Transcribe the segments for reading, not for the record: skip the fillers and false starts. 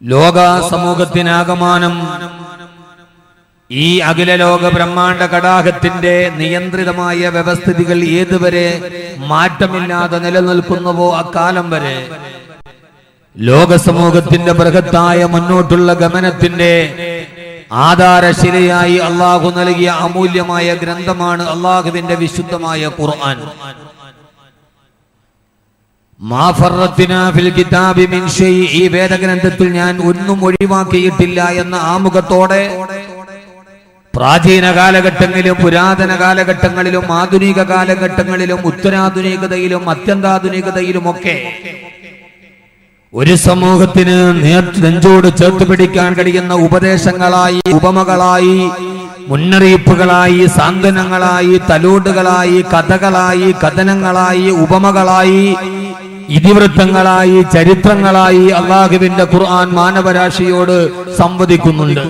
ലോക സമൂഹത്തിനാകമാനം ഈ അഖില ലോക ബ്രഹ്മാണ്ഡ കടാഹത്തിന്റെ നിയന്ത്രിതമായ വ്യവസ്ഥിതികൾ ഏതുവരെ മാറ്റമില്ലാതെ നിലനിൽക്കുന്നുവോ അക്കാലം വരെ ലോക സമൂഹത്തിന്റെ ബൃഹത്തായ മുന്നോട്ടുള്ള ഗമനത്തിന്റെ ആധാരശിലയായി അള്ളാഹു നൽകിയ അമൂല്യമായ ഗ്രന്ഥമാണ് അള്ളാഹുവിന്റെ വിശുദ്ധമായ ഖുർആൻ. ഈ വേദഗ്രന്ഥത്തിൽ ഞാൻ ഒന്നും ഒഴിവാക്കിയിട്ടില്ല എന്ന ആമുഖത്തോടെ പ്രാചീന കാലഘട്ടങ്ങളിലും പുരാതന കാലഘട്ടങ്ങളിലും ആധുനിക കാലഘട്ടങ്ങളിലും ഉത്തരാധുനികതയിലും അത്യന്താധുനികതയിലുമൊക്കെ ഒരു സമൂഹത്തിന് നെഞ്ചോട് ചേർത്ത് പിടിക്കാൻ കഴിയുന്ന ഉപദേശങ്ങളായി, ഉപമകളായി, മുന്നറിയിപ്പുകളായി, സാന്ത്വനങ്ങളായി, തലോടുകളായി, കഥകളായി, കഥനങ്ങളായി, ഉപമകളായി, ഇതിവൃത്തങ്ങളായി, ചരിത്രങ്ങളായി അല്ലാഹുവിന്റെ ഖുർആൻ മാനവരാശിയോട് സംവദിക്കുന്നുണ്ട്.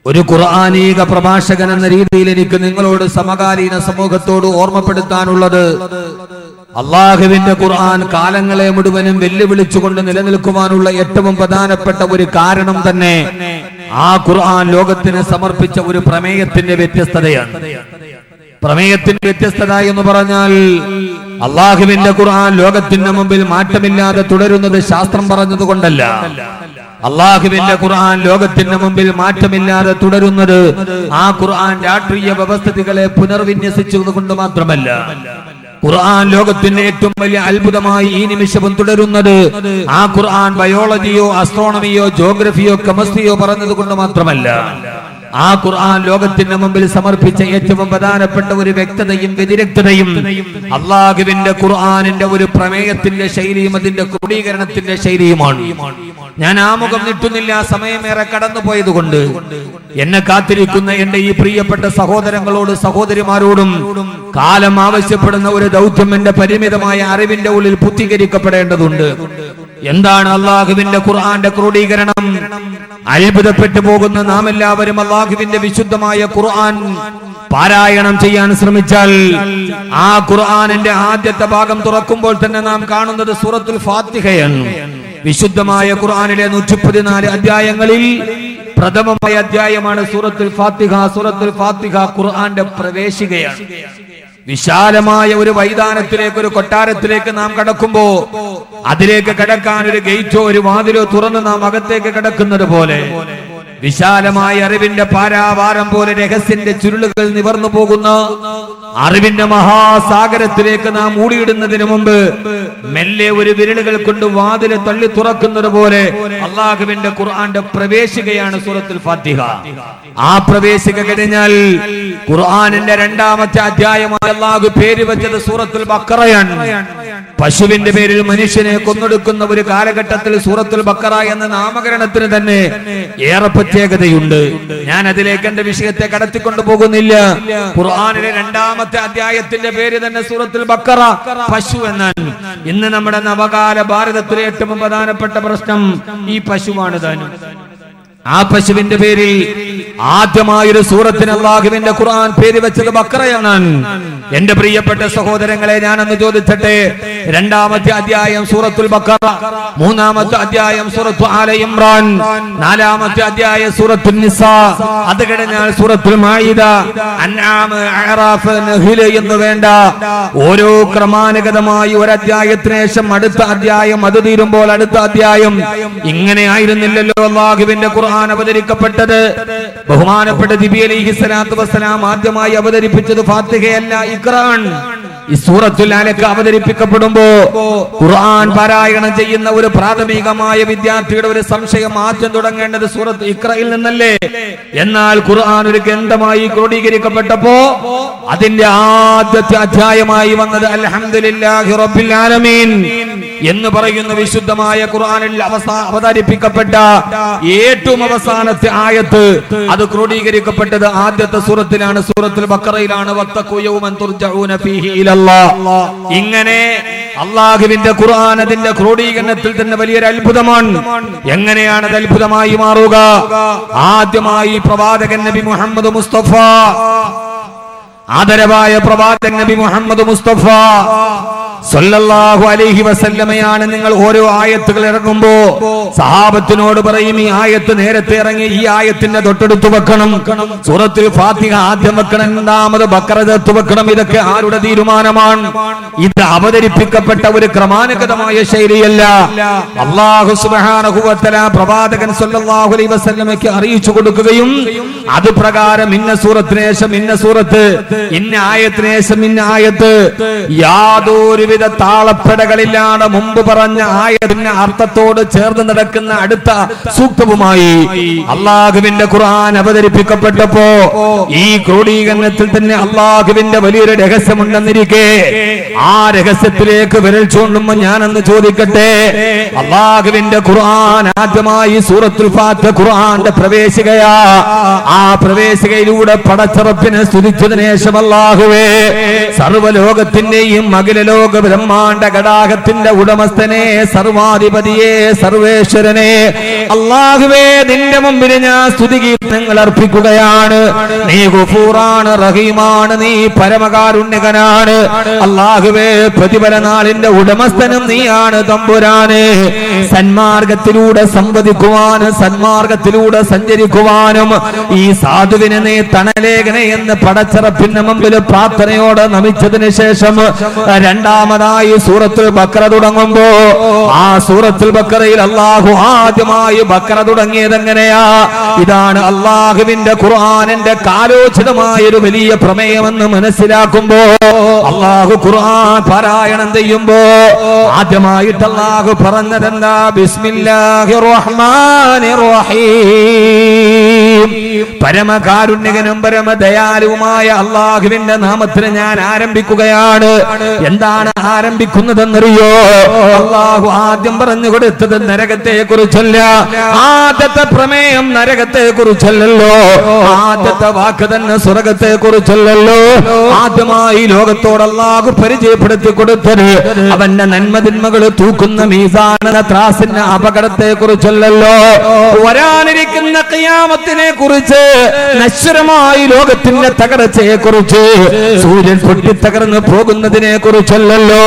ഒരു ഖുർആനീക പ്രഭാഷകൻ എന്ന രീതിയിൽ എനിക്ക് നിങ്ങളോട് സമകാലീന സമൂഹത്തോട് ഓർമ്മപ്പെടുത്താനുള്ളത്, അള്ളാഹുവിന്റെ ഖുർആൻ കാലങ്ങളെ മുഴുവനും വെല്ലുവിളിച്ചുകൊണ്ട് നിലനിൽക്കുവാനുള്ള ഏറ്റവും പ്രധാനപ്പെട്ട ഒരു കാരണം തന്നെ ആ ഖുർആൻ ലോകത്തിന് സമർപ്പിച്ച ഒരു പ്രമേയത്തിന്റെ വ്യത്യസ്തതയാണ്. പ്രമേയത്തിന്റെ വ്യത്യസ്തത എന്ന് പറഞ്ഞാൽ അള്ളാഹുവിന്റെ ഖുർആൻ ലോകത്തിന്റെ മുമ്പിൽ മാറ്റമില്ലാതെ തുടരുന്നത് ശാസ്ത്രം പറഞ്ഞതുകൊണ്ടല്ല. അള്ളാഹുവിന്റെ ഖുർആൻ ലോകത്തിന്റെ മുമ്പിൽ മാറ്റമില്ലാതെ തുടരുന്നത് ആ ഖുർആൻ രാഷ്ട്രീയ വ്യവസ്ഥിതികളെ പുനർവിന്യസിച്ചത് കൊണ്ട് മാത്രമല്ല. ഖുർആൻ ലോകത്തിന്റെ ഏറ്റവും വലിയ അത്ഭുതമായി ഈ നിമിഷവും തുടരുന്നത് ആ ഖുർആൻ ബയോളജിയോ ആസ്ട്രോണമിയോ ജോഗ്രഫിയോ കെമിസ്ട്രിയോ പറഞ്ഞത് കൊണ്ട് മാത്രമല്ല. ആ ഖുർആൻ ലോകത്തിന്റെ മുമ്പിൽ സമർപ്പിച്ച ഏറ്റവും പ്രധാനപ്പെട്ട ഒരു വ്യക്തതയും വ്യതിരക്തതയും അള്ളാഹുവിന്റെ ഖുർആനിന്റെ ഒരു പ്രമേയത്തിന്റെ ശൈലിയും അതിന്റെ ക്രോഡീകരണത്തിന്റെ ശൈലിയുമാണ്. ഞാൻ ആമുഖം നീട്ടുന്നില്ല, സമയമേറെ കടന്നുപോയത് കൊണ്ട്. എന്നെ കാത്തിരിക്കുന്ന എന്റെ ഈ പ്രിയപ്പെട്ട സഹോദരങ്ങളോട് സഹോദരിമാരോടും കാലം ആവശ്യപ്പെടുന്ന ഒരു ദൗത്യം എന്റെ പരിമിതമായ അറിവിന്റെ ഉള്ളിൽ പൂർത്തീകരിക്കപ്പെടേണ്ടതുണ്ട്. എന്താണ് അള്ളാഹുവിന്റെ ഖുർആന്റെ ക്രോഡീകരണം? അത്ഭുതപ്പെട്ടു പോകുന്ന നാം എല്ലാവരും അള്ളാഹുവിന്റെ വിശുദ്ധമായ ഖുർആൻ പാരായണം ചെയ്യാൻ ശ്രമിച്ചാൽ ആ ഖുർആനിന്റെ ആദ്യത്തെ ഭാഗം തുറക്കുമ്പോൾ തന്നെ നാം കാണുന്നത് സൂറത്തുൽ ഫാത്തിഹയാണ്. വിശുദ്ധമായ ഖുർആനിലെ 114 അധ്യായങ്ങളിൽ പ്രഥമമായ അധ്യായമാണ് സൂറത്തുൽ ഫാത്തിഹ. സൂറത്തുൽ ഫാത്തിഹ ഖുർആന്റെ പ്രവേശികയാണ്. വിശാലമായ ഒരു മൈതാനത്തിലേക്ക്, ഒരു കൊട്ടാരത്തിലേക്ക് നാം കടക്കുമ്പോ അതിലേക്ക് കടക്കാൻ ഒരു ഗേറ്റോ ഒരു വാതിലോ തുറന്ന് നാം അകത്തേക്ക് കടക്കുന്നത് പോലെ വിശാലമായ അറിവിന്റെ പാരാവാരം പോലെ രഹസ്യന്റെ ചുരുളുകൾ നിവർന്നു പോകുന്ന അറിവിന്റെ മഹാസാഗരത്തിലേക്ക് നാം മൂടിയിടുന്നതിന് മുമ്പ് മെല്ലെ ഒരു വിരലുകൾ കൊണ്ട് വാതില് തള്ളി തുറക്കുന്നത് പോലെ അള്ളാഹുവിന്റെ ഖുർആന്റെ പ്രവേശികയാണ് സൂറത്തുൽ ഫാത്തിഹ. ആ പ്രവേശിക കഴിഞ്ഞാൽ ഖുർആനിന്റെ രണ്ടാമത്തെ അധ്യായമായി അള്ളാഹു പേര് വെച്ചത് സൂറത്തുൽ ബഖറയാണ്. പശുവിന്റെ പേരിൽ മനുഷ്യനെ കൊന്നൊടുക്കുന്ന ഒരു കാലഘട്ടത്തിൽ സൂറത്തുൽ ബഖറ എന്ന നാമകരണത്തിന് തന്നെ ഏറെ പ്രത്യേകതയുണ്ട്. ഞാൻ അതിലേക്ക് എന്റെ വിഷയത്തെ കടത്തിക്കൊണ്ടു പോകുന്നില്ല. ഖുർആനിലെ രണ്ടാമത്തെ അധ്യായത്തിന്റെ പേര് തന്നെ സൂറത്തുൽ ബഖറ, പശു എന്നാണ്. ഇന്ന് നമ്മുടെ നവകാല ഭാരതത്തിലെ ഏറ്റവും പ്രധാനപ്പെട്ട പ്രശ്നം ഈ പശുവാണ് താനും. ആ പശുവിന്റെ പേരിൽ ആദ്യമായൊരു സൂറത്തിന് അല്ലാഹുവിന്റെ ഖുർആൻ പേര് വെച്ചത് ബഖറയാണ്. എന്റെ പ്രിയപ്പെട്ട സഹോദരങ്ങളെ, ഞാനൊന്ന് ചോദിച്ചട്ടെ, രണ്ടാമത്തെ അധ്യായം സൂറത്തുൽ ബഖറ, മൂന്നാമത്തെ അധ്യായം സൂറത്തു ആല ഇമ്രാൻ, നാലാമത്തെ അധ്യായം സൂറത്തുൽ നിസാ, അത് കഴിഞ്ഞാൽ സൂറത്തുൽ മാഇദ, അൻആം, അഅറാഫ്, നഹ്ൽ എന്ന് വേണ്ട ഓരോ ക്രമാനുഗതമായി ഒരു അധ്യായത്തിന് ശേഷം അടുത്ത അധ്യായം, അത് തീരുമ്പോൾ അടുത്ത അധ്യായം, ഇങ്ങനെ ആയിരുന്നില്ലല്ലോ അല്ലാഹുവിന്റെ ഖുർആൻ അവതരിക്കപ്പെട്ടത്. ബഹുമാനപ്പെട്ട നബി അലൈഹിസ്സലാത്തു വസ്സലാം ആദ്യമായി അവതരിപ്പിച്ചത് ഫാത്തിഹയല്ല, ഇഖ്റാൻ. ഈ സൂറത്തുൽ അലക്ക് അവതരിപ്പിക്കപ്പെടുമ്പോ ഖുർആൻ പാരായണം ചെയ്യുന്ന ഒരു പ്രാഥമികമായ വിദ്യാർത്ഥിയുടെ ഒരു സംശയം ആദ്യം തുടങ്ങേണ്ടത് സൂറത്ത് ഇഖ്റയിൽ നിന്നല്ലേ? എന്നാൽ ഖുർആൻ ഒരു ഗ്രന്ഥമായി ക്രോഡീകരിക്കപ്പെട്ടപ്പോ അതിന്റെ ആദ്യത്തെ അധ്യായമായി വന്നത് അൽഹംദുലില്ലാഹി റബ്ബിൽ ആലമീൻ എന്ന് പറയുന്ന വിശുദ്ധമായ ഖുർആനിൽ അവതരിപ്പിക്കപ്പെട്ട ഏറ്റവും അവസാനത്തെ ആയത്ത് അത് ക്രോഡീകരിക്കപ്പെട്ടത് ആദ്യത്തെ സൂറത്തിലാണ്, സൂറത്തുൽ ബഖറയിലാണ്. വത്തഖൂ യൗമൻ തുർജഊന ഫീഹി ഇലല്ലാഹ്. ഇങ്ങനെ അല്ലാഹുവിന്റെ ഖുർആൻ അതിന്റെ ക്രോഡീകരണത്തിൽ തന്നെ വലിയൊരു അത്ഭുതമാണ്. എങ്ങനെയാണ് അത് അത്ഭുതമായി മാറുക? ആദ്യമായി പ്രവാചകൻ നബി മുഹമ്മദ് മുസ്തഫ, ആദരവായ പ്രവാചകൻ നബി മുഹമ്മദ് മുസ്തഫ സല്ലല്ലാഹു അലൈഹി വസല്ലമയാണ് നിങ്ങൾ ഓരോ ആയത്തുകൾ ഇറങ്ങുമ്പോ സഹാബത്തിനോട് പറയും ഈ ആയത്ത് നേരത്തെ ഇറങ്ങി ഈ ആയത്തിന്റെ തൊട്ടടുത്ത് വെക്കണം, സൂറത്തുൽ ഫാത്തിഹ ആദ്യം വെക്കണം, രണ്ടാമത് ബഖറ ചേർത്ത് വെക്കണം. ഇതൊക്കെ ആരുടെ തീരുമാനമാണ്? ഇത് അവതരിപ്പിക്കപ്പെട്ട ഒരു ക്രമാനുഗതമായ ശൈലിയല്ല. അല്ലാഹു സുബ്ഹാനഹു വ തആല പ്രവാചകൻ സല്ലല്ലാഹു അലൈഹി വസല്ലമയ്ക്ക് അറിയിച്ചു കൊടുക്കുകയും അത് പ്രകാരം ഇന്ന സൂറത്തിന് ശേഷം ഇന്ന സൂറത്ത്, ഇന്ന ആയത്തിന് ശേഷം ഇന്ന ആയത്ത്, യാതൊരുവിധ താളപ്പെടകളില്ലാതെ മുമ്പ് പറഞ്ഞ ആയത്തിന്റെ അർത്ഥത്തോട് ചേർന്ന് നടക്കുന്ന അടുത്ത സൂക്തവുമായി അള്ളാഹുവിന്റെ ഖുർആൻ അവതരിപ്പിക്കപ്പെട്ടപ്പോ ഈ ക്രോഡീകരണത്തിൽ തന്നെ അള്ളാഹുവിന്റെ വലിയൊരു രഹസ്യമുണ്ടെന്നിരിക്കെ ആ രഹസ്യത്തിലേക്ക് വിരൽ ചൂണ്ടുമ്പോ ഞാനെന്ന് ചോദിക്കട്ടെ, അള്ളാഹുവിന്റെ ഖുർആൻ ആദ്യമായി സൂറത്തുൽ ഫാത്തിഹ ഖുർആന്റെ പ്രവേശികയാ. ആ പ്രവേശികയിലൂടെ പടച്ചറപ്പിനെ സ്തുതിച്ചതിന് ശേഷം അല്ലാഹുവേ സർവ്വലോകത്തിന്റെയും അഖിലലോക ബ്രഹ്മാണ്ഡ ഘടാകത്തിന്റെ ഉടമസ്ഥനെ, സർവാധിപതിയെ, സർവേശ്വരനെ അല്ലാഹുവേ നിന്റെ മുമ്പിൽ ഞാൻ സ്തുതിഗീതങ്ങൾ അർപ്പിക്കുകയാണ്. നീ ഗഫൂറാണ്, റഹീമാണ്, നീ പരമകാരുണ്യകനാണ്. അല്ലാഹുവേ പ്രതിഫല നാളിന്റെ ഉടമസ്ഥനും നീയാണ് തമ്പുരാന്. സന്മാർഗത്തിലൂടെ സംവദിക്കുവാനും സന്മാർഗത്തിലൂടെ സഞ്ചരിക്കുവാനും ഈ സാധുവിനെ നീ തണലേഖനെ എന്ന് പടച്ചറപ്പിന്റെ മുമ്പിൽ പ്രാർത്ഥനയോടെ നമിച്ചതിന് ശേഷം രണ്ടാമതായി സൂറത്തുൽ ബഖറ തുടങ്ങുമ്പോ ആ സൂറത്തുൽ ബഖറയിൽ അല്ലാഹു ആദ്യമായി ബഖറ തുടങ്ങിയത് എങ്ങനെയാ? ഇതാണ് അല്ലാഹുവിന്റെ ഖുർആനിന്റെ കാലോചിതമായ ഒരു വലിയ പ്രമേയമെന്ന് മനസ്സിലാക്കുമ്പോ അല്ലാഹു ഖുർആൻ പാരായണം ചെയ്യുമ്പോ ആദ്യമായിട്ട് അല്ലാഹു പറഞ്ഞതെന്താ? ബിസ്മില്ലാഹിർ റഹ്മാനിർ റഹീം. പരമകാരുണ്യകനും പരമദയാലുവുമായ അല്ലാഹുവിന്റെ നാമത്തിൽ ഞാൻ ആരംഭിക്കുകയാണ്. എന്താണ് ആരംഭിക്കുന്നതെന്നറിയോ? അല്ലാഹു ആദ്യം പറഞ്ഞു കൊടുത്തത് നരകത്തെ കുറിച്ചല്ല. ആദ്യത്തെ പ്രമേയം നരകത്തെ കുറിച്ചല്ലല്ലോ, ആദ്യത്തെ വാക്ക് തന്നെ സ്വർഗത്തെ കുറിച്ചല്ലല്ലോ. ആദ്യമായി ലോകത്തോട് അല്ലാഹു പരിചയപ്പെടുത്തി കൊടുത്തത് അവന്റെ നന്മതിന്മകൾ തൂക്കുന്ന മീസാന ത്രാസിന്റെ അപകടത്തെ കുറിച്ചല്ലല്ലോ, വരാനിരിക്കുന്ന ഖിയാമത്തിനെ കുറിച്ച്, നശ്വരമായി ലോകത്തിന്റെ തകർച്ചയെ കുറിച്ച്, സൂര്യൻ പൊട്ടിത്തകർന്ന് പോകുന്നതിനെ കുറിച്ചല്ലല്ലോ.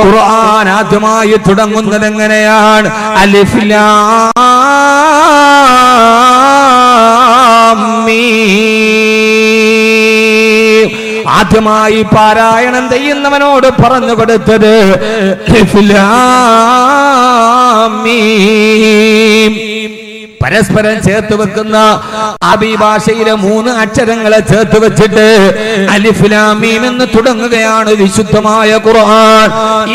ഖുർആൻ ആദ്യമായി തുടങ്ങുന്നത് എങ്ങനെയാണ്? അലിഫ് ലാം മീം. ആദ്യമായി പാരായണം ചെയ്യുന്നവനോട് പറഞ്ഞു കൊടുത്തത് അലിഫ് ലാം മീം. പരസ്പരം ചേർത്ത് വെക്കുന്ന അറബി ഭാഷയിലെ 3 അക്ഷരങ്ങളെ ചേർത്ത് വെച്ചിട്ട് അലിഫ് ലാം മീം എന്ന് തുടങ്ങുകയാണ് വിശുദ്ധമായ ഖുർആൻ.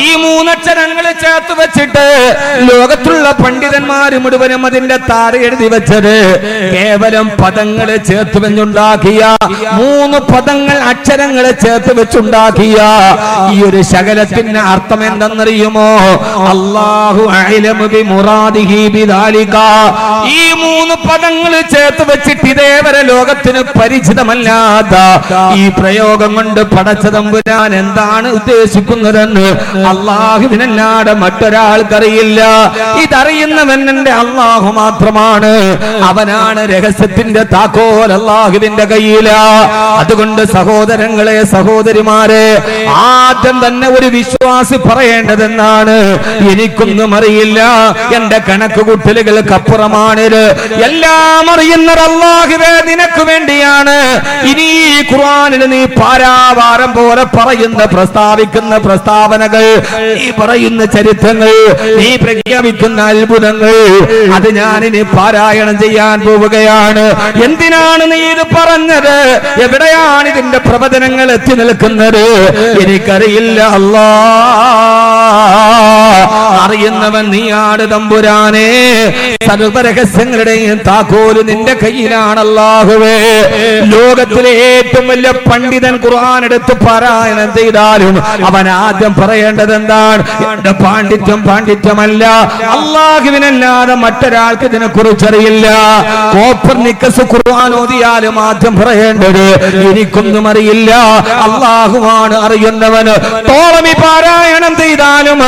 ഈ 3 അക്ഷരങ്ങളെ ചേർത്ത് വെച്ചിട്ട് ലോകത്തുള്ള പണ്ഡിതന്മാർ മുഴുവനും അതിന്റെ താഴെ എഴുതി വെച്ചത് കേവലം പദങ്ങളെ ചേർത്ത് വെച്ചുണ്ടാക്കിയ 3 പദങ്ങൾ അക്ഷരങ്ങളെ ചേർത്ത് വെച്ചുണ്ടാക്കിയ ഈ ഒരു ശകലത്തിന്റെ അർത്ഥം എന്തെന്നറിയുമോ? അല്ലാഹു അഅലമു ബി മുറാദിഹി ബിദാലിക. ഈ 3 പദങ്ങൾ ചേർത്ത് വെച്ചിട്ട് ഇതേവരെ ലോകത്തിന് പരിചിതമല്ലാത്ത ഈ പ്രയോഗം കൊണ്ട് പടച്ച തമ്പുരാൻ എന്താണ് ഉദ്ദേശിക്കുന്നതെന്ന് അല്ലാഹുവിനല്ലാതെ മറ്റൊരാൾക്കറിയില്ല. ഇതറിയുന്നവൻ എന്റെ അല്ലാഹു മാത്രമാണ്. അവനാണ് രഹസ്യത്തിന്റെ താക്കോൽ അല്ലാഹുവിന്റെ കയ്യിലാ. അതുകൊണ്ട് സഹോദരങ്ങളെ, സഹോദരിമാരെ, ആദ്യം തന്നെ ഒരു വിശ്വാസി പറയേണ്ടതെന്നാണ്, എനിക്കൊന്നും അറിയില്ല, എന്റെ കണക്കുകൂട്ടലുകൾക്ക് അപ്പുറമാണ്, എല്ലാം അറിയുന്നത് അല്ലാഹുവേ നിനക്ക് വേണ്ടിയാണ്. ഇനി ഈ ഖുർആനിൽ നീ പാരാവാരം പോലെ പറയുന്ന പ്രസ്താവിക്കുന്ന പ്രസ്താവനകൾ, നീ പറയുന്ന ചരിത്രങ്ങൾ, നീ പ്രഖ്യാപിക്കുന്ന അത്ഭുതങ്ങൾ, അത് ഞാനിനി പാരായണം ചെയ്യാൻ പോവുകയാണ്. എന്തിനാണ് നീ ഇത് പറഞ്ഞത്? എവിടെയാണ് ഇതിന്റെ പ്രവചനങ്ങൾ എത്തി നിൽക്കുന്നത്? എനിക്കറിയില്ല അല്ലാ. അറിയുന്നവൻ നീയാണ് തമ്പുരാനെ. സർവ്വരഹസ്യങ്ങളുടെയും താക്കോല് നിന്റെ കയ്യിലാണ് അല്ലാഹുവേ. ലോകത്തിലെ ഏറ്റവും വലിയ പണ്ഡിതൻ ഖുർആൻ എടുത്ത് പാരായണം ചെയ്താലും അവൻ ആദ്യം പറയേണ്ടത് എന്താണ്? എന്റെ പാണ്ഡിത്യമല്ല, അല്ലാഹുവിനല്ലാതെ മറ്റൊരാൾക്ക് ഇതിനെ കുറിച്ചറിയില്ല. കോപ്പർനിക്കസ് ഖുർആൻ ഓതിയാലും ആദ്യം പറയേണ്ടത് എനിക്കൊന്നും അറിയില്ല, അല്ലാഹുവാണ് അറിയുന്നവന്. ടോളമി പാരായണം ചെയ്താലും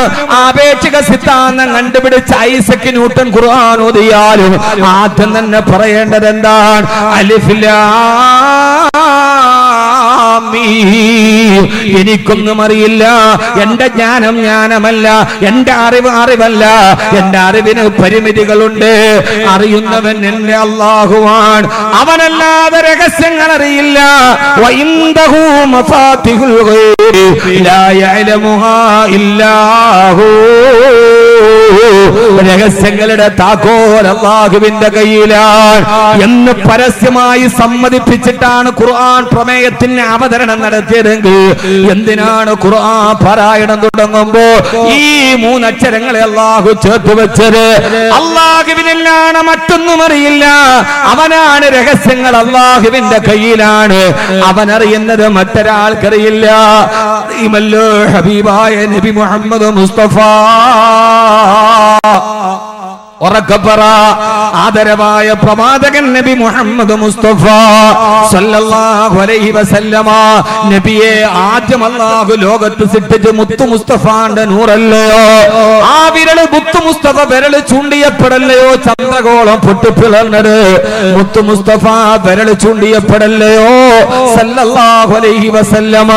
ആപേക്ഷിക സിദ്ധാന്തം കണ്ടുപിടിച്ച ഐസക് ന്യൂട്ടൻ ഖുർആൻ ഓതിയാലും ആദ്യം തന്നെ പറയേണ്ടത് എന്താണ്? അലിഫ് ലാം മീം. എനിക്കൊന്നും അറിയില്ല, എന്റെ ജ്ഞാനം ജ്ഞാനമല്ല, എന്റെ അറിവ് അറിവല്ല, എന്റെ അറിവിന് പരിമിതികളുണ്ട്. അറിയുന്നവൻ എന്റെ അല്ലാഹുവാണ്, അവനല്ലാതെ രഹസ്യങ്ങൾ അറിയില്ല. വഇൻദഹു മഫാത്തിഹുൽ ഗൈബി ലാ യഅലമുഹാ ഇല്ലാ ഹു. രഹസ്യങ്ങളുടെ താക്കോൽ അല്ലാഹുവിന്റെ കയ്യിലാണ് എന്ന് പരസ്യമായി സമ്മതിപ്പിച്ചിട്ടാണ് ഖുർആൻ പ്രമേയത്തിന് അവതരണം നടത്തിയതെങ്കിൽ എന്തിനാണ് ഖുർആൻ പാരായണം തുടങ്ങുമ്പോ ഈ മൂന്നക്ഷരങ്ങളെ അല്ലാഹു ചേർത്ത് വെച്ചത്? അല്ലാഹുവിനാണ്, മറ്റൊന്നും അറിയില്ല. അവനാണ് രഹസ്യങ്ങൾ അല്ലാഹുവിന്റെ കയ്യിലാണ്. അവനറിയുന്നത് മറ്റൊരാൾക്കറിയില്ല. ഇമല്ലോ ഹബീബായ നബി മുഹമ്മദ് മുസ്തഫ ഉറക്കപ്പറ ആദരവായ പ്രവാചകൻ നബി മുഹമ്മദ് മുസ്തഫ സല്ലല്ലാഹു അലൈഹി വസല്ലമ നബിയെ ആദ്യം അല്ലാഹു ലോകത്ത് സൃഷ്ടിച്ച മുത്തു മുസ്തഫാന്റെ നൂറല്ലയോ? ആ വിരല് മുത്തു മുസ്തഫ വിരല് ചൂണ്ടിയപ്പെടല്ലയോ? ചന്ദ്രഗോളം പൊട്ടിപ്പിളർന്നത് മുത്തു മുസ്തഫ വിരല് ചൂണ്ടിയപ്പെടല്ലയോ? സല്ലല്ലാഹു അലൈഹി വസല്ലമ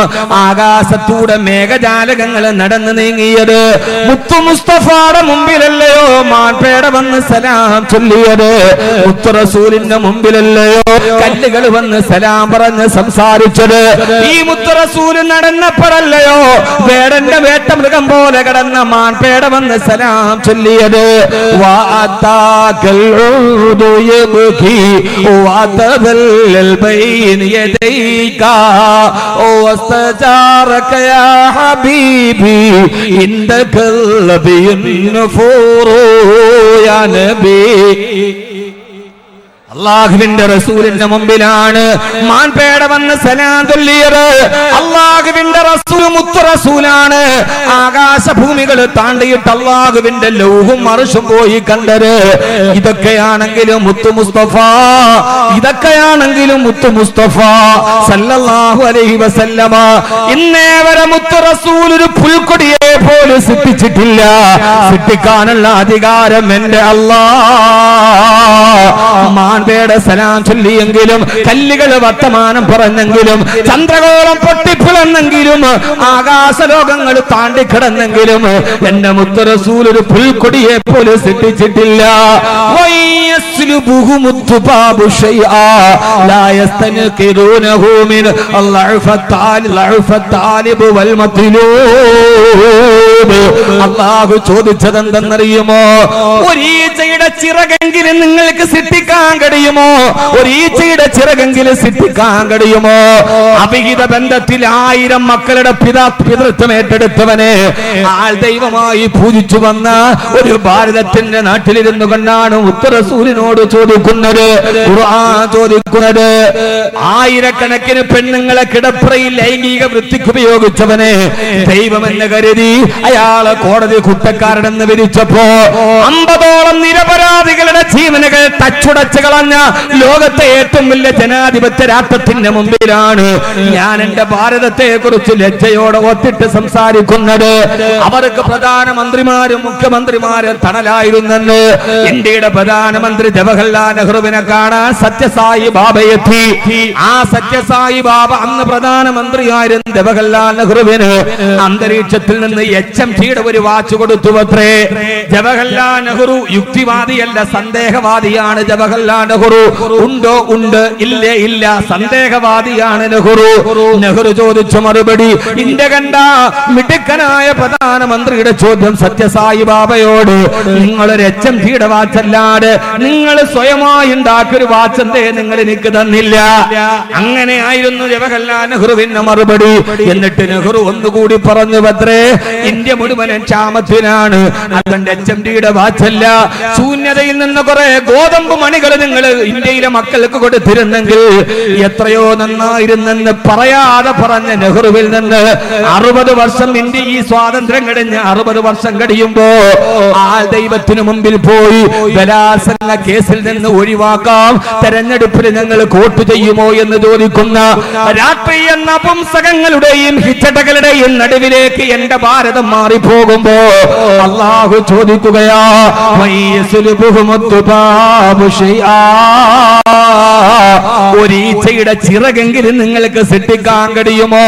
ആകാശത്തൂടെ മേഘജാലകങ്ങൾ നടന്നു നീങ്ങിയത് മുത്തു മുസ്തഫയുടെ മുമ്പിലല്ലയോ? മാൻപേട വന്ന് സലാം ചൊല്ലിയത് മുത്തു റസൂലിന്റെ മുമ്പിലല്ലയോ? കല്ലുകൾ വന്ന് സലാം പറഞ്ഞ് സംസാരിച്ചത് ഈ മുത്തു റസൂൽ നടന്നപ്പോഴല്ലയോ? വേടന്റെ വേട്ട മൃഗം പോലെ കിടന്ന മാൻപേട വന്ന് സലാം ചൊല്ലിയത് അള്ളാഹുവിന്റെ റസൂലിന്റെ മുമ്പിലാണ് മാൻപേട വന്ന് സലാം ചൊല്ലിയത്. അള്ളാഹുവിന്റെ റസൂൽ മുത്തു റസൂലാണ്. ആകാശഭൂമികൾ താണ്ടിയിട്ട് അള്ളാഹുവിന്റെ ലൗഹും അർശും പോയി കണ്ടത്. ഇതൊക്കെയാണെങ്കിലും മുത്തു മുസ്തഫ, ഇതൊക്കെയാണെങ്കിലും മുത്തു മുസ്തഫ സല്ലല്ലാഹു അലൈഹി വസല്ലമ ഇന്നേ വരെ മുത്തു റസൂൽ ഒരു പുൽക്കൊടിയെ പോലും സൃഷ്ടിച്ചിട്ടില്ല. സൃഷ്ടിക്കാനുള്ള അധികാരം എന്റെ അല്ലാഹ്. മാൻപേടെ സലാം ചൊല്ലിയെങ്കിലും, കല്ലുകൾ വർത്തമാനം പറഞ്ഞെങ്കിലും, ചന്ദ്രഗോളം പൊട്ടിപ്പിളന്നെങ്കിലും, ആകാശലോകങ്ങൾ താണ്ടിക്കിടന്നെങ്കിലും എന്റെ മുത്തു റസൂൽ ഒരു പുൽക്കൊടിയെ പോലും സൃഷ്ടിച്ചിട്ടില്ല. അല്ലാഹു ചോദിച്ചതെന്തെന്നറിയുമോ? ഒരീച്ചയുടെ ചിറകെങ്കിലും നിങ്ങൾക്ക് സൃഷ്ടിക്കാൻ കഴിയുമോ? ഒരീച്ചയുടെ ചിറകെങ്കിലും സൃഷ്ടിക്കാൻ കഴിയുമോ? അവിഹിത ബന്ധത്തിൽ 1000 മക്കളുടെ പിതൃത്വം ഏറ്റെടുത്തവനെ ആൾ ദൈവമായി പൂജിച്ചു വന്ന ഒരു ഭാരതത്തിന്റെ നാട്ടിലിരുന്നു കൊണ്ടാണ് മുത്തു റസൂലിനോട് ചോദിക്കുന്നത്, ഖുർആൻ ചോദിക്കുന്നത്. ആയിരക്കണക്കിന് പെണ്ണുങ്ങളെ കിടപ്പറയിൽ ലൈംഗിക വൃത്തിക്ക് ഉപയോഗിച്ചവനെ ദൈവമെന്ന് കരുതി അയാളെ കോടതി കുറ്റക്കാരനെന്ന് വിധിച്ചപ്പോ 50ഓളം നിരപരാധികളുടെ ജീവനുകൾ തച്ചുടച്ച് കളഞ്ഞ ലോകത്തെ ഏറ്റവും വലിയ ജനാധിപത്യ രാഷ്ട്രത്തിന്റെ മുമ്പിലാണ് ഞാൻ എന്റെ ഭാരതത്തെ കുറിച്ച് ലജ്ജയോടെ ഒത്തിട്ട് സംസാരിക്കുന്നത്. അവർക്ക് പ്രധാനമന്ത്രിമാരും മുഖ്യമന്ത്രിമാരും തണലായിരുന്നെന്ന് ഇന്ത്യയുടെ പ്രധാനമന്ത്രി ജവഹർലാൽ നെഹ്റുവിനെ കാണാൻ സത്യസായി ബാബ എത്തി. ആ സത്യസായി ബാബ അന്ന് പ്രധാനമന്ത്രിയായിരുന്നു ജവഹർലാൽ നെഹ്റുവിന് അന്തരീക്ഷത്തിൽ നിന്ന് HMTയുടെ ഒരു വാച്ച് കൊടുത്തു അത്രേ. ജവഹർലാൽ നെഹ്റു യുക്തിവാദിയല്ല, സന്ദേഹവാദിയാണ് ജവഹർലാൽ നെഹ്റു. ഉണ്ടോ? ഉണ്ട്. ഇല്ലേ? ഇല്ല. സന്ദേഹവാദിയാണ് നെഹ്റു. നെഹ്റു ചോദിച്ച മറുപടി ഇന്ത്യ കണ്ട മിടുക്കനായ പ്രധാനമന്ത്രിയുടെ ചോദ്യം സത്യസായി ബാബയോട്, നിങ്ങളൊരു HMTയുടെ വാച്ചല്ലാതെ നിങ്ങൾ സ്വയമായി ഉണ്ടാക്കിയൊരു വാച്ചെന്തേ നിങ്ങൾ എനിക്ക് തന്നില്ല? അങ്ങനെയായിരുന്നു ജവഹർലാൽ നെഹ്റുവിന്റെ മറുപടി. എന്നിട്ട് നെഹ്റു ഒന്നുകൂടി പറഞ്ഞു പത്രേ, ഇന്ത്യ മുഴുവനും ക്ഷാമത്തിനാണ്, അതുകൊണ്ട് HMTയുടെ വാച്ചല്ല. ശൂന്യതയിൽ നിന്ന് കുറെ ഗോതമ്പ് മണികൾ നിങ്ങൾ ഇന്ത്യയിലെ മക്കൾക്ക് കൊടുത്തിരുന്നെങ്കിൽ എത്രയോ നന്നായിരുന്നെന്ന് പറയാതെ പറഞ്ഞ നെഹ്റുവിൽ നിന്ന് 60 വർഷം ഇന്ത്യ ഈ സ്വാതന്ത്ര്യം കഴിഞ്ഞ് 60 വർഷം കഴിയുമ്പോ ആ ദൈവത്തിനു മുമ്പിൽ പോയി ബലാത്സംഗ കേസിൽ നിന്ന് ഒഴിവാക്കാം, തെരഞ്ഞെടുപ്പിൽ ഞങ്ങൾ വോട്ട് ചെയ്യുമോ എന്ന് ചോദിക്കുന്ന രാഷ്ട്രീയ നപുംസകങ്ങളുടെയും ഹിച്ചടകളുടെയും നടുവിലേക്ക് എന്റെ ഭാരതം മാറിപ്പോകുമ്പോ അള്ളാഹു ചോദിക്കുകയാ, ഒരീച്ചയുടെ ചിറകെങ്കിലും നിങ്ങൾക്ക് സൃഷ്ടിക്കാൻ കഴിയുമോ?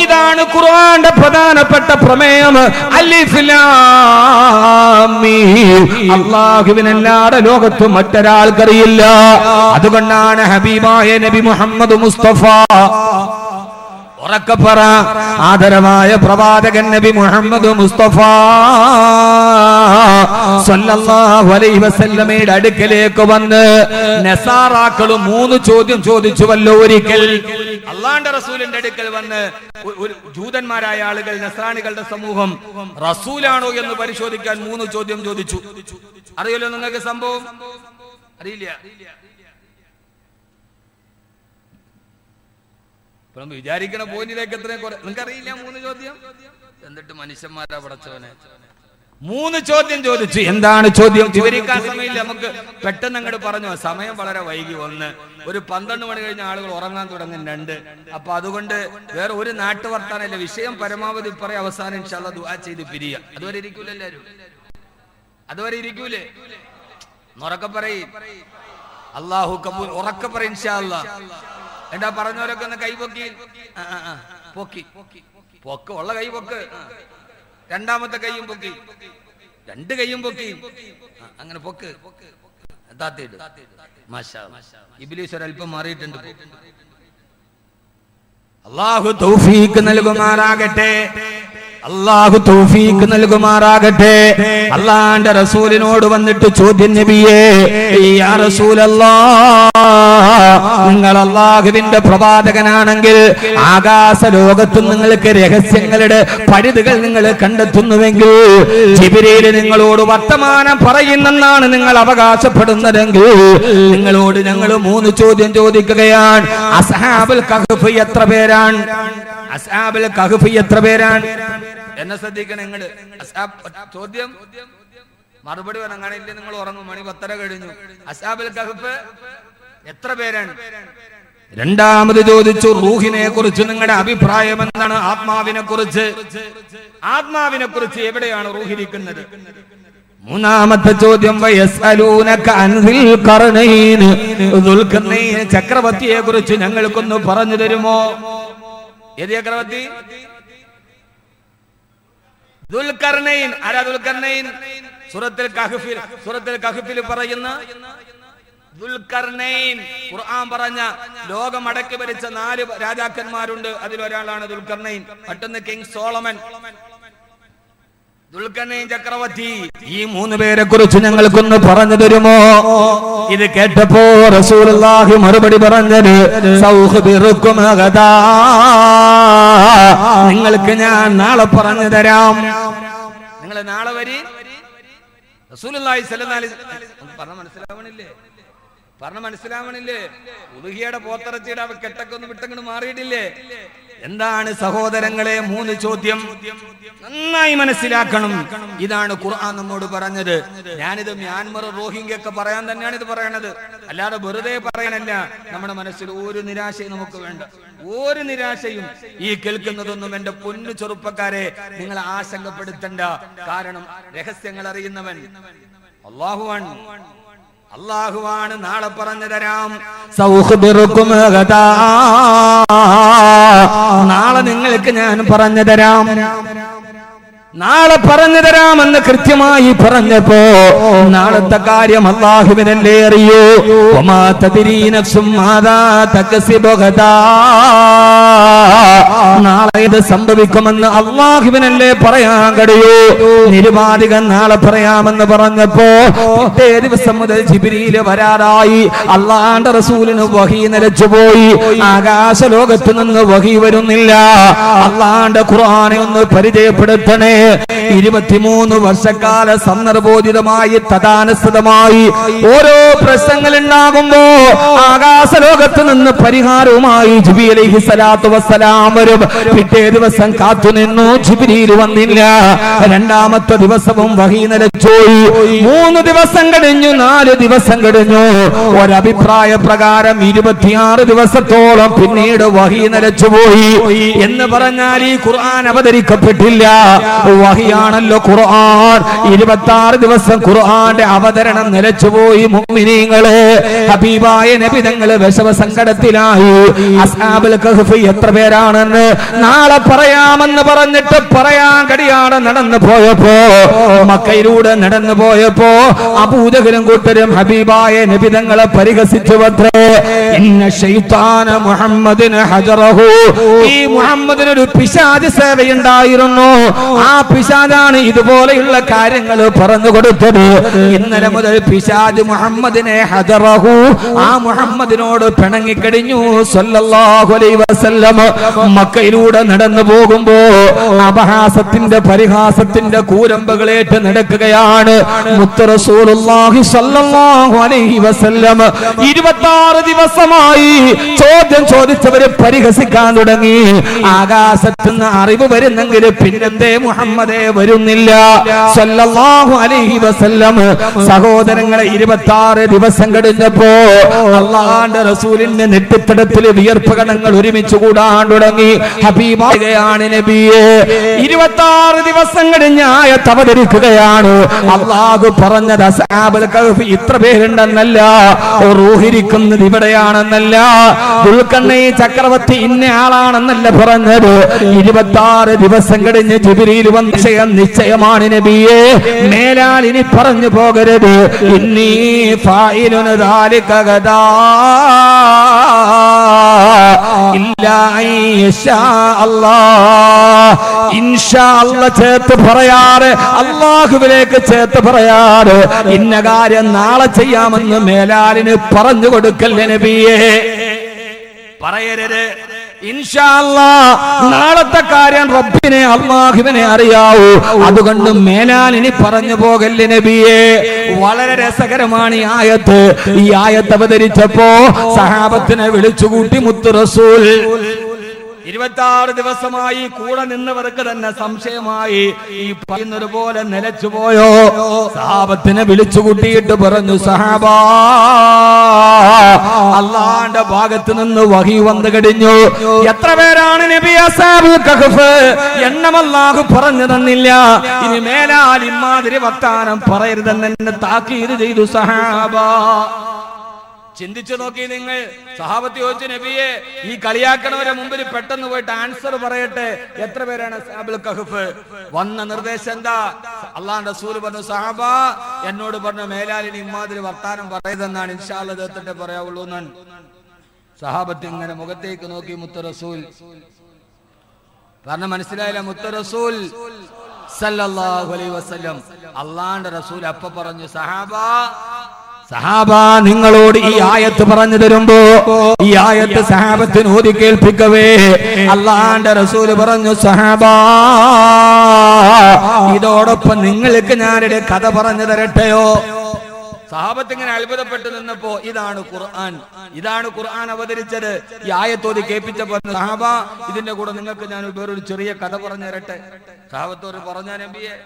ഇതാണ് ഖുർആന്റെ പ്രധാനപ്പെട്ട പ്രമേയം. അലിഫ് ലാം മീം. അല്ലാഹുവിനല്ലാതെ ലോകത്ത് മറ്റൊരാൾക്കറിയില്ല. അതുകൊണ്ടാണ് ഹബീബായ നബി മുഹമ്മദ് മുസ്തഫ ഉറക്കെ പറ, ആദരവായ പ്രവാചകൻ നബി മുഹമ്മദ് മുസ്തഫ സല്ലല്ലാഹു അലൈഹി വസല്ലമയുടെ അടുക്കലേക്ക് വന്ന് നസാറാക്കളും 3 ചോദ്യം ചോദിച്ചുവല്ലോ. ഒരിക്കൽ അള്ളാഹുവിന്റെ റസൂലിന്റെ അടുക്കൽ വന്ന് ജൂതന്മാരായ ആളുകൾ, നസ്രാണികളുടെ സമൂഹം റസൂലാണോ എന്ന് പരിശോധിക്കാൻ 3 ചോദ്യം ചോദിച്ചു. അറിയില്ലോ നിങ്ങൾക്ക് സംഭവം? അറിയില്ല? ഇപ്പം വിചാരിക്കണ പോയിന്റിലേക്ക് എത്രയും നിങ്ങൾക്കറിയില്ല 3 ചോദ്യം? എന്നിട്ട് മനുഷ്യന്മാരാ പടച്ചവനെ 3 ചോദ്യം ചോദിച്ചു. എന്താണ് ചോദ്യം? വിവരിക്കാൻ സമയമില്ല, നമുക്ക് പെട്ടെന്ന് അങ്ങോട്ട് പറഞ്ഞു. സമയം വളരെ വൈകി. 1, ഒരു 12 മണി കഴിഞ്ഞ ആളുകൾ ഉറങ്ങാൻ തുടങ്ങും. 2, അപ്പൊ അതുകൊണ്ട് വേറെ ഒരു നാട്ടു വർത്താനല്ല, വിഷയം പരമാവധി പറയാൻ അവസാനം ഇൻഷാ അല്ലാഹ് ദുആ ചെയ്ത് പിരിയ. അതുവരെ ഇരിക്കൂല എല്ലാവരും? അതുവരെ ഇരിക്കൂലേ? ഉറക്കെ പറയും അല്ലാഹു കബൂൽ. ഉറക്കെ പറയും ഇൻഷാ അല്ലാഹ്. എന്താ പറഞ്ഞവരൊക്കെ ഒന്ന് കൈപൊക്കി പൊക്കി പൊക്ക് ഉള്ള കൈ പൊക്ക്. രണ്ടാമത്തെ കൈയും പൊക്കി, 2 കൈയും പൊക്കി. അങ്ങനെ പൊക്ക്. ഇബ്ലീസ് ഒരൽപ്പം മാറിയിട്ടുണ്ട്. അല്ലാഹു തൗഫീഖ് നൽകുമാറാകട്ടെ. അല്ലാഹു തൗഫീഖ് നൽകുമാറാകട്ടെ. അല്ലാഹുവിന്റെ റസൂലിനോട് വന്നിട്ട് ചോദ്യം, നബിയേ യാ റസൂലല്ലാഹ്, നിങ്ങൾ അല്ലാഹുവിന്റെ പ്രവാചകനാണെങ്കിൽ ആകാശ ലോകത്ത് നിങ്ങൾക്ക് രഹസ്യങ്ങളുടെ പരിധികൾ നിങ്ങൾ കണ്ടെത്തുന്നുവെങ്കിൽ, ജിബ്രീൽ നിങ്ങളോട് വർത്തമാനം പറയുന്നെന്നാണ് നിങ്ങൾ അവകാശപ്പെടുന്നതെങ്കിൽ, നിങ്ങളോട് ഞങ്ങൾ 3 ചോദ്യം ചോദിക്കുകയാണ്. അസ്ഹാബുൽ കഹ്ഫ് എത്ര പേരാണ്? അസ്ഹാബുൽ കഹ്ഫ് എത്ര പേരാണ് എന്നെ ശ്രദ്ധിക്കണം നിങ്ങള്. ചോദ്യം മറുപടി പറഞ്ഞാണില്ല, നിങ്ങൾ ഉറങ്ങും. മണി 10:30 കഴിഞ്ഞു. അസ്ഹാബുൽ കഹ്ഫ് എത്ര പേരാണ്? രണ്ടാമത് ചോദിച്ചു റൂഹിനെ കുറിച്ച് നിങ്ങളുടെ അഭിപ്രായം എന്താണ്? ആത്മാവിനെ കുറിച്ച് എവിടെയാണ് റൂഹിരിക്കുന്നത്? മൂന്നാമത്തെ ചോദ്യം വയസ്അലൂനക അൻദിൽ ഖർനൈൻ, ദുൽഖർനൈൻ ചക്രവർത്തിയെ കുറിച്ച് ഞങ്ങൾക്കൊന്ന് പറഞ്ഞു തരുമോ? ഏത് ചക്രവർത്തി? ദുൽഖർനൈൻ. ആരാ ദുൽഖർനൈൻ? സൂറത്തുൽ കഹ്ഫിൽ പറയുന്ന ദുൽഖർനൈൻ. ഖുർആൻ പറഞ്ഞ ലോകം അടക്കി ഭരിച്ച 4 രാജാക്കന്മാരുണ്ട്. അതിലൊരാളാണ് ദുൽഖർനൈൻ. മറ്റൊന്ന് കിങ് സോളമൻ. ദുൽഖർനൈൻ ചക്രവർത്തി. ഈ 3 പേരെ കുറിച്ച് ഞങ്ങൾക്കൊന്ന് പറഞ്ഞു തരുമോ? ഇത് കേട്ടപ്പോ റസൂലുള്ളാഹി മറുപടി പറഞ്ഞത്, സൗഖ്ബിറുക്കും ഗദാ, നിങ്ങൾക്ക് ഞാൻ നാളെ പറഞ്ഞു തരാം. നിങ്ങൾ നാളെ വരി. റസൂലുള്ളാഹി സ്വല്ലല്ലാഹി അലൈഹി വസല്ലം പറഞ്ഞ മനസ്സിലാവണില്ലേ? ഉളുഹിയുടെ പോത്തിറച്ചിയുടെ കെട്ടൊക്കെ ഒന്ന് വിട്ടങ്ങോട്ട് മാറിയിട്ടില്ലേ? എന്താണ് സഹോദരങ്ങളെ 3 ചോദ്യം? നന്നായി മനസ്സിലാക്കണം. ഇതാണ് ഖുർആൻ നമ്മോട് പറഞ്ഞത്. ഞാനിത് മ്യാൻമർ റോഹിംഗ്യ ഒക്കെ പറയാൻ തന്നെയാണ് ഇത് പറയണത്, അല്ലാതെ വെറുതെ പറയാനല്ല. നമ്മുടെ മനസ്സിൽ ഒരു നിരാശയും നമുക്ക് വേണ്ട. ഒരു നിരാശയും ഈ കേൾക്കുന്നതൊന്നും എന്റെ പൊന്നു ചെറുപ്പക്കാരെ നിങ്ങൾ ആശങ്കപ്പെടുത്തണ്ട. കാരണം രഹസ്യങ്ങൾ അറിയുന്നവൻ അല്ലാഹുവാണ്. അല്ലാഹുവാണ്. നാളെ പറഞ്ഞു തരാം. സൗഖ്ബിറുക്കും ഗദാ, നാളെ നിങ്ങൾക്ക് ഞാൻ പറഞ്ഞു തരാം. നാളെ പറഞ്ഞു തരാമെന്ന് കൃത്യമായി പറഞ്ഞപ്പോ നാളത്തെ കാര്യം അല്ലാഹുവിനല്ലേ അറിയൂ. വമാ തദ്രീ നഫ്സും മാദാ തക്സിബു ഗദാ, നാളെ ഇത് സംഭവിക്കുമെന്ന് അല്ലാഹുവിനല്ലേ പറയാൻ കഴിയൂ. നിരുപാധികം നാളെ പറയാമെന്ന് പറഞ്ഞപ്പോ പിറ്റേ ദിവസം മുതൽ ജിബ്രീൽ വരാറായി. അല്ലാഹുവിന്റെ റസൂലിന് വഹി നിലച്ചുപോയി. ആകാശ ലോകത്ത് നിന്ന് വഹി വരുന്നില്ല. അല്ലാഹുവിന്റെ ഖുർആനെ ഒന്ന് പരിചയപ്പെടുത്തണേ. 23 വർഷക്കാല സന്ദർഭോചിതമായി തഥാനുസൃതമായി ഓരോ പ്രശ്നങ്ങൾ ഉണ്ടാകുമ്പോ ആകാശ ലോകത്ത് നിന്ന് പരിഹാരവുമായി ജിബ്രീൽ അലൈഹിസ്സലാത്തു വസ്സലാം വരും. പിറ്റേ ദിവസം കാത്തുനിന്നു, ജിബ്രീൽ വന്നില്ല. രണ്ടാമത്തെ ദിവസവും വഹി നിലച്ചുപോയി. 3 ദിവസം കഴിഞ്ഞു, 4 ദിവസം കഴിഞ്ഞു. ഒരഭിപ്രായ പ്രകാരം 26 ദിവസത്തോളം പിന്നീട് വഹി നിലച്ചുപോയി. എന്ന് പറഞ്ഞാൽ ഈ ഖുർആൻ അവതരിക്കപ്പെട്ടില്ല. വഹി രാത്രിയാണല്ലോ ഖുർആൻ. 26 ദിവസം ഖുർആന്റെ അവതരണം നിലച്ചുപോയി. മുഅ്മിനീങ്ങളെ, ഹബീബായ നബി തങ്ങളെ വിഷമ സങ്കടത്തിലായി. അസ്ഹാബുൽ കഹ്ഫ് എത്ര പേരാണെന്ന് നാളെ പറയാമെന്ന് പറഞ്ഞിട്ട് പറയാൻ കഴിയാതെ നടന്നു പോയപ്പോ, മക്കയിലൂടെ നടന്നു പോയപ്പോ അബൂജഹലും കൂട്ടരും ഹബീബായ നബി തങ്ങളെ പരിഹസിച്ചുവത്രേ. ഇന്ന ശൈത്താന മുഹമ്മദിന് ഹജറഹു, ഈ മുഹമ്മദിന് ഒരു പിശാച് സേവയുണ്ടായിരുന്നു. ആ പിശാചാണ് ഇതുപോലെയുള്ള കാര്യങ്ങൾ പറഞ്ഞു കൊടുത്തത്. ഇന്നലെ മുതൽ പിശാച് മുഹമ്മദിനെ ഹജറഹു, ആ മുഹമ്മദിനോട് പിണങ്ങിക്കഴിഞ്ഞു സല്ലല്ലാഹു അലൈഹി വസല്ലം. മക്കയിലൂടെ നടന്നു പോകുമ്പോ അപഹാസത്തിന്റെ പരിഹാസത്തിന്റെ കൂരമ്പകളേറ്റ് നടക്കുകയാണ് മുത്ത് റസൂലുള്ളാഹി സ്വല്ലല്ലാഹു അലൈഹി വസല്ലം. 26 ദിവസമായി ചോദ്യം ചോദിച്ചവരെ പരിഹസിക്കാൻ തുടങ്ങി. ആകാശത്തുനിന്ന് അറിവ് വരുന്നെങ്കിൽ പിന്നെന്തേ മുഹമ്മദേ വരുന്നില്ല സ്വല്ലല്ലാഹു അലൈഹി വസല്ലം. സഹോദരങ്ങളെ, 26 ദിവസം കഴിഞ്ഞപ്പോ അല്ലാഹുവിന്റെ റസൂലിന്റെ നെറ്റിത്തടത്തിൽ വിയർപ്പ് കണങ്ങൾ ഒരുമിച്ച് കൂടാൻ തുടങ്ങി. ഹബീബാണ് നബിയെ. 26 ദിവസം കഴിഞ്ഞ് ആയത്ത് അവതരിക്കുകയാണ്. അല്ലാഹു പറഞ്ഞത് അസ്ഹാബുൽ കഹ്ഫ് ഇത്ര പേരുണ്ടെന്നല്ല, റൂഹിരിക്കുന്നത് ഇവിടെയാണെന്നല്ല, ദുൽഖർനൈൻ ചക്രവർത്തി ഇന്ന ആളാണെന്നല്ല പറഞ്ഞത്. 26 ദിവസം കഴിഞ്ഞ് ജിബ്രീൽ വന്ന വിഷയം നിശ്ചയമാണ് നബിയെ. മേലാൽ ഇനി പറഞ്ഞു പോകരുത്. ഇന്നീ ഫായിലുന ദാലിക ഗദാ ഇല്ലാ ഇൻഷാ അല്ലാഹ്. ഇൻഷാ അല്ലാഹ് ചേർത്ത് പറയാറ്, അല്ലാഹുവിലേക്ക് ചേർത്ത് പറയാറ്. ഇന്ന കാര്യം നാളെ ചെയ്യാമെന്ന് മേലാലിന് പറഞ്ഞു കൊടുക്കല്ലേ നബിയെ. പറയരുത് ഇൻഷാ അല്ലാഹ്, നാളത്തെ കാര്യം റബ്ബിനെ അല്ലാഹുവിനെ അറിയാവൂ. അതുകൊണ്ട് മേലാൽ ഇനി പറഞ്ഞു പോകല്ലേ നബിയെ. വളരെ രസകരമാണ് ഈ ആയത്ത്. ഈ ആയത്ത് അവതരിച്ചപ്പോ സഹാബത്തിനെ വിളിച്ചുകൂട്ടി മുത്ത് റസൂൽ. 26 ദിവസമായി കൂടെ നിന്നവർക്ക് തന്നെ സംശയമായി, ഈ പറയുന്നത് പോലെ നിലച്ചുപോയോ? സഹാബത്തിനെ വിളിച്ചു കൂട്ടിയിട്ട് പറഞ്ഞു, സഹാബാ, അല്ലാഹുവിന്റെ ഭാഗത്ത് നിന്ന് വഹി വന്നു കഴിഞ്ഞു. എത്ര പേരാണ് നബി അസ്ഹാബുൽ കഹ്ഫ്? എണ്ണം അല്ലാഹു പറഞ്ഞു തന്നില്ല. ഇനി മേലാൽ ഇമാതിരി വർത്താനം പറയരുതെന്ന് എന്നെ താക്കീത് ചെയ്തു സഹാബാ. ചിന്തിച്ചു നോക്കി നിങ്ങൾ. സഹാബത്ത് ചോദിച്ചു, നബിയെ, ഈ കളിയാക്കണവരെ മുമ്പിൽ പെട്ടെന്ന് പോയിട്ട് ആൻസർ പറയട്ടെ, എത്ര പേരാണ് അസ്ഹാബുൽ കഹ്ഫ്? വന്ന നിർദ്ദേശം എന്താ? അല്ലാഹുവിന്റെ റസൂൽ പറഞ്ഞു, സഹാബ എന്നോട് പറഞ്ഞു മേലാലിന് ഇമാതിരി വർത്താനം പറയതെന്നാണ്, ഇൻഷാ അല്ലാഹ് തീർത്തിട്ടേ പറയാവുള്ളൂ എന്നാണ്. സഹാബത്ത് ഇങ്ങനെ മുഖത്തേക്ക് നോക്കി. മുത്ത് റസൂൽ കാരണം മനസ്സിലായില്ല. മുത്ത് റസൂൽ സല്ലല്ലാഹു അലൈഹി വസല്ലം, അല്ലാഹുവിന്റെ റസൂൽ അപ്പ പറഞ്ഞു, സഹാബ നിങ്ങളോട് ഈ ആയത്ത് പറഞ്ഞു തരുമ്പോ ഈ ആയത്ത് സഹാബത്തിന് ഓതി കേൾപ്പിക്കവേ അല്ലാഹുവിന്റെ റസൂൽ പറഞ്ഞു, സഹാബ ഇതോടൊപ്പം നിങ്ങൾക്ക് ഞാനൊരു കഥ പറഞ്ഞു തരട്ടെയോ? സഹാബത്ത് ഇങ്ങനെ അത്ഭുതപ്പെട്ടു നിന്നപ്പോ ഇതാണ് ഖുർആൻ, ഇതാണ് ഖുർആൻ അവതരിച്ചത്. ഈ ആയത്തോതി കേൾപ്പിച്ചപ്പോ സഹാബ ഇതിന്റെ കൂടെ നിങ്ങൾക്ക് ഞാൻ വേറൊരു ചെറിയ കഥ പറഞ്ഞു തരട്ടെ. സഹാബത്തോട് പറഞ്ഞ നബിയെ.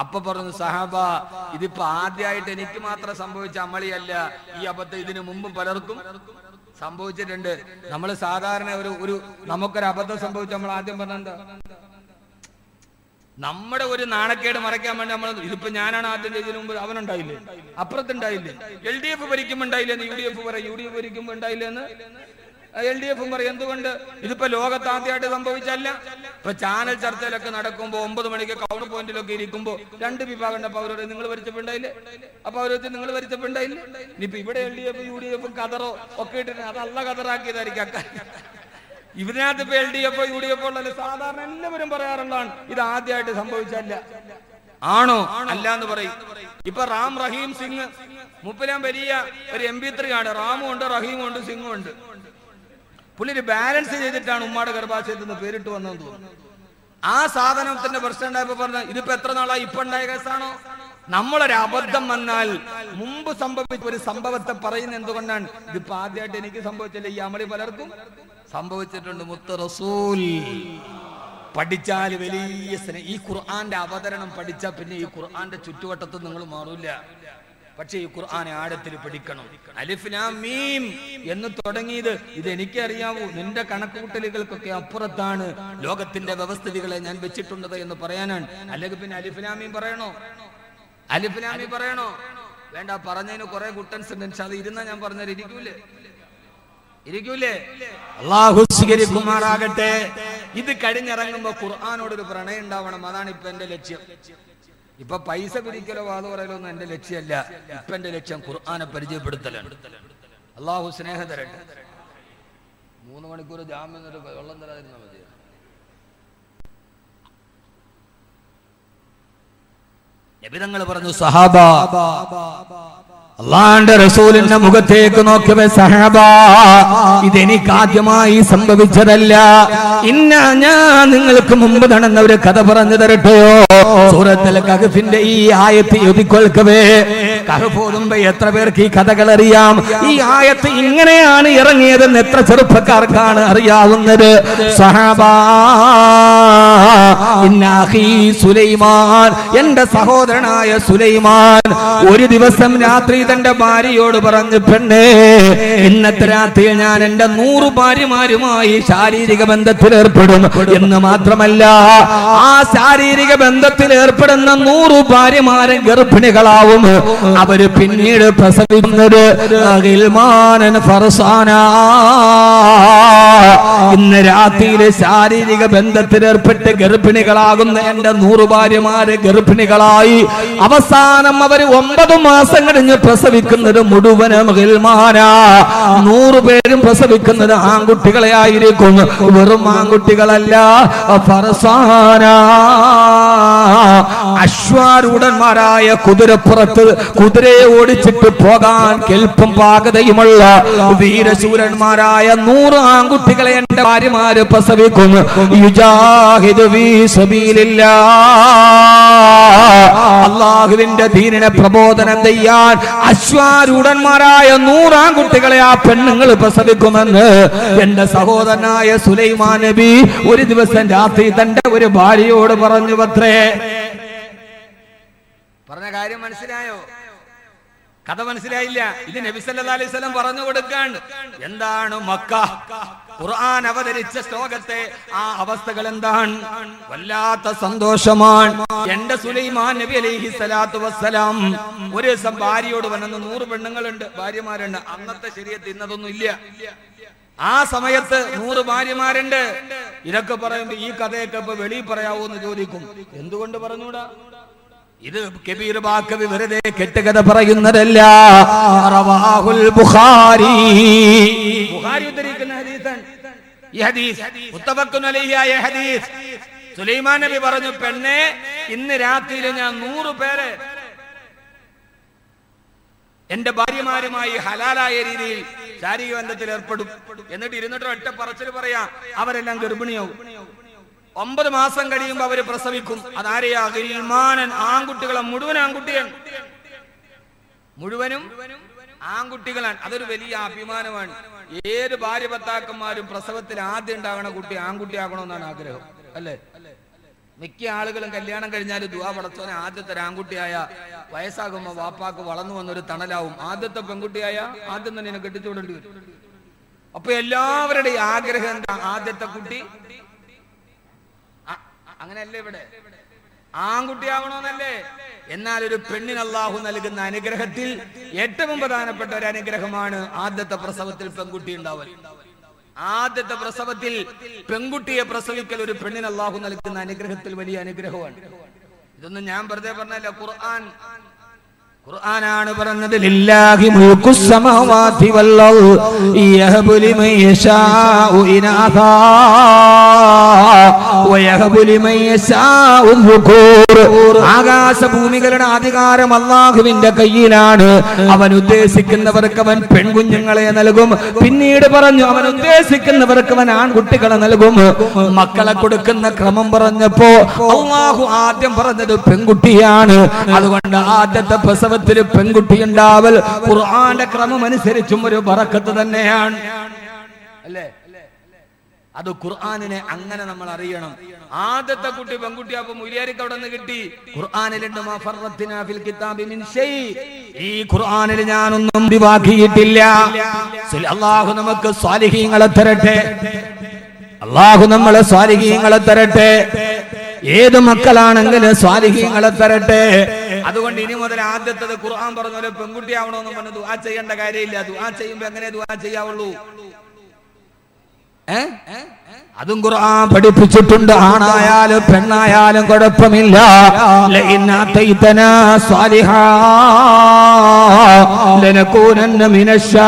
അപ്പൊ പറഞ്ഞു, സഹാബ ഇതിപ്പോ ആദ്യമായിട്ട് എനിക്ക് മാത്രം സംഭവിച്ച അമളിയല്ല, ഈ അബദ്ധം ഇതിനു മുമ്പും പലർക്കും സംഭവിച്ചിട്ടുണ്ട്. നമ്മൾ സാധാരണ ഒരു നമുക്കൊരു അബദ്ധം സംഭവിച്ച നമ്മൾ ആദ്യം പറഞ്ഞെന്താ? നമ്മുടെ ഒരു നാണക്കേട് മറയ്ക്കാൻ വേണ്ടി നമ്മൾ ഇതിപ്പോ ഞാനാണ് ആദ്യം ചെയ്തതിന് മുമ്പ് അവനുണ്ടായില്ലേ, അപ്പുറത്തുണ്ടായില്ലേ, LDF ഭരിക്കുമ്പോ ഉണ്ടായില്ലെന്ന് UDF പറയും, UDF ഭരിക്കുമ്പോ ഉണ്ടായില്ലെന്ന് LDF പറയും. എന്തുകൊണ്ട്? ഇതിപ്പോ ലോകത്ത് ആദ്യമായിട്ട് സംഭവിച്ചല്ല. ഇപ്പൊ ചാനൽ ചർച്ചയിലൊക്കെ നടക്കുമ്പോ 9 മണിക്ക് കൗണ്ടർ പോയിന്റിലൊക്കെ ഇരിക്കുമ്പോ 2 വിഭാഗം ഉണ്ടപ്പോ അവരോട് നിങ്ങൾ ഭരിച്ചപ്പോണ്ടായില്ലേ, അപ്പൊ അവരോട് നിങ്ങൾ ഭരിച്ചപ്പോണ്ടായില്ലേ. ഇനിയിപ്പോ ഇവിടെ LDF UDF കതറോ ഒക്കെ ഇട്ടിട്ട് അതല്ല കതറാക്കിയതായിരിക്കും. ഇതിനകത്ത് ഇപ്പൊ LDF UDF ഉള്ളല്ലേ സാധാരണ എല്ലാവരും പറയാറുള്ളതാണ്. ഇത് ആദ്യമായിട്ട് സംഭവിച്ചല്ല. ആണോ? അല്ല എന്ന് പറയും. ഇപ്പൊ റാം റഹീം സിംഗ് മുപ്പലാം വലിയ ഒരു MP3 ആണ്. റാമും ഉണ്ട്, റഹീമും ഉണ്ട്, സിംഗും ഉണ്ട്. പുള്ളി ഒരു ബാലൻസ് ചെയ്തിട്ടാണ് ഉമ്മാടെ ഗർഭാശയത്തിൽ നിന്ന് പേരിട്ട് വന്നതെന്ന് തോന്നുന്നു. ആ സാധനത്തിന്റെ പ്രശ്നം ഉണ്ടായപ്പോ പറഞ്ഞ ഇതിപ്പോ എത്ര നാളായി, ഇപ്പൊ ഉണ്ടായ കേസാണോ? നമ്മളൊരു അബദ്ധം വന്നാൽ മുമ്പ് സംഭവിച്ച ഒരു സംഭവത്തെ പറയുന്നത് എന്തുകൊണ്ടാണ്? ഇതിപ്പോ ആദ്യമായിട്ട് എനിക്ക് സംഭവിച്ചില്ല, ഈ അമളി പലർക്കും സംഭവിച്ചിട്ടുണ്ട്. മുത്ത് റസൂൽ പഠിച്ചാൽ വലിയ ഈ ഖുർആന്റെ അവതരണം പഠിച്ചാൽ പിന്നെ ഈ ഖുർആന്റെ ചുറ്റുവട്ടത്ത് നിങ്ങൾ മാറൂല. പക്ഷേ ഈ ഖുർആനെ ആഴത്തിൽ പഠിക്കണം. അലിഫ് ലാം മീം എന്ന് തുടങ്ങിയത് ഇത് എനിക്കറിയാവൂ, നിന്റെ കണക്കുകൂട്ടലുകൾക്കൊക്കെ അപ്പുറത്താണ് ലോകത്തിന്റെ വ്യവസ്ഥിതികളെ ഞാൻ വെച്ചിട്ടുള്ളത് എന്ന് പറയാനാണ്. അല്ലെങ്കിൽ പിന്നെ അലിഫ് ലാം മീം പറയണോ? അലിഫ് ലാം മീം പറയണോ? വേണ്ട, പറഞ്ഞതിന് കുറെ കുട്ടൻസ് ഉണ്ട്. അത് ഇരുന്നാ ഞാൻ പറഞ്ഞാൽ ഇരിക്കൂലേ? അല്ലാഹു സ്വീകരിക്കുമാറാകട്ടെ. ഇത് കഴിഞ്ഞിറങ്ങുമ്പോ ഖുർആനോടൊരു പ്രണയം ഉണ്ടാവണം. അതാണ് ഇപ്പൊ എന്റെ ലക്ഷ്യം. ഇപ്പൊ പൈസ പിരിക്കലോ വാദ പറയലോ ഒന്നും എന്റെ ലക്ഷ്യമല്ല. ഇപ്പൊ എന്റെ ലക്ഷ്യം ഖുർആനെ പരിചയപ്പെടുത്തലാണ്. അള്ളാഹു സ്നേഹം തരട്ടെ. 3 മണിക്കൂർ ജാമ്യം വെള്ളം തരാതിരുന്നാ മതി. നബിതങ്ങൾ പറഞ്ഞു, സഹാബ, അള്ളാന്റെ റസൂലിന്റെ മുഖത്തേക്ക് നോക്കിയവേ സഹാബ, ഇതെനിക്ക് ആദ്യമായി സംഭവിച്ചതല്ല. ഞാൻ നിങ്ങൾക്ക് മുമ്പ് നടന്ന ഒരു കഥ പറഞ്ഞു തരട്ടെയോ? സൂറത്തുൽ കഹ്ഫിന്റെ ഈ ആയത്ത് എഴുതിക്കൊൽക്കവേ, കഹ്ഫ് ഓതുമ്പോ എത്ര പേർക്ക് ഈ കഥകൾ അറിയാം? ഈ ആയത്ത് ഇങ്ങനെയാണ് ഇറങ്ങിയതെന്ന് എത്ര ചെറുപ്പക്കാർക്കാണ് അറിയാവുന്നത്? സഹാബ, ഇന്ന അഖീ സുലൈമാൻ, എന്റെ സഹോദരനായ സുലൈമാൻ ഒരു ദിവസം രാത്രി തന്റെ ഭാര്യയോട് പറഞ്ഞു, പെണ്ണേ, ഇന്നത്തെ രാത്രി ഞാൻ എന്റെ 100 ഭാര്യമാരുമായി ശാരീരിക ബന്ധത്തിൽ ഏർപ്പെടും. എന്ന് മാത്രമല്ല, ആ ശാരീരിക ബന്ധത്തിൽ ഏർപ്പെടുന്ന 100 ഭാര്യമാരെ ഗർഭിണികളാവും. അവര് പിന്നീട് പ്രസവിക്കുന്നത് ഇന്ന് രാത്രിയിലെ ശാരീരിക ബന്ധത്തിൽ ഏർപ്പെട്ട് ഗർഭിണികളാകുന്ന എന്റെ 100 ഭാര്യമാര് ഗർഭിണികളായി അവസാനം അവര് 9 മാസം കഴിഞ്ഞ് പ്രസവിക്കുന്നത് മുഴുവനും ഗിൽമാനാ. 100 പേരും പ്രസവിക്കുന്നത് ആൺകുട്ടികളെ ആയിരിക്കും. വെറും ആൺകുട്ടികളല്ല, ഫർസാനാ, അശ്വാരൂഢന്മാരായ കുതിരപ്പുറത്ത് കുതിരയെ ഓടിച്ചിട്ട് പോകാൻ കെൽപ്പും പാകതയുമുള്ള വീരശൂരന്മാരായ 100 ആൺകുട്ടികളെ എന്റെ ഭാര്യമാര് പ്രസവിക്കും. യുജാഹിദു ഫീ സബീലില്ലാഹ്, അല്ലാഹുവിന്റെ ദീനിനെ പ്രബോധനം ചെയ്യാൻ അശ്വാരൂഢന്മാരായ 100 ആൺകുട്ടികളെ ആ പെണ്ണുങ്ങൾ പ്രസവിക്കുമെന്ന് എന്റെ സഹോദരനായ സുലൈമാൻ നബി ഒരു ദിവസം രാത്രി തന്റെ ഒരു ഭാര്യയോട് പറഞ്ഞു. പത്രേ, പറഞ്ഞ കാര്യം മനസ്സിലായോ? കഥ മനസ്സിലായില്ല? ഇത് നബി സല്ലല്ലാഹു അലൈഹി വസല്ലം പറഞ്ഞു കൊടുക്കാൻ. എന്താണ് മക്ക ഖുർആൻ അവതരിച്ച ശ്ലോകത്തെ ആ അവസ്ഥകൾ എന്താണ്? വല്ലാത്ത സന്തോഷമാണ്. എന്റെ സുലൈമാൻ നബി അലൈഹി സ്വലാത്തു വസ്സലാം ഒരു ദിവസം ഭാര്യയോട് വന്നു. 100 പെണ്ണുങ്ങളുണ്ട്, ഭാര്യമാരുണ്ട്. അന്നത്തെ ശരീഅത്ത് ഇന്നതൊന്നും ഇല്ല. ആ സമയത്ത് 100 ഭാര്യമാരുണ്ട്. ഇതൊക്കെ പറയുമ്പോ ഈ കഥയൊക്കെ ഇപ്പൊ വെളിയിൽ പറയാവോ എന്ന് ചോദിക്കും. എന്തുകൊണ്ട് പറഞ്ഞൂടാ? ഇത് കബീർ ബാക്കവി വെറുതെ കെട്ടുകഥ പറയുന്നതല്ല. റവാഹുൽ ബുഖാരി, ബുഖാരി ഉദ്ധരിക്കുന്ന ഹദീസാണ് ഈ ഹദീസ്. മുത്തഫഖുൻ അലൈഹിയായ ഹദീസ്. സുലൈമാൻ നബി പറഞ്ഞു, പെണ്ണെ, ഇന്ന് രാത്രിയിൽ ഞാൻ 100 പേരെ എന്റെ ഭാര്യമാരുമായി ഹലാലായ രീതിയിൽ ശാരീരിക ബന്ധത്തിൽ ഏർപ്പെടും. എന്നിട്ട് ഇരുന്നിട്ട് ഒറ്റ പറച്ചിൽ പറയാ, അവരെല്ലാം ഗർഭിണിയാവും. 9 മാസം കഴിയുമ്പോൾ അവര് പ്രസവിക്കും. അതാരെയാ? ഗിൽമാനൻ, ആൺകുട്ടികളെ മുഴുവൻ ആൺകുട്ടിയാണ്, മുഴുവനും ആൺകുട്ടികളാണ്. അതൊരു വലിയ അഭിമാനമാണ്. ഏത് ഭാര്യ ഭർത്താക്കന്മാരും പ്രസവത്തിൽ ആദ്യം ഉണ്ടാകണ കുട്ടി ആൺകുട്ടി ആകണമെന്നാണ് ആഗ്രഹം, അല്ലേ? മിക്ക ആളുകളും കല്യാണം കഴിഞ്ഞാൽ ദുആ പടച്ചോനെ ആദ്യത്തെ ആൺകുട്ടിയായ വയസ്സാകുമ്പോ വാപ്പാക്ക് വളർന്നു വന്നൊരു തണലാവും. ആദ്യത്തെ പെൺകുട്ടിയായ ആദ്യം തന്നെ എന്നെ കെട്ടിച്ചുവിടേണ്ടി വരും. അപ്പൊ എല്ലാവരുടെയും ആഗ്രഹം എന്താ? ആദ്യത്തെ കുട്ടി. അങ്ങനെയല്ലേ ഇവിടെ? ആൺകുട്ടിയാവണമെന്നല്ലേ? എന്നാൽ ഒരു പെണ്ണിന് അല്ലാഹു നൽകുന്ന അനുഗ്രഹത്തിൽ ഏറ്റവും പ്രധാനപ്പെട്ട ഒരു അനുഗ്രഹമാണ് ആദ്യത്തെ പ്രസവത്തിൽ പെൺകുട്ടി ഉണ്ടാവൽ. ആദ്യത്തെ പ്രസവത്തിൽ പെൺകുട്ടിയെ പ്രസവിക്കൽ ഒരു പെണ്ണിന് അല്ലാഹു നൽകുന്ന അനുഗ്രഹത്തിൽ വലിയ അനുഗ്രഹമാണ്. ഇതൊന്നും ഞാൻ വെറുതെ പറഞ്ഞല്ല, ഖുർആനാണ് പറഞ്ഞത്. ലില്ലാഹി മുൽക്കുസ് സമാവാതി വൽ അർദ് യഹബു ലിമൻ യശാഉ ഇനാഥാ വയഹബു ലിമൻ യശാഉ ദുകൂർ. ആകാശഭൂമികളുടെ അധികാരം അല്ലാഹുവിന്റെ കയ്യിലാണ്. അവൻ ഉദ്ദേശിക്കുന്നവർക്ക് അവൻ പെൺകുഞ്ഞുങ്ങളെ നൽകും. പിന്നീട് പറഞ്ഞു, അവൻ ഉദ്ദേശിക്കുന്നവർക്ക് അവൻ ആൺകുട്ടികളെ നൽകും. മക്കളെ കൊടുക്കുന്ന ക്രമം പറഞ്ഞപ്പോ അല്ലാഹു ആദ്യം പറഞ്ഞത് പെൺകുട്ടിയാണ്. അതുകൊണ്ട് ആദ്യത്തെ പ്രസവത്തിൽ പെൺകുട്ടി ഉണ്ടാവൽ ഖുർആന്റെ ക്രമം അനുസരിച്ചും ഒരു ബറക്കത്ത് തന്നെയാണ്, അല്ലേ? അത് ഖുർആനിനെ അങ്ങനെ നമ്മൾ അറിയണം. ആദ്യത്തെ കുട്ടി പെൺകുട്ടിയപ്പോ മുരിയാരിക്ക് അവിടെ നിന്ന് കിട്ടി. ഖുർആനിലുണ്ട് മാ ഫർറത്നാ ഫിൽ കിതാബി മിൻ ഷൈ, ഈ ഖുർആനിൽ ഞാനൊന്നും ഒഴിവാക്കിയിട്ടില്ല. അല്ലാഹു നമുക്ക് സ്വാലിഹീങ്ങളെ തരട്ടെ, അല്ലാഹു നമ്മളെ സ്വാലിഹീങ്ങളെ തരട്ടെ. ഏത് മക്കളാണെങ്കിലും സ്വാലിഹീങ്ങളെ തരട്ടെ. അതുകൊണ്ട് ഇനി മുതൽ ആദ്യത്തത് ഖുർആൻ പറഞ്ഞ പോലെ പെൺകുട്ടിയാവണമെന്ന് പറഞ്ഞ് ദുആ ചെയ്യേണ്ട കാര്യമില്ല. ദുആ ചെയ്യുമ്പോ എങ്ങനെ ദുആ ചെയ്യാവുള്ളൂ? അതും ഖുർആൻ പഠിപ്പിച്ചിട്ടുണ്ട്. ആണായാലും പെണ്ണായാലും കുഴപ്പമില്ല. ലഇൻ അതൈതനാ സ്വാലിഹാ ലനകൂനന്ന മിനശ്ശാകിരീൻ.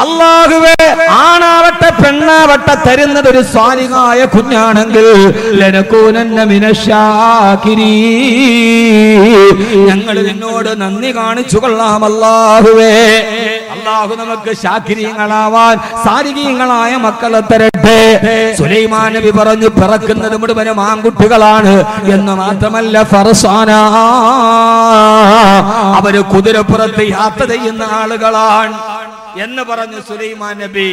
അല്ലാഹുവേ, ആണാവട്ടെ പെണ്ണാവട്ടെ തരുന്നത് ഒരു സ്വാലിഹായ കുഞ്ഞാണെങ്കിൽ ലനകൂനന്ന മിനശ്ശാകിരീൻ, ഞങ്ങൾ നിന്നോട് നന്ദി കാണിച്ചു കൊള്ളാം അല്ലാഹുവേ. അല്ലാഹു നമുക്ക് ശാകിരീങ്ങളാവാൻ സാരികീങ്ങളായ മക്കളെ തരട്ടെ. സുലൈമാൻ നബി പറഞ്ഞു പിറക്കുന്നത് മുഴുവനും ആൺകുട്ടികളാണ് എന്ന് മാത്രമല്ല ഫർസാന, അവര് കുതിരപ്പുറത്ത് യാത്ര ചെയ്യുന്ന ആളുകളാണ് എന്ന് പറഞ്ഞു സുലൈമാൻ നബി.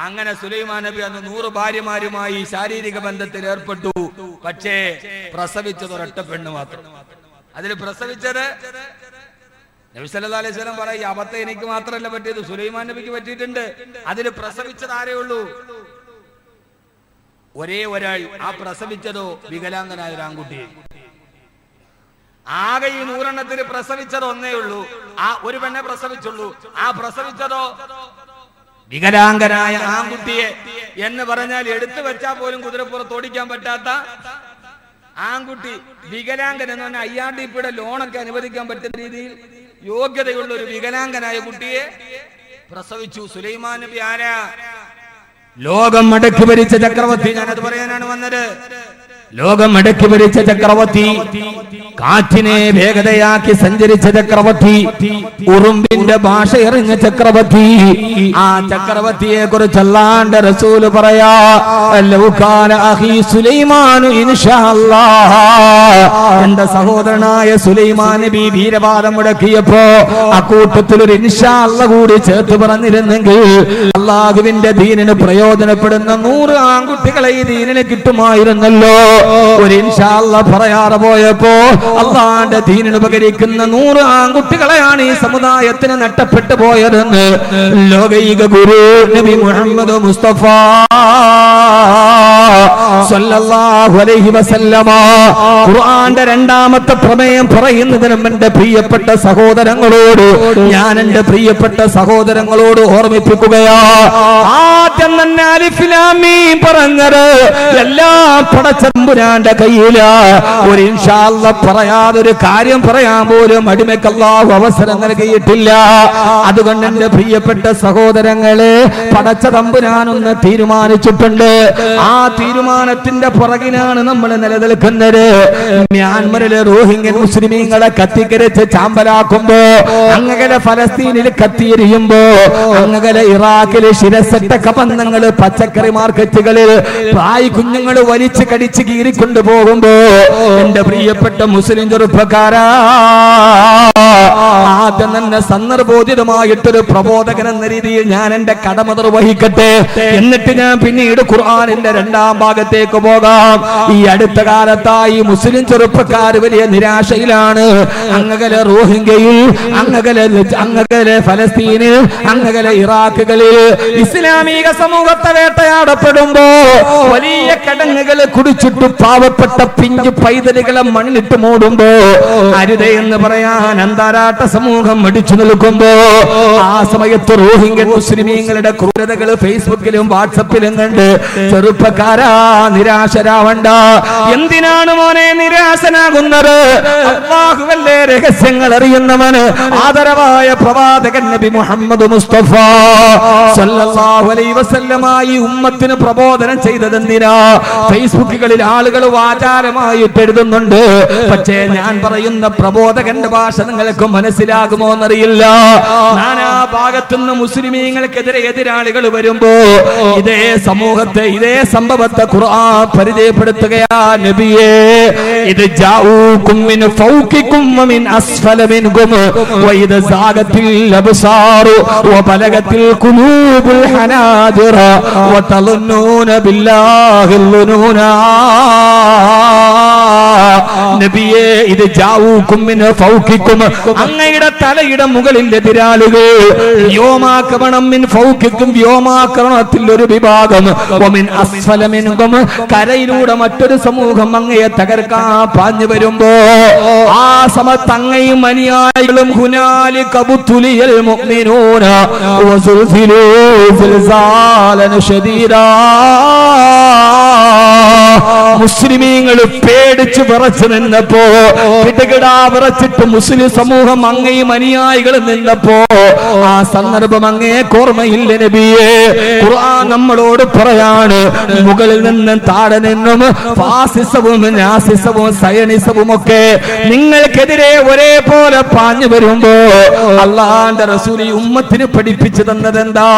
അങ്ങനെ സുലൈമാൻ നബി അന്ന് 100 ഭാര്യമാരുമായി ശാരീരിക ബന്ധത്തിൽ ഏർപ്പെട്ടു. പക്ഷേ പ്രസവിച്ചത് ഒരൊറ്റ പെണ്ണ് മാത്രം. അതിൽ പ്രസവിച്ചത് നബി സല്ലല്ലാഹു അലൈഹി വസല്ലം പറയും, അബദ്ധം എനിക്ക് മാത്രമല്ല പറ്റിയത്, സുലൈമാൻ നബിക്ക് പറ്റിയിട്ടുണ്ട്. അതിൽ പ്രസവിച്ചത് ആരേ ഉള്ളൂ? ഒരേ ഒരാൾ. ആ പ്രസവിച്ചതോ വികലാംഗനായ ഒരു ആൺകുട്ടിയെ. ആകെ ഈ 100 പ്രസവിച്ചത് ഒന്നേ ഉള്ളൂ. ആ ഒരു പെണ്ണെ പ്രസവിച്ചുള്ളൂ. ആ പ്രസവിച്ചതോ വികലാംഗനായ ആൺകുട്ടിയെ. എന്ന് പറഞ്ഞാൽ എടുത്തു വെച്ചാൽ പോലും കുതിരപ്പുറത്ത് ഓടിക്കാൻ പറ്റാത്ത ആൺകുട്ടി. വികലാംഗൻ എന്ന് പറഞ്ഞാൽ IRDP ലോണൊക്കെ അനുവദിക്കാൻ പറ്റുന്ന രീതിയിൽ യോഗ്യതയുള്ള ഒരു വികലാംഗനായ കുട്ടിയെ പ്രസവിച്ചു. സുലൈമാൻ നബി ആരാ? ലോകം മടക്കി ഭരിച്ച ചക്രവർത്തി. ഞാനത് പറയാനാണ് വന്നത്. ലോകം മടക്കി ഭരിച്ച ചക്രവർത്തി, കാറ്റിനെ വേഗതയാക്കി സഞ്ചരിച്ച ചക്രവർത്തി, ഉറുമ്പിന്റെ ഭാഷ എറിഞ്ഞ ചക്രവർത്തി. ആ ചക്രവർത്തിയെ കുറിച്ച് അല്ലാഹുവിന്റെ റസൂൽ പറയാ, ലൗ കാന അഖീ സുലൈമാനു ഇൻഷാ അല്ലാഹ്, എന്റെ സഹോദരനായ സുലൈമാൻ നബി വീരവാദം മുടക്കിയപ്പോ അക്കൂട്ടത്തിൽ ഒരു ഇൻഷാ അല്ലാഹ് കൂടി ചേർത്ത് പറഞ്ഞിരുന്നെങ്കിൽ അല്ലാഹുവിന്റെ ദീനിന് പ്രയോജനപ്പെടുന്ന 100 ആൺകുട്ടികളെ ഈ ദീനിന് കിട്ടുമായിരുന്നല്ലോ. ഒരു ഇൻഷാ അല്ലാഹ് പറയാതെ പോയപ്പോ അല്ലാഹുവിന്റെ ദീനിന് ഉപകരിക്കുന്ന 100 ആൺകുട്ടികളെയാണ് ഈ സമുദായത്തിന് നഷ്ടപ്പെട്ടു പോയതെന്ന് ലോകൈക ഗുരു നബി മുഹമ്മദ് മുസ്തഫ സല്ലല്ലാഹു അലൈഹി വസല്ലമ ഖുർആന്റെ 2ാമത്തെ പ്രമേയം പറയുന്നതിനും എന്റെ പ്രിയപ്പെട്ട സഹോദരങ്ങളോട് ഞാൻ എന്റെ പ്രിയപ്പെട്ട സഹോദരങ്ങളോട് ഓർമ്മിപ്പിക്കുകയാ. ആദ്യം തന്നെ അലിഫ് ലാം മീം പറഞ്ഞത് എല്ലാം പടച്ച തമ്പുരാന്റെ കയ്യിലാ. ഒരു ഇൻഷാ അല്ലാഹ് പറയാതെ ഒരു കാര്യം പറയാൻ പോലും അടിമയ്ക്ക് അല്ലാഹു അവസരം നൽകിയിട്ടില്ല. അതുകൊണ്ട് എന്റെ പ്രിയപ്പെട്ട സഹോദരങ്ങളെ, പടച്ച തമ്പുരാനൊന്ന് തീരുമാനിച്ചിട്ടുണ്ട്. ആ തീരുമാനത്തിന്റെ പുറകിലാണ് നമ്മൾ നിലനിൽക്കുന്നത്. മ്യാൻമറിലെ റോഹിംഗ്യൻ മുസ്ലിമീങ്ങളെ കത്തിക്കരിച്ച് ചാമ്പലാക്കുമ്പോ, അങ്ങകലെ ഫലസ്തീനിൽ കത്തിയെരിയുമ്പോ, അങ്ങകലെ ഇറാഖില് ശിരസെട്ട കബന്ധങ്ങള് പച്ചക്കറി മാർക്കറ്റുകളിൽ പ്രായ കുഞ്ഞുങ്ങൾ വലിച്ചു കടിച്ച് കീറിക്കൊണ്ടു പോകുമ്പോ, എന്റെ പ്രിയപ്പെട്ട മുസ്ലിം ചെറുപ്പക്കാരാ, ആദ്യം തന്നെ സന്ദർഭോചിതമായിട്ടൊരു പ്രബോധകൻ എന്ന രീതിയിൽ ഞാൻ എന്റെ കടമ നിർവഹിക്കട്ടെ. എന്നിട്ട് ഞാൻ പിന്നീട് ഖുർആനിന്റെ 2ാം ഭാഗത്തേക്ക് പോകാം. ഈ അടുത്ത കാലത്തായി മുസ്ലിം ചെറുപ്പക്കാർ വലിയ നിരാശയിലാണ്. അങ്ങകലെ റോഹിംഗ്യയിൽ, അങ്ങകലെ ഫലസ്തീനിൽ, അങ്ങകലെ ഇറാഖുകളിൽ ഇസ്ലാമിക സമൂഹത്തെ വേട്ടയാടപ്പെടുമ്പോ വലിയ കടങ്ങുകൾ കുടിച്ചിട്ട് പാവപ്പെട്ട പിഞ്ചു പൈതലുകളെ മണ്ണിട്ട് മൂടുമ്പോ അരുതേ എന്ന് പറയാൻ അന്താരാഷ്ട്ര സമൂഹം മടിച്ചു നിൽക്കുമ്പോ, ആ സമയത്ത് റോഹിംഗ്യൻ മുസ്ലിമീങ്ങളുടെ ക്രൂരതകൾ ഫേസ്ബുക്കിലും വാട്സപ്പിലും കണ്ട് ചെറുപ്പക്കാരാ നിരാശരാവണ്ട. എന്തിനാണ് മോനെ നിരാശനാകുന്നത്? അല്ലാഹുവല്ലേ രഹസ്യങ്ങൾ അറിയുന്നവന് ആദരവായ പ്രവാചകൻ നബി മുഹമ്മദ് മുസ്തഫ സല്ലല്ലാഹു അലൈഹി വസല്ലമ ഈ ഉമ്മത്തിന് പ്രബോധനം ചെയ്തത് എന്തിനാ? ഫേസ്ബുക്കുകളിൽ ആളുകൾ ആചാരമായിട്ട് എഴുതുന്നുണ്ട്. പക്ഷേ ഞാൻ പറയുന്ന പ്രബോധകന്റെ ഭാഷ നിങ്ങൾക്ക് മനസ്സിലായി. മനസ്സിലാകുമോ എന്നറിയില്ല. നാനാ ഭാഗത്തുനിന്ന് മുസ്ലിമീങ്ങൾക്കെതിരെ എതിരാളികൾ വരുമ്പോ ഇതേ സമൂഹത്തെ ഇതേ സംഭവത്തെ ഖുർആൻ പരിചയപ്പെടുത്തുകയാ. നബിയേ, ഇത് ജാഊകും മിൻ ഫൗകികും വമിൻ അസ്ഫല മിൻകും വഇദ സാഗത്തിൽ അബ്സാറു വബലഗത്തിൽ ഖുലൂബുൽ ഹനാജിറ വതളന്നൂന ബില്ലാഹിൽ ളുനൂനാ. നബിയേ, ഇത് ജാഊകും മിൻ ഫൗകികും, അങ്ങയുടെ തലയുടെ മുകളിൽ എതിരാളികൾ. വ്യോമാക്രമണം മിൻ ഫൗകികും, വ്യോമാക്രമണത്തിൽ ഒരു വിഭാഗം. വമിൻ അസ്ഫല മിൻകും, കരയിലൂടെ മറ്റൊരു സമൂഹം അങ്ങയെ തകർക്കാൻ പാഞ്ഞു വരുമ്പോ ആ സമയത്ത് അങ്ങയും അനുയായികളും ഹുനാലിക ബുതുലിയൽ മുഅ്മിനൂന വസുൽസിലൂ സിൽസാലൻ ശദീദാ. മുസ്ലിമീങ്ങൾ പേടിച്ച് വിറച്ചു നിന്നപ്പോ, കിടകിടാ വിറച്ചിട്ട് മുസ്ലിം സമൂഹം അങ്ങയും അനുയായികളും നിന്നപ്പോ ആ സന്ദർഭം അങ്ങേ ഓർമ്മയില്ല നബിയേ. ഖുർആൻ നമ്മളോട് പറയാണ്, മുകളിൽ നിന്നും താഴെ നിന്നും ഫാസിസവും നാസിസവും സയനിസവും ഒക്കെ നിങ്ങൾക്കെതിരെ ഒരേപോലെ പാഞ്ഞു വരുമ്പോ അള്ളാന്റെ റസൂൽ ഈ ഉമ്മത്തിന് പഠിപ്പിച്ചു തന്നത് എന്താ?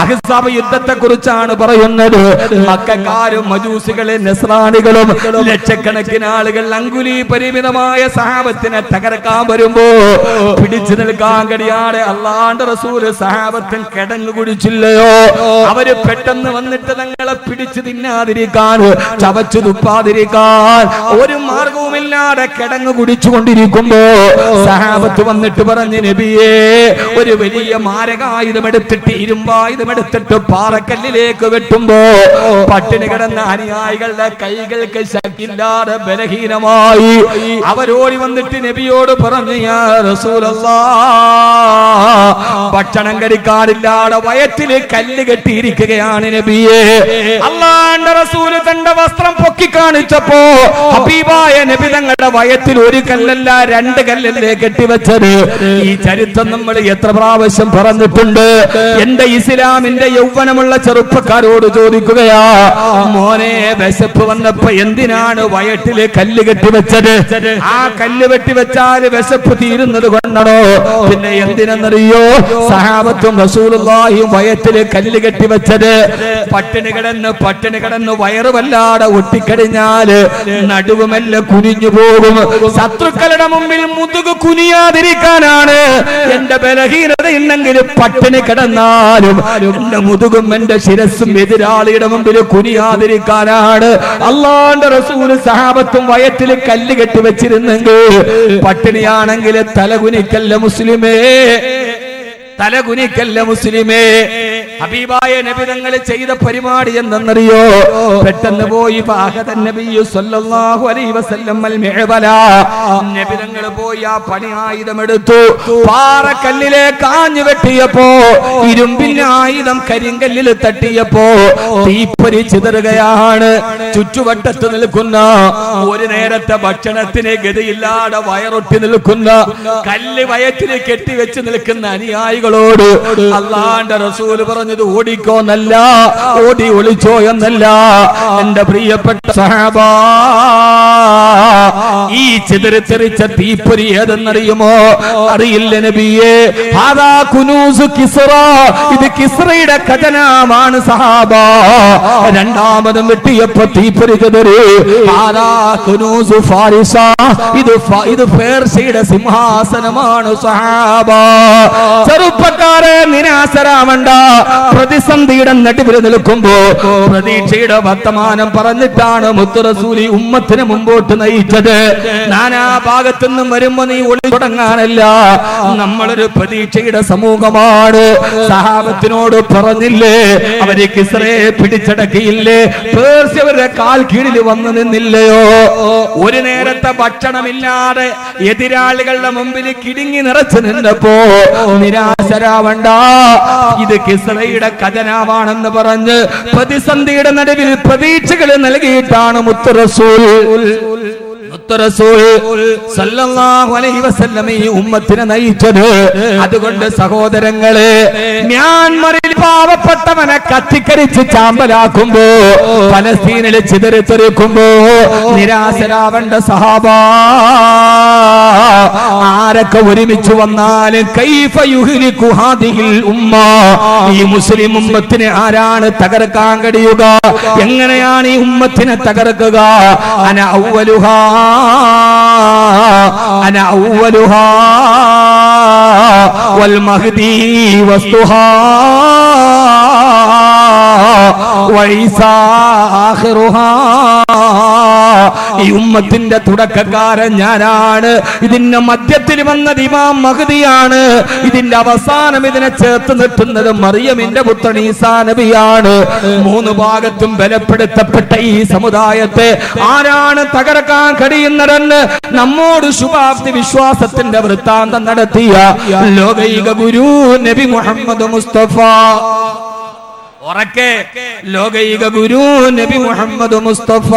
അഹ്സാബ് യുദ്ധത്തെ കുറിച്ചാണ് പറയുന്നത്. മക്കക്കാരും മജൂസികളും നസ്രാനികളും ലക്ഷക്കണക്കിന് ആളുകൾ അങ്കുലി പരിമിതമായ സഹാബത്തിനെ തകർക്കാൻ വരുമ്പോ പിടിച്ചു നിൽക്കാൻ കഴിയാതെ അള്ളാന്റെ റസൂൽ സഹാബത്തിൽ കിടങ്ങു കുടിച്ചില്ലയോ? അവര് പെട്ടെന്ന് വന്നിട്ട് തങ്ങളെ പിടിച്ചു തിന്നാതിരിക്കാൻ, ചവച്ചു തുപ്പാതിരിക്കാൻ ഒരു മാർഗവുമില്ലാതെ കിടങ്ങു കുടിച്ചുകൊണ്ടിരിക്കുമ്പോ സഹാബത്ത് വന്നിട്ട് പറഞ്ഞു, നബിയേ, ഒരു വലിയ മാരകായുധം എടുത്തിട്ട് ഇരുമ്പായുധം എടുത്തിട്ട് പാറക്കല്ലിലേക്ക് വെട്ടുമ്പോ പട്ടിണി കിടന്ന അനുയായികളുടെ കൈകൾക്ക് ശക്തിയില്ലാതെ ബലഹീനമായി അവരോടി വന്നിട്ട് നബിയോട് പറഞ്ഞു, യാ റസൂലല്ലാഹ്, ഭക്ഷണം കഴിക്കാനില്ലാതെ വയറ്റില് കല്ല് കെട്ടിയിരിക്കുകയാണ് നബിയേ. അല്ലാഹുവിന്റെ റസൂൽ തന്റെ വസ്ത്രം പൊക്കി കാണിച്ചപ്പോ ഹബീബായ നബി തങ്ങളുടെ വയറ്റിൽ ഒരു കല്ലല്ല രണ്ട് കല്ലല്ലേ കെട്ടിവെച്ചത്. ഈ ചരിത്രം നമ്മൾ എത്ര പ്രാവശ്യം പറഞ്ഞിട്ടുണ്ട്. എന്റെ ഇസ്ലാമിന്റെ യൗവനമുള്ള ചെറുപ്പക്കാരോട് ചോദിക്കുകയാ, മോനെ, വിശപ്പ് വന്നപ്പോ എന്തിനാണ് വയറ്റില് കല്ല് കെട്ടിവെച്ചത്? ആ കല്ല് വെട്ടിവെച്ചാൽ വിശപ്പ് തീരുന്നത് കൊണ്ടാണോ? പിന്നെ എന്തിനെന്നറിയോ? സഹാബത്തും റസൂലുള്ളാഹിയും വയറ്റില് കല്ല് കെട്ടിവെച്ചത് പട്ടിണി കിടന്ന് വയറ് വല്ലാതെ ഒട്ടിക്കഴിഞ്ഞാല് നടുവുമെല്ലാം കുനിഞ്ഞു പോകും. ശത്രുക്കളുടെ മുമ്പിൽ മുതുക് കുനിയാതിരിക്കാനാണ്. എന്റെ ബലഹീനത ഉണ്ടെങ്കിലും പട്ടിണി കിടന്നാലും എന്റെ മുതുകും എന്റെ ശിരസും എതിരാളിയുടെ മുമ്പിൽ കുനിയാതിരിക്കാനാണ് അല്ലാഹുവിന്റെ റസൂൽ സഹാബത്തും വയറ്റിൽ കല്ല് കെട്ടി വെച്ചിരുന്നെങ്കിൽ പട്ടിണിയാണെങ്കിൽ തലകുനിക്കല്ല മുസ്ലിമേ, തലകുനിക്കല്ല മുസ്ലിമേ. ഹബീബായ നബി തങ്ങൾ ചെയ്ത പരിപാടി എന്തെന്നറിയോ? പെട്ടെന്ന് പോയി നബി തങ്ങൾ പോയി ആ പണി ആയുധം എടുത്തു. പാറക്കല്ലിലെ കാഞ്ഞു വെട്ടിയപ്പോ ഇരുമ്പിന്റെ ആയുധം കരിങ്കല്ലിൽ തട്ടിയപ്പോ തീപ്പൊരി ചിതറുകയാണ്. ചുറ്റുവട്ടത്ത് നിൽക്കുന്ന ഒരു നേരത്തെ ഭക്ഷണത്തിന് ഗതിയില്ലാതെ വയറൊട്ടി നിൽക്കുന്ന കല്ല് വയറ്റിൽ കെട്ടിവെച്ച് നിൽക്കുന്ന അനുയായികളോട് അല്ലാഹുവിന്റെ റസൂൽ പറഞ്ഞത് ഓടിക്കോന്നല്ല, ഓടി ഒളിച്ചോ എന്നല്ല. എന്റെ പ്രിയപ്പെട്ട സഹാബാ, ഈ ചിതറിത്തെറിച്ച തീപ്പൊരി ഏതെന്നറിയുമോ? അറിയില്ല നബിയേ. ഹാദാ കുനൂസ് കിസ്റ, ഇത് കിസ്റയുടെ ഖജനാവാണ് സഹാബാ. രണ്ടാമതും വെട്ടിയപ്പോ തീപ്പൊരി ചിതറി. ഹാദാ കുനൂസ് ഫാരിസ, ഇത് പേർഷ്യയുടെ സിംഹാസനമാണ് സഹാബാ. ചെറുപ്പക്കാരെ, നിരാശരാവണ്ട. പ്രതിസന്ധിയുടെ നടുവിൽ നിൽക്കുമ്പോ പ്രതീക്ഷയുടെ വർത്തമാനം പറഞ്ഞിട്ടാണ് മുത്ത് റസൂലി ഉമ്മത്തിനെ മുമ്പോട്ട് നയിച്ചത്. നാനാ ഭാഗത്തു നിന്നും വരുമ്പോ നീ ഒളി തുടങ്ങാനല്ല. നമ്മളൊരു പ്രതീക്ഷയുടെ സമൂഹമാണ്. സഹാബത്തിനോട് പറഞ്ഞില്ലേ, അവര് കിസ്റയെ പിടിച്ചടക്കിയില്ലേ? പേർഷ്യവരുടെ കാൽ കീഴിൽ വന്നു നിന്നില്ലയോ? ഒരു നേരത്തെ ഭക്ഷണമില്ലാതെ എതിരാളികളുടെ മുമ്പിൽ കിടുങ്ങി നിറച്ചു നിന്നപ്പോ നിരാശരാവണ്ട, ഇത് കിസ്റയുടെ ഖജനാവാണെന്ന് പറഞ്ഞ് പ്രതിസന്ധിയുടെ നടുവിൽ പ്രതീക്ഷകൾ നൽകിയിട്ടാണ് മുത്ത് റസൂൽ റസൂൽ സല്ലല്ലാഹു അലൈഹി വസല്ലം ഈ ഉമ്മത്തിനെ നയിച്ചത്. അതുകൊണ്ട് സഹോദരങ്ങളെ, മ്യാൻമറിൽ പാവപ്പെട്ടവനെ കത്തിക്കരിച്ച് ചാമ്പലാക്കുമ്പോ, ഫലസ്തീനിൽ ചിതറിത്തെറിക്കുമ്പോ നിരാശരാവേണ്ട സഹാബ, ആരൊക്കെ ഒരുമിച്ച് വന്നാലും കൈഫ യുഹ്ലികു ഹാദിഹിൽ ഉമ്മ, ഈ മുസ്ലിം ഉമ്മത്തിനെ ആരാണ് തകർക്കാൻ കഴിയുക? എങ്ങനെയാണ് ഈ ഉമ്മത്തിനെ തകർക്കുക? അന അവ്വലുഹാ അന അവ്വലുഹാ വൽ മഹ്ദി വസ്തുഹാ വഈസാ ആഖിറുഹാ. ഈ ഉമ്മത്തിന്റെ തുടക്കക്കാരൻ ഞാനാണ്. ഇതിന്റെ മധ്യത്തിൽ വന്നത് ഇമാം മഹ്ദിയാണ്. ഇതിന്റെ അവസാനം ഇതിനെ ചേർത്ത് നിർത്തുന്നത് മറിയമിന്റെ പുത്രൻ ഈസാ നബിയാണ്. മൂന്ന് ഭാഗത്തും ബലപ്പെടുത്തപ്പെട്ട ഈ സമുദായത്തെ ആരാണ് തകർക്കാൻ കഴിയുന്നതെന്ന് നമ്മോട് ശുഭാപ്തി വിശ്വാസത്തിന്റെ വൃത്താന്തം നടത്തിയ ലോകൈക ഗുരു നബി മുഹമ്മദ് മുസ്തഫ. ഉറക്കെ, ലോകൈക ഗുരു നബി മുഹമ്മദ് മുസ്തഫ.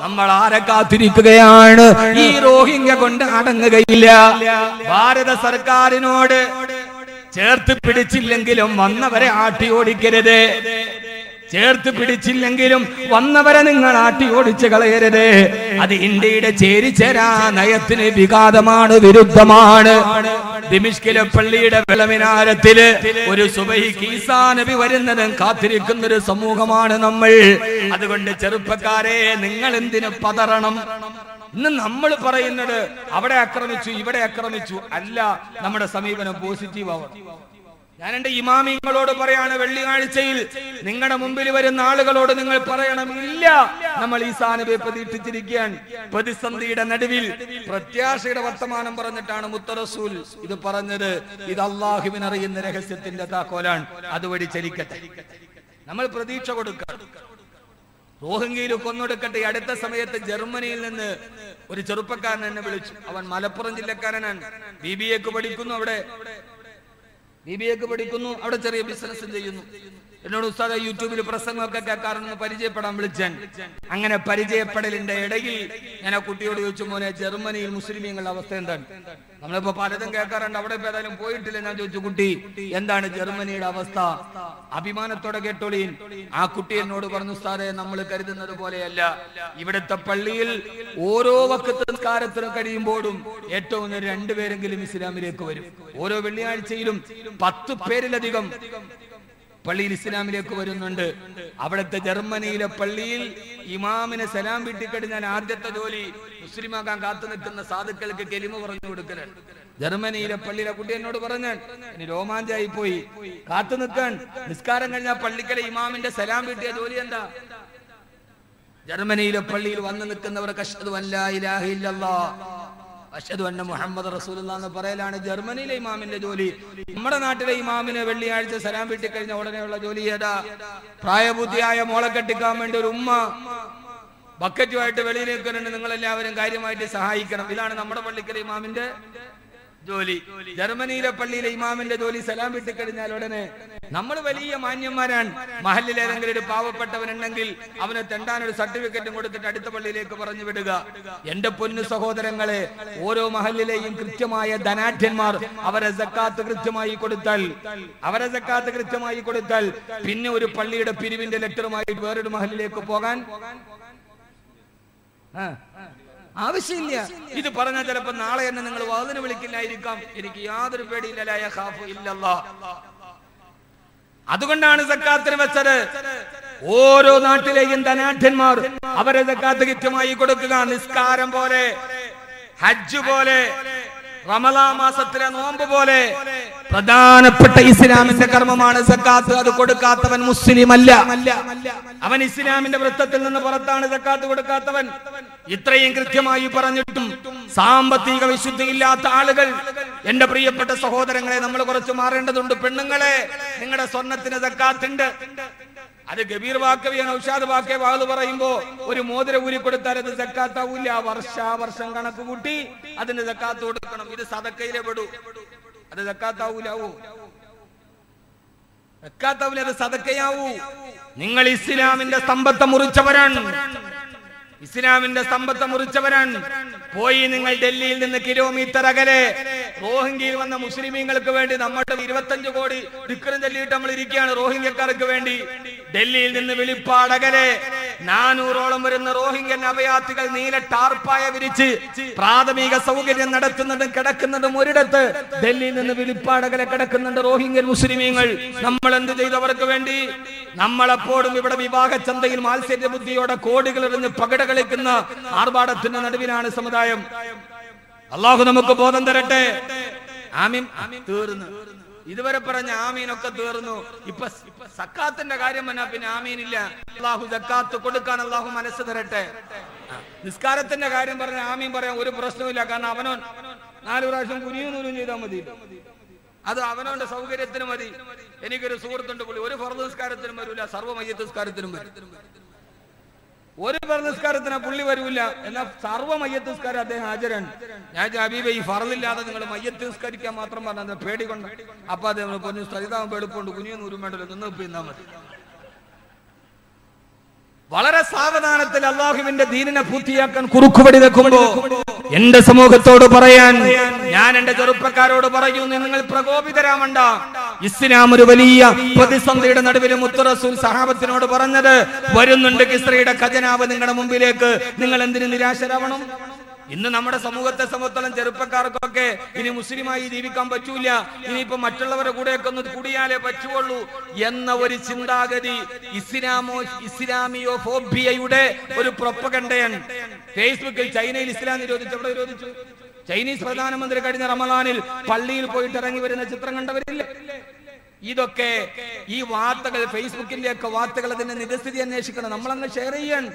നമ്മൾ ആരെ കാത്തിരിക്കുകയാണ്? ഈ റോഹിംഗ്യ കൊണ്ട് അടങ്ങുകയില്ല. ഭാരത സർക്കാരിനോട് ചേർത്ത് പിടിച്ചില്ലെങ്കിലും വന്നവരെ ആട്ടി ഓടിക്കരുത്. ചേർത്ത് പിടിച്ചില്ലെങ്കിലും വന്നവരെ നിങ്ങൾ ആട്ടി ഓടിച്ച് കളയരുത്. അത് ഇന്ത്യയുടെ ചേരിചേരാ നയത്തിന് വിഘാതമാണ്, വിരുദ്ധമാണ്. ദിമിഷ്കിലെ പള്ളിയുടെ വെളമിനാരത്തില് ഒരു സുബഹിക്ക് ഈസാ നബി വരുന്നതും കാത്തിരിക്കുന്ന ഒരു സമൂഹമാണ് നമ്മൾ. അതുകൊണ്ട് ചെറുപ്പക്കാരെ, നിങ്ങൾ എന്തിനു പതറണം? ഇന്ന് നമ്മൾ പറയുന്നത് അവിടെ ആക്രമിച്ചു ഇവിടെ ആക്രമിച്ചു അല്ല. നമ്മുടെ സമീപനം പോസിറ്റീവ് ആവണം. ഞാൻ എന്റെ ഇമാമിങ്ങളോട് പറയാണ്, വെള്ളിയാഴ്ചയിൽ നിങ്ങളുടെ മുമ്പിൽ വരുന്ന ആളുകളോട് നിങ്ങൾ പറയണം, ഇല്ല, നമ്മൾ ഈസാ നബിയെ പ്രതീക്ഷിച്ചിരിക്കുകയാണ്. പ്രതിസന്ധിയുടെ നടുവിൽ പ്രത്യാശയുടെ വർത്തമാനം പറഞ്ഞിട്ടാണ് മുത്ത് റസൂൽ ഇത് പറഞ്ഞത്. ഇത് അള്ളാഹുവിനറിയുന്ന രഹസ്യത്തിന്റെ താക്കോലാണ്. അതുവഴി ചലിക്കട്ടെ. നമ്മൾ പ്രതീക്ഷ കൊടുക്കുക. റോഹിംഗ്യയിൽ കൊന്നൊടുക്കട്ടെ. അടുത്ത സമയത്ത് ജർമ്മനിയിൽ നിന്ന് ഒരു ചെറുപ്പക്കാരൻ എന്നെ വിളിച്ചു. അവൻ മലപ്പുറം ജില്ലക്കാരനാണ്. BBA പഠിക്കുന്നു. അവിടെ ചെറിയ ബിസിനസ് ചെയ്യുന്നു. എന്നോട് ഉസ്താദ് യൂട്യൂബിൽ പ്രസംഗമൊക്കെ കേൾക്കാറെന്ന് പരിചയപ്പെടാൻ വിളിച്ചാൻ. അങ്ങനെ പരിചയപ്പെടലിന്റെ ഇടയിൽ ഞാൻ ആ കുട്ടിയോട് ചോദിച്ചു, മോനെ, ജർമ്മനിയിൽ മുസ്ലിമീങ്ങളുടെ അവസ്ഥ എന്താണ്? നമ്മളിപ്പോ പലതും കേൾക്കാറുണ്ട്, അവിടെ ഇപ്പൊ ഏതായാലും പോയിട്ടില്ല. ഞാൻ ചോദിച്ചു, കുട്ടി, എന്താണ് ജർമ്മനിയുടെ അവസ്ഥ? അഭിമാനത്തോടെ കേട്ടോളീൻ. ആ കുട്ടി എന്നോട് പറഞ്ഞു, ഉസ്താദേ, നമ്മൾ കരുതുന്നത് പോലെയല്ല. ഇവിടുത്തെ പള്ളിയിൽ ഓരോ വഖത്ത് നിസ്കാരത്തിന് കഴിയുമ്പോഴും ഏറ്റവും 2 പേരെങ്കിലും ഇസ്ലാമിലേക്ക് വരും. ഓരോ വെള്ളിയാഴ്ചയിലും 10 പേരിലധികം പള്ളിയിൽ ഇസ്ലാമിലേക്ക് വരുന്നുണ്ട്. അവിടുത്തെ ജർമ്മനിയിലെ പള്ളിയിൽ ഇമാമിനെ സലാം വീട്ടിക്കഴിഞ്ഞാൽ ആദ്യത്തെ ജോലി മുസ്ലിമാക്കാൻ കാത്തു നിൽക്കുന്ന സാധുക്കൾക്ക് കെലിമ പറഞ്ഞു കൊടുക്കലാണ്. ജർമ്മനിയിലെ പള്ളിയിലെ കുട്ടി എന്നോട് പറഞ്ഞാൽ ഇനി രോമാഞ്ചായി പോയി. കാത്തു നിൽക്കാൻ നിസ്കാരം കഴിഞ്ഞാൽ പള്ളിക്കലെ ഇമാമിന്റെ സലാം വീട്ടിയ ജോലി എന്താ? ജർമ്മനിയിലെ പള്ളിയിൽ വന്നു നിൽക്കുന്നവർക്ക് അശ്ഹദു അല്ലാ ഇലാഹ ഇല്ലല്ലാഹ് അശ്ഹദു അന്ന മുഹമ്മദ് റസൂലുള്ളാഹി എന്ന് പറയലാണ് ജർമ്മനിയിലെ ഇമാമിന്റെ ജോലി. നമ്മുടെ നാട്ടിലെ ഇമാമിന് വെള്ളിയാഴ്ച സലാം വീട്ടി കഴിഞ്ഞ ഉടനെയുള്ള ജോലി ഏതാ? പ്രായബുദ്ധിയായ മോളെ കെട്ടിക്കാൻ വേണ്ടി ഒരു ഉമ്മ ബക്കറ്റുമായിട്ട് വെളിയിലേക്ക് വരുന്നുണ്ട്. നിങ്ങളെല്ലാവരും കാര്യമായിട്ട് സഹായിക്കണം. ഇതാണ് നമ്മുടെ പള്ളിക്കലെ ഇമാമിന്റെ ജോലി. ജർമ്മനിയിലെ പള്ളിയിലെ ഇമാമിന്റെ ജോലി സലാം വീട്ടി കഴിഞ്ഞാൽ ഉടനെ നമ്മൾ വലിയ മാന്യന്മാരാണ്. മഹല്ലിൽ ഏതെങ്കിലും ഒരു പാവപ്പെട്ടവനുണ്ടെങ്കിൽ അവന് തെണ്ടാനൊരു സർട്ടിഫിക്കറ്റും കൊടുത്തിട്ട് അടുത്ത പള്ളിയിലേക്ക് പറഞ്ഞു വിടുക. എന്റെ പൊന്നു സഹോദരങ്ങളെ, ഓരോ മഹല്ലിലെയും കൃത്യമായ ധനാഢ്യന്മാർ അവരെ സക്കാത്ത് കൃത്യമായി കൊടുത്താൽ പിന്നെ ഒരു പള്ളിയുടെ പിരിവിന്റെ ലെറ്ററുമായി വേറൊരു മഹല്ലിലേക്ക് പോകാൻ ആവശ്യമില്ല. ഇത് പറഞ്ഞാൽ ചിലപ്പോ നാളെ തന്നെ നിങ്ങൾ വാതിന് വിളിക്കില്ലായിരിക്കാം. എനിക്ക് യാതൊരു പേടിയില്ല. അതുകൊണ്ടാണ് സക്കാത്തിന് വെച്ചത്. ഓരോ നാട്ടിലെയും ധനാഢ്യന്മാർ അവരെ സക്കാത്ത് കൃത്യമായി കൊടുക്കുക. നിസ്കാരം പോലെ, ഹജ്ജ് പോലെ, റമളാൻ മാസത്തിലെ നോമ്പ് പോലെ പ്രധാനപ്പെട്ട ഇസ്ലാമിന്റെ കർമ്മമാണ് സക്കാത്ത്. അത് കൊടുക്കാത്തവൻ മുസ്ലിം അല്ല. അവൻ ഇസ്ലാമിന്റെ വൃത്തത്തിൽ നിന്ന് പുറത്താണ്. സക്കാത്ത് കൊടുക്കാത്തവൻ. ഇത്രയും കൃത്യമായി പറഞ്ഞിട്ടും സാമ്പത്തിക വിശുദ്ധിയില്ലാത്ത ആളുകൾ, എന്റെ പ്രിയപ്പെട്ട സഹോദരങ്ങളെ, നമ്മൾ കുറച്ച് മാറേണ്ടതുണ്ട്. പെണ്ണുങ്ങളെ, നിങ്ങളുടെ സ്വർണത്തിന് സക്കാത്തുണ്ട്. അത് ഗബീർ വാക്കവിയ നൗഷാദ് വാക്കേ വാത് പറയുമ്പോ ഒരു മോതിര ഊരി കൊടുത്താൽ അത് സക്കാത്താവൂല്ല. വർഷം കണക്ക് കൂട്ടി അതിന് സക്കാത്ത് കൊടുക്കണം. ഇത് സദക്കയിലെ പെടൂ. അത് സക്കാത്താവൂലാവൂ. സക്കാത്താവൂല, അത് സദക്കയാവൂ. നിങ്ങൾ ഇസ്ലാമിന്റെ സമ്പത്ത് മുറിച്ചവരാണ്. ഇസ്ലാമിന്റെ സമ്പത്ത് മുറിച്ചവരാണ്. പോയി നിങ്ങൾ ഡൽഹിയിൽ നിന്ന് കിലോമീറ്റർ അകലെ റോഹിംഗ്യയിൽ വന്ന മുസ്ലിമീങ്ങൾക്ക് വേണ്ടി നമ്മുടെ 25 കോടി ദിക്റും ചൊല്ലിയിട്ട് നമ്മൾ ഇരിക്കുകയാണ്. റോഹിംഗ്യക്കാർക്ക് വേണ്ടി ഡൽഹിയിൽ നിന്ന് വെളിപ്പാടകലെ 400ഓളം വരുന്ന റോഹിംഗ്യൻ അഭയാർത്ഥികൾ നീല ടാർപ്പായ വിരിച്ച് പ്രാഥമിക സൗകര്യം നടത്തുന്നതും കിടക്കുന്നതും ഒരിടത്ത് ഡൽഹിയിൽ നിന്ന് വെളിപ്പാടകലെ കിടക്കുന്നുണ്ട് റോഹിംഗ്യൻ മുസ്ലിമീങ്ങൾ. നമ്മൾ എന്ത് ചെയ്തവർക്ക് വേണ്ടി? നമ്മളെപ്പോഴും ഇവിടെ വിവാഹ ചന്തയിൽ മാത്സര്യ ബുദ്ധിയോടെ കോടികൾ എറിഞ്ഞ് പകട കളിക്കുന്ന ആർഭാടത്തിന്റെ നടുവിലാണ് സമുദായം. അള്ളാഹു നമുക്ക് ബോധം തരട്ടെ. ആമീൻ. തീർന്നു. ഇതുവരെ പറഞ്ഞ ആമീനൊക്കെ തീർന്നു. ഇപ്പൊ സക്കാത്തിന്റെ കാര്യം വന്നാ പിന്നെ ആമീനില്ല. അള്ളാഹു സക്കാത്ത് കൊടുക്കാൻ അള്ളാഹു മനസ്സ് തരട്ടെ. നിസ്കാരത്തിന്റെ കാര്യം പറഞ്ഞ ആമീൻ പറയാൻ ഒരു പ്രശ്നമില്ല. കാരണം അവനോൻ 4 പ്രാവശ്യം കുനിയും നൂലും ചെയ്താൽ മതി. അത് അവനോന്റെ സൗകര്യത്തിന് മതി. എനിക്കൊരു സുഹൃത്തുണ്ട്, പുള്ളി ഒരു ഫർദ് നിസ്കാരത്തിനും വരൂല, സർവ്വ മയ്യത്ത് നിസ്കാരത്തിനും വരും. ഒരു ഫർദ് നിസ്കാരത്തിന് പുള്ളി വരൂല, എന്നാൽ സർവ്വ മയ്യത്ത് നിസ്കാരം അദ്ദേഹം ഹാജരാണ്. ഞാൻ ഹബീബ ഈ ഫർദില്ലാതെ നിങ്ങൾ മയ്യത്ത് നിസ്കരിക്കാൻ മാത്രം പറഞ്ഞത് പേടികൊണ്ട്. അപ്പൊ അദ്ദേഹം പറഞ്ഞു സ്ഥിതാകുമ്പോൾ എളുപ്പമുണ്ട്, കുനിയും നൂരും വേണ്ടല്ലോ, നിന്ന് പിന്നാ മതി. വളരെ സാവധാനത്തിൽ അള്ളാഹുവിന്റെ ദീനിനെ പൂർത്തിയാക്കാൻ കുറുക്കുവടി വെക്കുമ്പോ എന്റെ സമൂഹത്തോട് പറയാൻ ഞാൻ എന്റെ ചെറുപ്പക്കാരോട് പറയുന്നു, നിങ്ങൾ പ്രകോപിതരാവണ്ട. ഇസ്ലാം ഒരു വലിയ പ്രതിസന്ധിയുടെ നടുവിൽ മുത്ത് റസൂൽ സഹാബത്തിനോട് പറഞ്ഞത്, വരുന്നുണ്ട് കിസ്രയുടെ ഖജനാവ് നിങ്ങളുടെ മുമ്പിലേക്ക്, നിങ്ങൾ എന്തിനു നിരാശരാവണം? ഇന്ന് നമ്മുടെ സമൂഹത്തെ സംബന്ധിച്ചിടത്തോളം ചെറുപ്പക്കാർക്കൊക്കെ ഇനി മുസ്ലിമായി ജീവിക്കാൻ പറ്റൂല, ഇനിയിപ്പോ മറ്റുള്ളവരുടെ കൂടെയൊക്കെ ഒന്ന് കൂടിയാലേ പറ്റുള്ളൂ എന്ന ഒരു ചിന്താഗതി ഇസ്ലാമിയോ ഫോബിയയുടെ ഒരു പ്രൊപ്പഗണ്ടയാണ്. ഫേസ്ബുക്കിൽ ചൈനയിൽ ഇസ്ലാം നിരോധിച്ചു. എവിടെ നിരോധിച്ചു? ചൈനീസ് പ്രധാനമന്ത്രി കഴിഞ്ഞ റമദാനിൽ പള്ളിയിൽ പോയിട്ട് ഇറങ്ങി വരുന്ന ചിത്രം കണ്ടവരില്ല? ഇതൊക്കെ ഈ വാർത്തകൾ, ഫേസ്ബുക്കിന്റെ ഒക്കെ വാർത്തകൾ, അതിന്റെ നിരസ്ഥിതി അന്വേഷിക്കണം. നമ്മളങ്ങ് ഷെയർ ചെയ്യാൻ.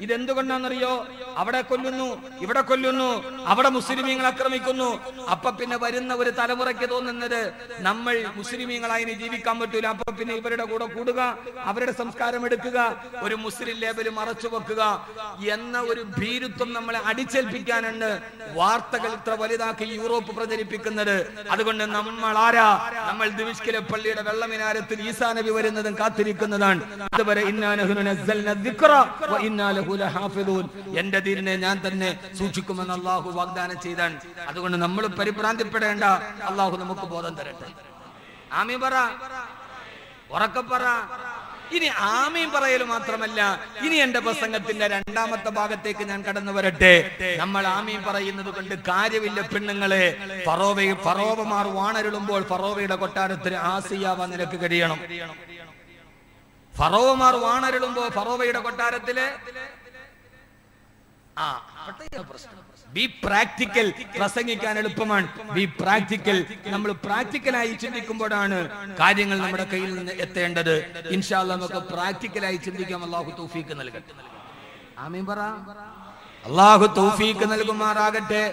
ഇതെന്തുകൊണ്ടാണെന്നറിയോ? അവിടെ കൊല്ലുന്നു, ഇവിടെ കൊല്ലുന്നു, അവിടെ മുസ്ലിമീങ്ങൾ ആക്രമിക്കുന്നു. അപ്പൊ പിന്നെ വരുന്ന ഒരു തലമുറയ്ക്ക് തോന്നുന്നത് നമ്മൾ മുസ്ലിമീങ്ങളായി ജീവിക്കാൻ പറ്റൂല. അപ്പൊ പിന്നെ ഇവരുടെ കൂടെ കൂടുക, അവരുടെ സംസ്കാരം എടുക്കുക, ഒരു മുസ്ലിം ലേബൽ മറച്ചു വെക്കുക എന്ന ഒരു ഭീരുത്വം നമ്മളെ അടിച്ചേൽപ്പിക്കാനാണ് വാർത്തകൾ ഇത്ര വലുതാക്കി യൂറോപ്പ് പ്രചരിപ്പിക്കുന്നത്. അതുകൊണ്ട് നമ്മൾ ആരാ? നമ്മൾ ദിമിഷ്കിലെ പള്ളി വെള്ളമിനാരത്തിൽ ഈസാ നബി വരുന്നതും കാത്തിരിക്കുന്നതാണ്. അതുവരെ എന്റെ ദീനിനെ ഞാൻ തന്നെ സൂക്ഷിക്കുമെന്ന് അള്ളാഹു വാഗ്ദാനം ചെയ്താണ്. അതുകൊണ്ട് നമ്മൾ പരിഭ്രാന്തിപ്പെടേണ്ട. അള്ളാഹു നമുക്ക് ബോധം തരട്ടെ. ആമീൻ പറ, ഉറക്കെ പറ. ഇനി ആമീൻ പറയൽ മാത്രമല്ല, ഇനി എന്റെ പ്രസംഗത്തിന്റെ രണ്ടാമത്തെ ഭാഗത്തേക്ക് ഞാൻ കടന്നു വരട്ടെ. നമ്മൾ ആമീൻ പറയുന്നത് കൊണ്ട് കാര്യമില്ല പെണ്ണുങ്ങളെ. ഫറോവമാർ വാണരുളുമ്പോൾ ഫറോവയുടെ കൊട്ടാരത്തിന് ആസിയാവാൻ നിനക്ക് കഴിയണം. ഫറോവമാർ വാണരുളുമ്പോ ഫറോവയുടെ കൊട്ടാരത്തില് പ്രശ്നം. B practical. പ്രസംഗിക്കാൻ എളുപ്പമാണ്. B practical. നമ്മൾ പ്രാക്ടിക്കലായി ചിന്തിക്കുമ്പോഴാണ് കാര്യങ്ങൾ നമ്മുടെ കയ്യിൽ നിന്ന് എത്തേണ്ടത്. ഇൻഷാ അല്ലാഹ് നമുക്ക് പ്രാക്ടിക്കലായി ചിന്തിക്കാം. അല്ലാഹു തൗഫീഖ് നൽകട്ടെ. ആമീൻ പറ. അല്ലാഹു തൗഫീഖ് നൽകുമാറാകട്ടെ.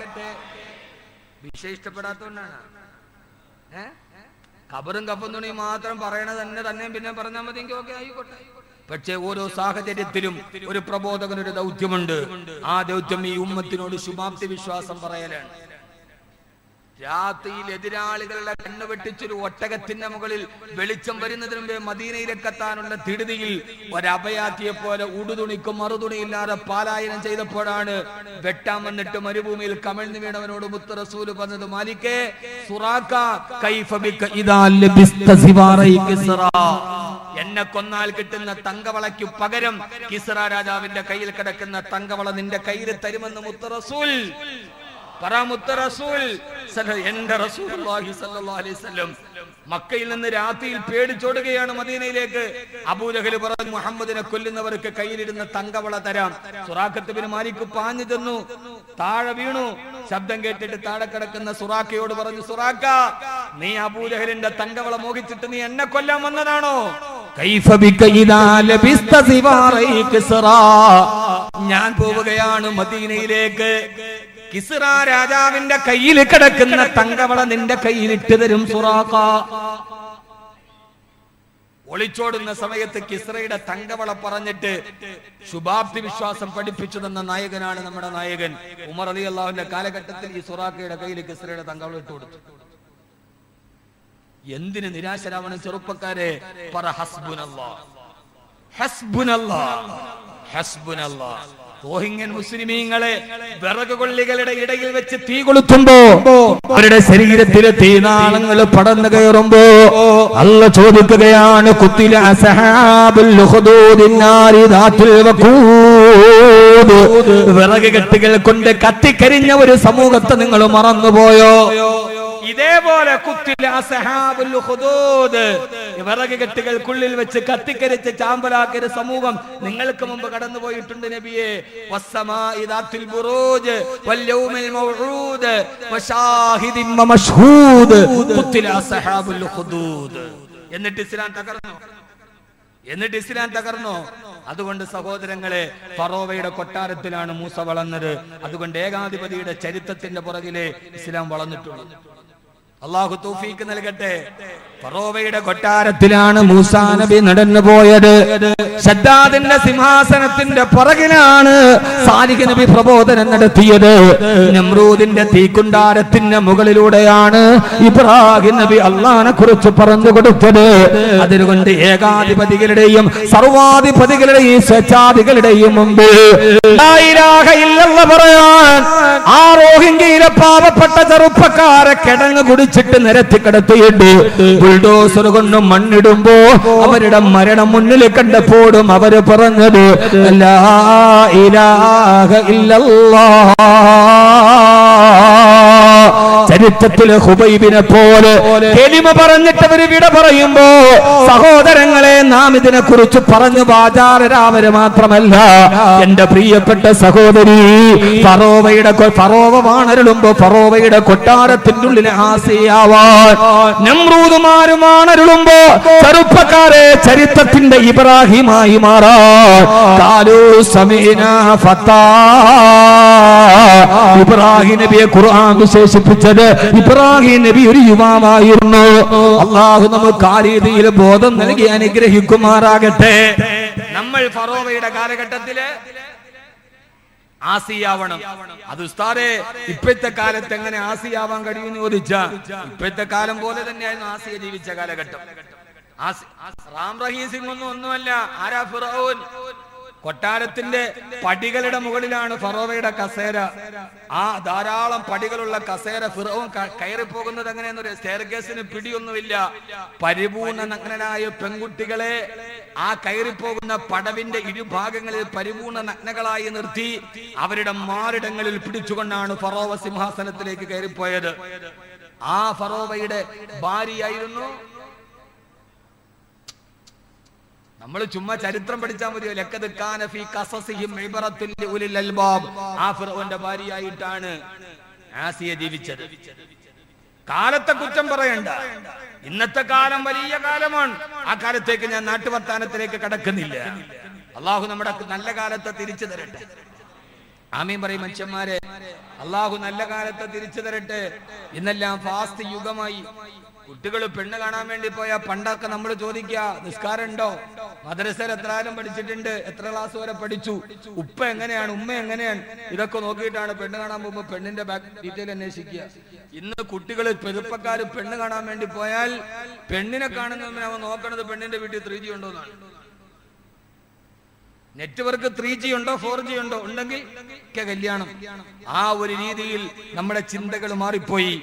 വിശേഷിഷ്ടപ്പെടാത്തോണ്ടാണ് ഖബറും കഫൻ തുണിയും മാത്രം പറയണത് തന്നെ പിന്നെ പറഞ്ഞാൽ മതി, എങ്കിൽ ഓക്കെ ആയിക്കോട്ടെ. പക്ഷേ ഓരോ സാഹചര്യത്തിലും ഒരു പ്രബോധകന് ഒരു ദൗത്യമുണ്ട്. ആ ദൗത്യം ഈ ഉമ്മത്തിനോട് ശുഭാപ്തി വിശ്വാസം പറയലാണ്. രാത്രിയിൽ എതിരാളികളുടെ കണ്ണ് വെട്ടിച്ചൊരു ഒട്ടകത്തിന്റെ മുകളിൽ വെളിച്ചം വരുന്നതിന് മുമ്പേ മദീനയിലേക്ക് എത്താനുള്ള തിടുതിയിൽ ഒരഭയാർത്ഥിയെ പോലെ ഉടുതുണിക്കും മറുതുണിയില്ലാതെ പാലായനം ചെയ്തപ്പോഴാണ് വെട്ടാൻ വന്നിട്ട് മരുഭൂമിയിൽ കമിഴ്ന്നു വീണവനോട് മുത്ത് റസൂല് പറഞ്ഞത്, മാലിക്കേ സുറാക്ക കൈഫ ബിക ഇദാ ലബിസ്ത സിവാറൈ കിസ്റ. എന്നെ കൊന്നാൽ കിട്ടുന്ന തങ്കവളയ്ക്കു പകരം കിസ്റ രാജാവിന്റെ കയ്യിൽ കിടക്കുന്ന തങ്കവള നിന്റെ കയ്യിൽ തരുമെന്ന് മുത്ത് റസൂൽ. എന്റെ റസൂലുള്ളാഹി സ്വല്ലല്ലാഹു അലൈഹി വസല്ലം മക്കയിൽ നിന്ന് രാത്രിയിൽ പേടിച്ചോടുകയാണ് മദീനയിലേക്ക്. അബൂജഹൽ പറഞ്ഞു, മുഹമ്മദിനെ കൊല്ലുന്നവർക്ക് കയ്യിലിരുന്ന തങ്കവള തരാം. സുറാഖത്ത് ബിൻ മാലിക് പാഞ്ഞു ചെന്നു, താഴെ വീണു. ശബ്ദം കേട്ടിട്ട് താഴെ കിടക്കുന്ന സുറാഖയോട് പറഞ്ഞു, സുറാഖ, നീ അബൂജഹലിന്റെ തങ്കവള മോഹിച്ചിട്ട് നീ എന്നെ കൊല്ലാൻ വന്നതാണോ? ഞാൻ പോവുകയാണ് മദീനയിലേക്ക്. കിസ്റ രാജാവിന്റെ കയ്യിൽ കിടക്കുന്ന തങ്കവള നിന്റെ കയ്യിലിട്ട് തരും സുറാഖ. ഒളിച്ചോടുന്ന സമയത്ത് കിസ്റയുടെ തങ്കവള പറഞ്ഞിട്ട് ശുഭാപ്തി വിശ്വാസം പഠിപ്പിച്ചു തന്ന നായകനാണ് നമ്മുടെ നായകൻ. ഉമർ റളിയല്ലാഹുവിന്റെ കാലഘട്ടത്തിൽ ഈ സുറാഖയുടെ കയ്യിൽ കിസ്റയുടെ തങ്കവള ഇട്ട് കൊടുത്തു. എന്തിന് നിരാശരാവണം ചെറുപ്പക്കാരെ? പറ ഹസ്ബുനല്ലാഹ്, ഹസ്ബുനല്ലാഹ്, ഹസ്ബുനല്ലാഹ്. റോഹിംഗ്യൻ മുസ്ലിമീങ്ങളെ വിറക് കൊള്ളികളുടെ ഇടയിൽ വെച്ച് തീ കൊളുത്തുമ്പോ അവരുടെ ശരീരത്തിലെ തീനാളങ്ങൾ പടർന്നു കയറുമ്പോ അല്ലാഹു ചോദിക്കുകയാണ് ഖുത്തില അസ്ഹാബുൽ ഖുദൂദിൻ നാരി ദാത്തുൽ വഖൂദ്. വിറക് കെട്ടുകൾ കൊണ്ട് കത്തിക്കരിഞ്ഞ ഒരു സമൂഹത്തെ നിങ്ങൾ മറന്നുപോയോ? ഇതേപോലെ ഖുത്തില അസ്ഹാബുൽ ഖുദൂദ്, വിറക് കെട്ടുകൾക്കുള്ളിൽ വെച്ച് കത്തിക്കരിച്ച് ചാമ്പലാക്കിയ ഒരു സമൂഹം നിങ്ങൾക്ക് മുമ്പ് കടന്നുപോയിട്ടുണ്ട് നബിയെ. വസ്സമാഇ ദാത്തുൽ ബുറൂജ് വൽ യൗമിൽ മൗഊദ് വശാഹിദിൻ വമശ്ഹൂദ് ഖുത്തില അസ്ഹാബുൽ ഖുദൂദ്. എന്നിട്ട് ഇസ്ലാം തകർന്നു. അതുകൊണ്ട് സഹോദരങ്ങളെ, ഫറോവയുടെ കൊട്ടാരത്തിലാണ് മൂസ വളർന്നത്. അതുകൊണ്ട് ഏകാധിപതിയുടെ ചരിത്രത്തിന്റെ പുറകിലെ ഇസ്ലാം വളർന്നിട്ടുള്ളൂ. അള്ളാഹു തൗഫീക്ക് നൽകട്ടെ. ഫറോവയുടെ കൊട്ടാരത്തിലാണ് മൂസാ നബി നടന്നു പോയത്. ശദ്ദാദിന്റെ സിംഹാസനത്തിന്റെ പുറകിലാണ് സാലിഹ് നബി പ്രബോധനം നടത്തിയത്. നമ്രൂദിന്റെ തീക്കുണ്ടാരത്തിന്റെ മുകളിലൂടെയാണ് ഇബ്രാഹിം നബി അള്ളാഹിനെ കുറിച്ച് പറഞ്ഞു കൊടുത്തത്. അതുകൊണ്ട് ഏകാധിപതികളുടെയും സർവാധിപതികളുടെയും സ്വേച്ഛാധികളുടെയും മുമ്പ് ലാ ഇലാഹ ഇല്ലല്ലാഹ് പറയാൻ ആ റോഹിംഗ്യയിലെ പാവപ്പെട്ട ചെറുപ്പക്കാരെ കിടങ്ങ് കുടിച്ചിട്ട് നിരത്തി കിടത്തിയിട്ട് ബുൾഡോസർ കൊണ്ട് മണ്ണിടുമ്പോ അവരുടെ മരണം മുന്നിൽ കണ്ടപ്പോഴും അവര് പറഞ്ഞത് ലാ ഇലാഹ ഇല്ലല്ലാഹ്. ചരിത്രത്തിലെ ഹുബൈബിനെ പോലെ കലിമ പറഞ്ഞിട്ട് അവര് വിട പറയുമ്പോ സഹോദരങ്ങളെ, നാം ഇതിനെ കുറിച്ച് പറഞ്ഞു വാചാരരാമര് മാത്രമല്ല, എന്റെ പ്രിയപ്പെട്ട സഹോദരി, ഫറോവ വാണരുളുമ്പോ ഫറോവയുടെ കൊട്ടാരത്തിന്റെ ഉള്ളിലെ ആസിയാവാൻ നമ്രൂദുമാരുമാണരുളുമ്പോ ചെറുപ്പക്കാരെ ചരിത്രത്തിന്റെ ഇബ്രാഹിമായി മാറാൻ കാലൂ സമീന ഫത്താ. ഇബ്രാഹിം നബിയെ ഖുർആൻ വിശേഷിപ്പിച്ചത് ഇബ്രാഹിം നബി ഒരു യുവാവായിരുന്നു. അള്ളാഹു നമുക്ക് ആ രീതിയിൽ ബോധം നൽകി അനുഗ്രഹിക്കുമാറാകട്ടെ. നമ്മൾ ഫറോവയുടെ കാലഘട്ടത്തില് ആസിയാവണം. അത് ഉസ്താദേ, ഇപ്പോഴത്തെ കാലത്ത് എങ്ങനെ ആസിയാവാൻ കഴിയുമെന്ന് ചോദിച്ചാൽ ഇപ്പോഴത്തെ കാലം പോലെ തന്നെയായിരുന്നു ആസിയ ജീവിച്ച കാലഘട്ടം. റാം റഹീം സിംഗ് ഒന്നുമല്ല. ആരാ ഫിറഔൻ? കൊട്ടാരത്തിന്റെ പടികളുടെ മുകളിലാണ് ഫറോവയുടെ കസേര. ആ ധാരാളം പടികളുള്ള കസേര ഫിറഔൻ കയറി പോകുന്നത് എങ്ങനെയെന്നൊരു സ്റ്റെയർകേസിന് പിടിയൊന്നുമില്ല. പരിപൂർണ നഗ്നനായ പെൺകുട്ടികളെ ആ കയറിപ്പോകുന്ന പടവിന്റെ ഇരുഭാഗങ്ങളിൽ പരിപൂർണ നഗ്നകളായി നിർത്തി അവരുടെ മാറിടങ്ങളിൽ പിടിച്ചുകൊണ്ടാണ് ഫറോവ സിംഹാസനത്തിലേക്ക് കയറിപ്പോയത്. ആ ഫറോവയുടെ ഭാര്യയായിരുന്നു. നമ്മൾ ചുമ്മാ ചരിത്രം പഠിച്ചാൽ മതിയോ? ലഖദ് കാന ഫീ ഖസസിഹിം ഇബ്റത്തുൽ ലിഉലിൽ അൽബാബ്. ആ ഫിറഔന്റെ ഭാര്യയായിട്ടാണ് ആസിയ ജീവിച്ചത്. കാലത്തെ കുറ്റം പറയണ്ട. ഇന്നത്തെ കാലം വലിയ കാലമാണ്. ആ കാലത്തേക്ക് ഞാൻ നാട്ടുവർത്താനത്തിലേക്ക് കടക്കുന്നില്ല. അള്ളാഹു നമ്മുടെ നല്ല കാലത്തെ തിരിച്ചു തരട്ടെ. ആമീൻ പറയും മനുഷ്യന്മാരെ. അള്ളാഹു നല്ല കാലത്തെ തിരിച്ചു തരട്ടെ. ഇന്നെല്ലാം ഫാസ്റ്റ് യുഗമായി. കുട്ടികൾ പെണ്ണ് കാണാൻ വേണ്ടി പോയാൽ പണ്ടൊക്കെ നമ്മൾ ചോദിക്കുക, നിസ്കാരം ഉണ്ടോ, മദ്രസയിൽ എത്ര കാലം പഠിച്ചിട്ടുണ്ട്, എത്ര ക്ലാസ് വരെ പഠിച്ചു, ഉപ്പ എങ്ങനെയാണ്, ഉമ്മ എങ്ങനെയാണ്, ഇതൊക്കെ നോക്കിയിട്ടാണ് പെണ്ണ് കാണാൻ പോകുമ്പോൾ പെണ്ണിന്റെ ബാക്ക് ഡീറ്റെയിൽ അന്വേഷിക്കുക. ഇന്ന് കുട്ടികൾ ചെറുപ്പക്കാർ പെണ്ണ് കാണാൻ വേണ്ടി പോയാൽ പെണ്ണിനെ കാണുന്നതിന് അവൻ നോക്കണത് പെണ്ണിന്റെ വീട്ടിൽ 3G ഉണ്ടോ എന്നാണ്. നെറ്റ്വർക്ക് 3G ഉണ്ടോ 4G ഉണ്ടോ, ഉണ്ടെങ്കിൽ കല്യാണം. ആ ഒരു രീതിയിൽ നമ്മുടെ ചിന്തകൾ മാറിപ്പോയി.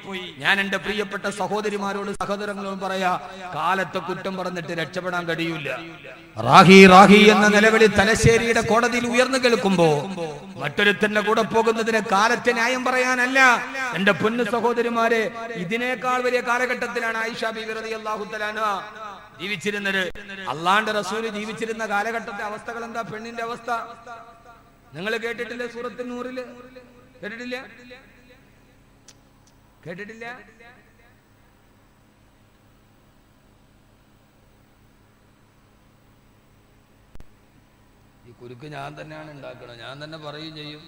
ഞാൻ എന്റെ പ്രിയപ്പെട്ട സഹോദരിമാരോട് സഹോദരങ്ങളോട് പറയാ, കാലത്തെ കുറ്റം പറഞ്ഞിട്ട് രക്ഷപ്പെടാൻ കഴിയൂല. റാഹി റാഹി എന്ന നിലവിളി തലശ്ശേരിയുടെ കോടതിയിൽ ഉയർന്നു കേൾക്കുമ്പോ മറ്റൊരുത്തന്റെ കൂടെ പോകുന്നതിന് കാലത്തെ ന്യായം പറയാനല്ല. എന്റെ പൊന്നു സഹോദരിമാരെ, ഇതിനേക്കാൾ വലിയ കാലഘട്ടത്തിലാണ് ആയിഷ ബീവി റളിയല്ലാഹു തആല അൻഹാ ജീവിച്ചിരുന്നത്. അള്ളാന്റെ റസൂല് ജീവിച്ചിരുന്ന കാലഘട്ടത്തെ അവസ്ഥകൾ എന്താ? പെണ്ണിന്റെ അവസ്ഥ നിങ്ങൾ കേട്ടിട്ടില്ലേ? സൂറത്തുൻ നൂറില് കേട്ടിട്ടില്ല? ഈ കുരുക്ക് ഞാൻ തന്നെയാണ് ഉണ്ടാക്കണം, ഞാൻ തന്നെ പറയുകയും ചെയ്യും.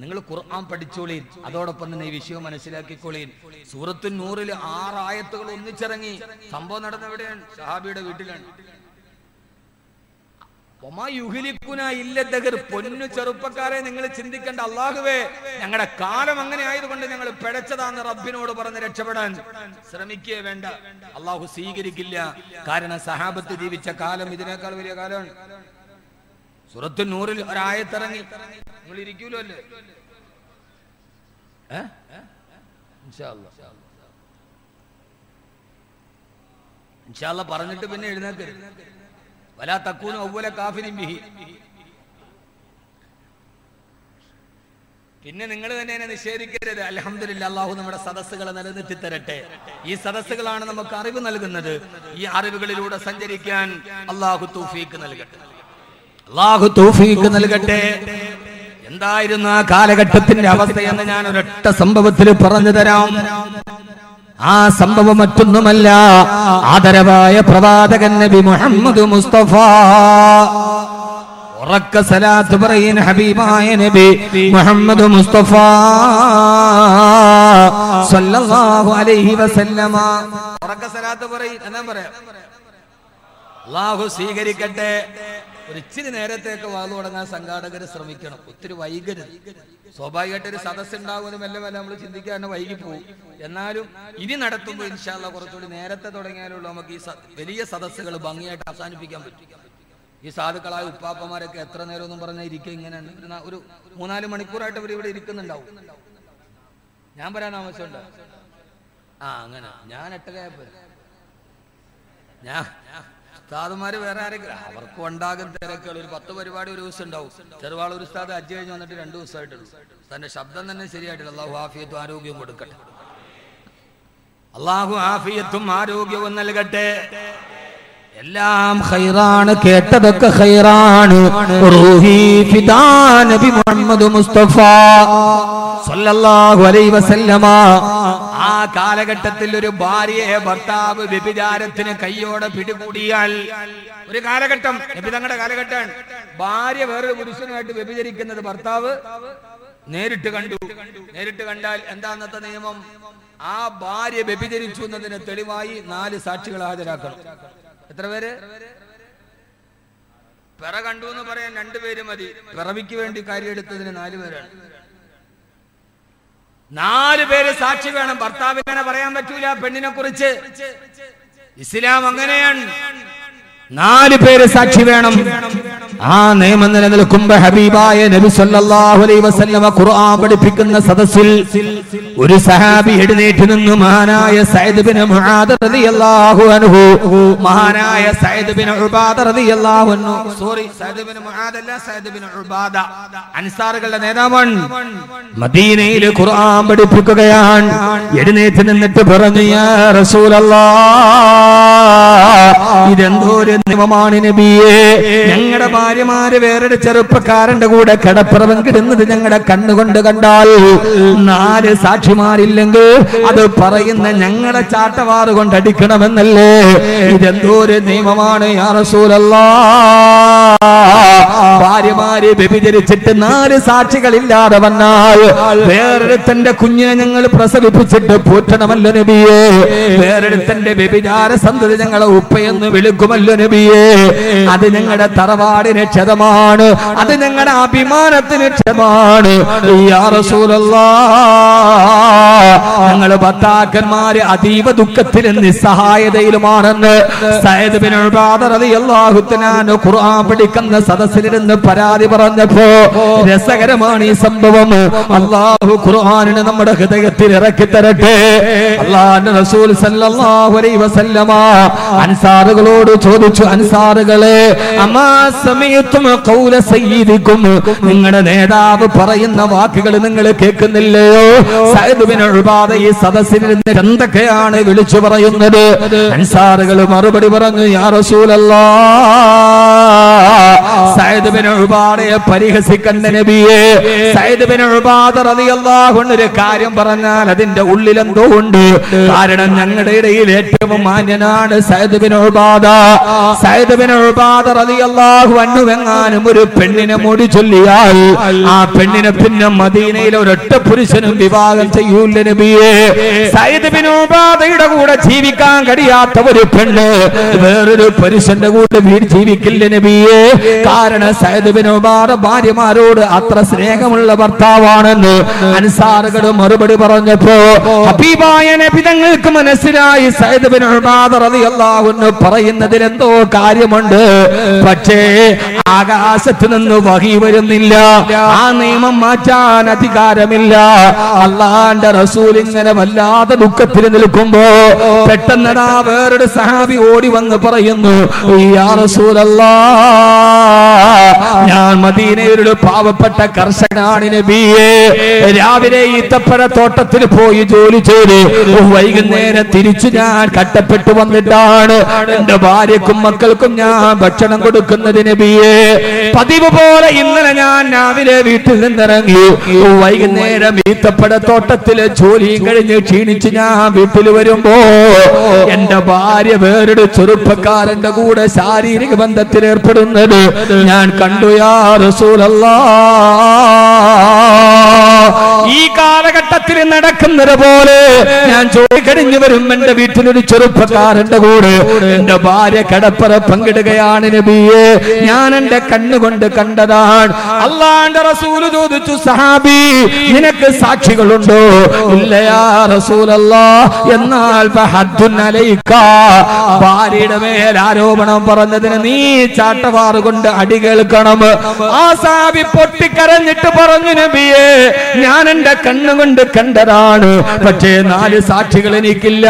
നിങ്ങൾ ഖുർആൻ പഠിച്ചോളീൻ, അതോടൊപ്പം തന്നെ ഈ വിഷയം മനസ്സിലാക്കിക്കോളീൻ. സൂറത്തുൻ നൂറിൽ 6 ആയത്തുകൾ ഒന്നിച്ചിറങ്ങി. സംഭവം നടന്ന എവിടെയാണ്? സഹാബിയുടെ വീട്ടിലാണ്. പൊന്നു ചെറുപ്പക്കാരെ, നിങ്ങൾ ചിന്തിക്കേണ്ട, അള്ളാഹുവേ ഞങ്ങളുടെ കാലം അങ്ങനെ ആയതുകൊണ്ട് ഞങ്ങൾ പിഴച്ചതാന്ന് റബ്ബിനോട് പറഞ്ഞ് രക്ഷപ്പെടാൻ ശ്രമിക്കേ വേണ്ട. അള്ളാഹു സ്വീകരിക്കില്ല. കാരണം സഹാബത്ത് ജീവിച്ച കാലം ഇതിനേക്കാൾ വലിയ കാലമാണ്. സൂറത്തു നൂറിൽ ഒരായത്തിറങ്ങി. നിങ്ങൾ ഇരിക്കൂലോ അല്ലേ? ഇൻഷാ അല്ലാഹ് പറഞ്ഞിട്ട് പിന്നെ എഴുന്നേക്കരുത്. വലാ തകൂനു അവ്വല കാഫിരിൻ ബിഹി. പിന്നെ നിങ്ങൾ തന്നെ എന്നെ നിഷേധിക്കരുത്. അൽഹംദുലില്ലാഹ്, അല്ലാഹു നമ്മുടെ സദസ്സുകളെ നിലനിർത്തി തരട്ടെ. ഈ സദസ്സുകളാണ് നമുക്ക് അറിവ് നൽകുന്നത്. ഈ അറിവുകളിലൂടെ സഞ്ചരിക്കാൻ അല്ലാഹു തൗഫീഖ് നൽകട്ടെ. അല്ലാഹു തൗഫീഖ് നൽകട്ടെ. എന്തായിരുന്നു ആ കാലഘട്ടത്തിന്റെ അവസ്ഥയെന്ന് ഞാൻ ഒരൊറ്റ സംഭവത്തിൽ പറഞ്ഞു തരാം. ആ സംഭവം മറ്റൊന്നുമല്ല, ആദരവായ പ്രവാചകൻ നബി മുഹമ്മദ് മുസ്തഫ. ഉറക്ക സലാത്ത് പറയുന്ന ഹബീബായ നബി മുഹമ്മദ് മുസ്തഫ സല്ലല്ലാഹു അലൈഹി വസല്ലമ. ഉറക്ക സലാത്ത് പറയും. എന്നാ പറയാം? അല്ലാഹു സ്വീകരിക്കട്ടെ. ഒരു ഇച്ചിരി നേരത്തേക്ക് വാതു തുടങ്ങാൻ സംഘാടകർ ശ്രമിക്കണം. ഒത്തിരി വൈകരുത്. സ്വാഭാവികമായിട്ട് ഒരു സദസ്സ് ഉണ്ടാകുമെന്ന് മെല്ലെ മെല്ലെ നമ്മൾ ചിന്തിക്കാൻ വൈകി പോകും. എന്നാലും ഇനി നടത്തുമ്പോൾ ഇൻഷാ അല്ലാഹ് കുറച്ചുകൂടി നേരത്തെ തുടങ്ങിയാലുള്ള നമുക്ക് ഈ വലിയ സദസ്സുകൾ ഭംഗിയായിട്ട് അവസാനിപ്പിക്കാൻ പറ്റും. ഈ സാധുക്കളായ ഉപ്പാപ്പമാരൊക്കെ എത്ര നേരം ഒന്നും പറഞ്ഞാൽ ഇരിക്കുക ഇങ്ങനെ ഒരു 3-4 മണിക്കൂറായിട്ട് ഇവർ ഇവിടെ ഇരിക്കുന്നുണ്ടാവും. ഞാൻ പറയാൻ ആവശ്യമുണ്ട്. അങ്ങനെ ഞാൻ എട്ടകയപ്പോ ഉസ്താദുമാര് വേറെ ആരെങ്കിലും അവർക്ക് ഉണ്ടാകും തിരക്കുകൾ. ഒരു 10 പരിപാടി ഒരു ദിവസം ഉണ്ടാവും. ചെറുവാൾ ഒരു ഉസ്താദ് ഹജ്ജ് കഴിഞ്ഞ് വന്നിട്ട് 2 ദിവസമായിട്ടുള്ളൂ. തന്റെ ശബ്ദം തന്നെ ശരിയായിട്ടില്ല. അള്ളാഹു ആഫിയത്തും ആരോഗ്യവും കൊടുക്കട്ടെ. അള്ളാഹു ആഫിയത്തും ആരോഗ്യവും നൽകട്ടെ. എല്ലാം ഖൈറാണ്, കേട്ടതൊക്കെ ഖൈറാണ്. റൂഹി ഫിദാ നബി മുഹമ്മദ് മുസ്തഫ സല്ലല്ലാഹു അലൈഹി വസല്ലമ. ആ കാലഘട്ടത്തിൽ ഒരു ഭാര്യയെ ഭർത്താവ് വ്യഭിചാരത്തിന് കയ്യോടെ പിടികൂടിയാൽ, ഒരു കാലഘട്ടം നബി തങ്ങളുടെ കാലഘട്ടമാണ്, ഭാര്യ വേറൊരു പുരുഷനുമായിട്ട് വ്യഭിചരിക്കുന്നത് ഭർത്താവ് നേരിട്ട് കണ്ടു. നേരിട്ട് കണ്ടാൽ എന്താ അന്നത്തെ നിയമം? ആ ഭാര്യ വ്യഭിചരിച്ചു എന്നതിന് തെളിവായി 4 സാക്ഷികൾ ഹാജരാക്കണം. എത്ര പേര്? പിറ കണ്ടു എന്ന് പറയാൻ 2 പേര് മതി. പിറവിക്ക് വേണ്ടി കാര്യമെടുത്തതിന് 4 പേരാണ്. 4 പേര് സാക്ഷി വേണം. ഭർത്താവിനെ പറയാൻ പറ്റൂല പെണ്ണിനെ കുറിച്ച്. ഇസ്ലാം അങ്ങനെയാണ്. 4 പേര് സാക്ഷി വേണം. ആ നിയമം നിലനിൽക്കുമ്പോ ഹബീബായ നബി സല്ലല്ലാഹു അലൈഹി വസല്ലമ ഖുർആൻ പഠിപ്പിക്കുന്ന സദസ്സിൽ ഒരു സഹാബി എഴുന്നേറ്റ് നിന്നു. മഹാനായ സഅദ് ബിൻ മുആദ് റളിയല്ലാഹു അൻഹു, മഹാനായ സഅദ് ബിൻ ഉബാദ റളിയല്ലാഹു അൻഹു, സഅദ് ബിൻ മുആദ് അല്ല, സഅദ് ബിൻ ഉബാദ, അൻസാറുകളുടെ നേതാവാണ്. മദീനയിൽ ഖുർആൻ പഠിപ്പിക്കുകയാണ്. എഴുന്നേറ്റ് നിന്നിട്ട് പറഞ്ഞു, യാ റസൂലല്ലാഹ്, ഇതെന്തോ ഒരു നിയമമാണ് നബിയേ. ഞങ്ങളുടെ ഭാര്യമാര് വേറൊരു ചെറുപ്പക്കാരന്റെ കൂടെ കിടപ്പുറം കിടുന്നത് ഞങ്ങളുടെ കണ്ണുകൊണ്ട് കണ്ടാൽ 4 സാക്ഷിമാരില്ലെങ്കിൽ അത് പറയുന്ന ഞങ്ങളുടെ ചാട്ടവാറ് കൊണ്ട് അടിക്കണമെന്നല്ലേ? ഇതെന്തോ ഒരു നിയമമാണ് യാ റസൂലല്ലാഹ്. ഭാര്യമാര് വ്യഭിചരിച്ചിട്ട് 4 സാക്ഷികളില്ലാതെ വന്നാൽ വേറൊരുത്തന്റെ കുഞ്ഞിനെ ഞങ്ങൾ പ്രസവിപ്പിച്ചിട്ട് പോറ്റണമല്ലോ നബിയേ. വേറൊരുത്തന്റെ വ്യഭിചാര സന്തതി ഞങ്ങളെ ഉപ്പയെന്ന് വിളിക്കുമല്ലോ നബിയേ. അത് ഞങ്ങളുടെ തറവാടിന് ക്ഷതമാണ്, അത് ഞങ്ങളുടെ അഭിമാനത്തിന് ക്ഷതമാണ് യാ റസൂലല്ലാഹ്. ഞങ്ങൾ ഭർത്താക്കന്മാര് അതീവ ദുഃഖത്തിലും നിസ്സഹായതയിലുമാണെന്ന് സഅദ് ബിൻ ഉബാദ റളിയല്ലാഹു തആല ഖുർആൻ പഠിക്കുന്ന സദസ്സിലിരുന്ന് പരാതി പറഞ്ഞപ്പോ, രസകരമാണ് ഈ സംഭവം. അല്ലാഹു ഖുർആനിനെ നമ്മുടെ ഹൃദയത്തിൽ ഇറക്കി തരട്ടെ. അല്ലാഹുവിന്റെ റസൂൽ സല്ലല്ലാഹു അലൈഹി വസല്ലമ അൻസാറുകളോട് ചോദിച്ചു, അൻസാറുകളെ, അമാ സമയത്തും ഖൗല സയ്യിദിക്കും, നിങ്ങളുടെ നേതാവ് പറയുന്ന വാക്കുകൾ നിങ്ങൾ കേൾക്കുന്നില്ലയോ? സഅദ് ബിൻ ഉബാദ ഈ സദസ്സിൽ നിന്ന് എന്തൊക്കെയാണ് വിളിച്ചു പറയുന്നത്? അൻസാറുകൾ മറുപടി പറഞ്ഞു, യാ റസൂലല്ലാഹ്, സഅദ് ബിൻ ഉബാദയെ പരിഹസിക്കണ്ട നബിയേ. സഅദ് ബിൻ ഉബാദ റളിയല്ലാഹു അൻഹു ഒരു കാര്യം പറഞ്ഞാൽ അതിന്റെ ഉള്ളിൽ എന്തോ ഉണ്ട്. കാരണം ഞങ്ങളുടെ ഇടയിൽ ഏറ്റവും മാന്യനാണ് Saad bin Ubada. Saad bin Ubada റളിയല്ലാഹു അൻഹു എങ്ങാനും ഒരു പെണ്ണിനെ മുടി ചൊല്ലിയാൽ ആ പെണ്ണിനെ പിന്നെ മദീനയിലെ ഒരൊറ്റ പുരുഷനും വിവാഹം ചെയ്യൂല നബിയേ. സയ്യിദ് ബിൻ ഉബാദയുടെ കൂടെ ജീവിക്കാൻ കഴിയാത്ത ഒരു പെണ്ണ് വേറൊരു പുരുഷന്റെ കൂടെ ജീവിക്കില്ല നബിയെ. കാരണം സയ്യിദ് ബിൻ ഉബാദ ഭാര്യമാരോട് അത്ര സ്നേഹമുള്ള ഭർത്താവാണെന്ന് അൻസാറുകൾ മറുപടി പറഞ്ഞപ്പോ ഹബീബായ നബി തങ്ങൾക്ക് മനസ്സിലായി സയ്യിദ് ബിൻ ഉബാദ റളിയല്ലാഹു അൻഹു പറയുന്നതിൽ എന്തോ കാര്യമുണ്ട്. പക്ഷേ ആകാശത്ത് നിന്ന് വഹി വരുന്നില്ല, ആ നിയമം മാറ്റാൻ അധികാരമില്ല. അല്ലാഹുവിന്റെ റസൂൽ ഇങ്ങനെ വല്ലാതെ ദുഃഖത്തിൽ നിൽക്കുമ്പോ പെട്ടെന്നടാ വേറൊരു സഹാബി ഓടി വന്ന് പറയുന്നു, യാ റസൂലല്ലാഹ്, ഞാൻ മദീനയിലൊരു പാവപ്പെട്ട കർഷകനാണ് നബിയേ. രാവിലെ ഈത്തപ്പഴ തോട്ടത്തിൽ പോയി ജോലി ചെയ്ത് വൈകുന്നേരം തിരിച്ചു ഞാൻ കട്ടപ്പെട്ടു വന്നിട്ടാണ് എന്റെ ഭാര്യക്കും മക്കൾക്കും ഞാൻ ഭക്ഷണം കൊടുക്കുന്നത് നബിയേ. പതിവ് പോലെ ഇന്നലെ ഞാൻ രാവിലെ വീട്ടിൽ നിന്നിറങ്ങി വൈകുന്നേരം ഈത്തപ്പഴ തോട്ടത്തിലെ ജോലിയും കഴിഞ്ഞ് ക്ഷീണിച്ച് ഞാൻ വീട്ടിൽ വരുമ്പോ എന്റെ ഭാര്യ വേറൊരു ചെറുപ്പക്കാരന്റെ കൂടെ ശാരീരിക ബന്ധത്തിൽ ഏർപ്പെടുന്നത് ഞാൻ കണ്ടു. യാ റസൂലല്ലാഹ്, ഈ കാലഘട്ടത്തിൽ നടക്കുന്നത് പോലെ ഞാൻ ജോലി കഴിഞ്ഞു വരും എന്റെ വീട്ടിലൊരു ചെറുപ്പക്കാരന്റെ കൂടെ എന്റെ ഭാര്യ കടപ്പറ പങ്കിടുകയാണ് നബിയെ. ഞാൻ എന്റെ കണ്ണുകൊണ്ട് കണ്ടതാണ്. അല്ലാഹുവിന്റെ റസൂൽ ചോദിച്ചു, സഹാബി നിനക്ക് സാക്ഷികളുണ്ടോ? ഇല്ല യാ റസൂലല്ലാഹ്. എന്നാൽ ഫഹദ്ദുൻ അലൈക, ഭാര്യയുടെ മേൽ ആരോപണം പറഞ്ഞതിന് നീ ചാട്ടവാറ് കൊണ്ട് അടി കേൾക്കണം. ആ സഹാബി പൊട്ടിക്കരഞ്ഞിട്ട് പറഞ്ഞു, നബിയെ ഞാൻ എന്റെ കണ്ണുകൊണ്ട് കണ്ടതാണ്, പക്ഷേ 4 സാക്ഷികൾ എനിക്കില്ല,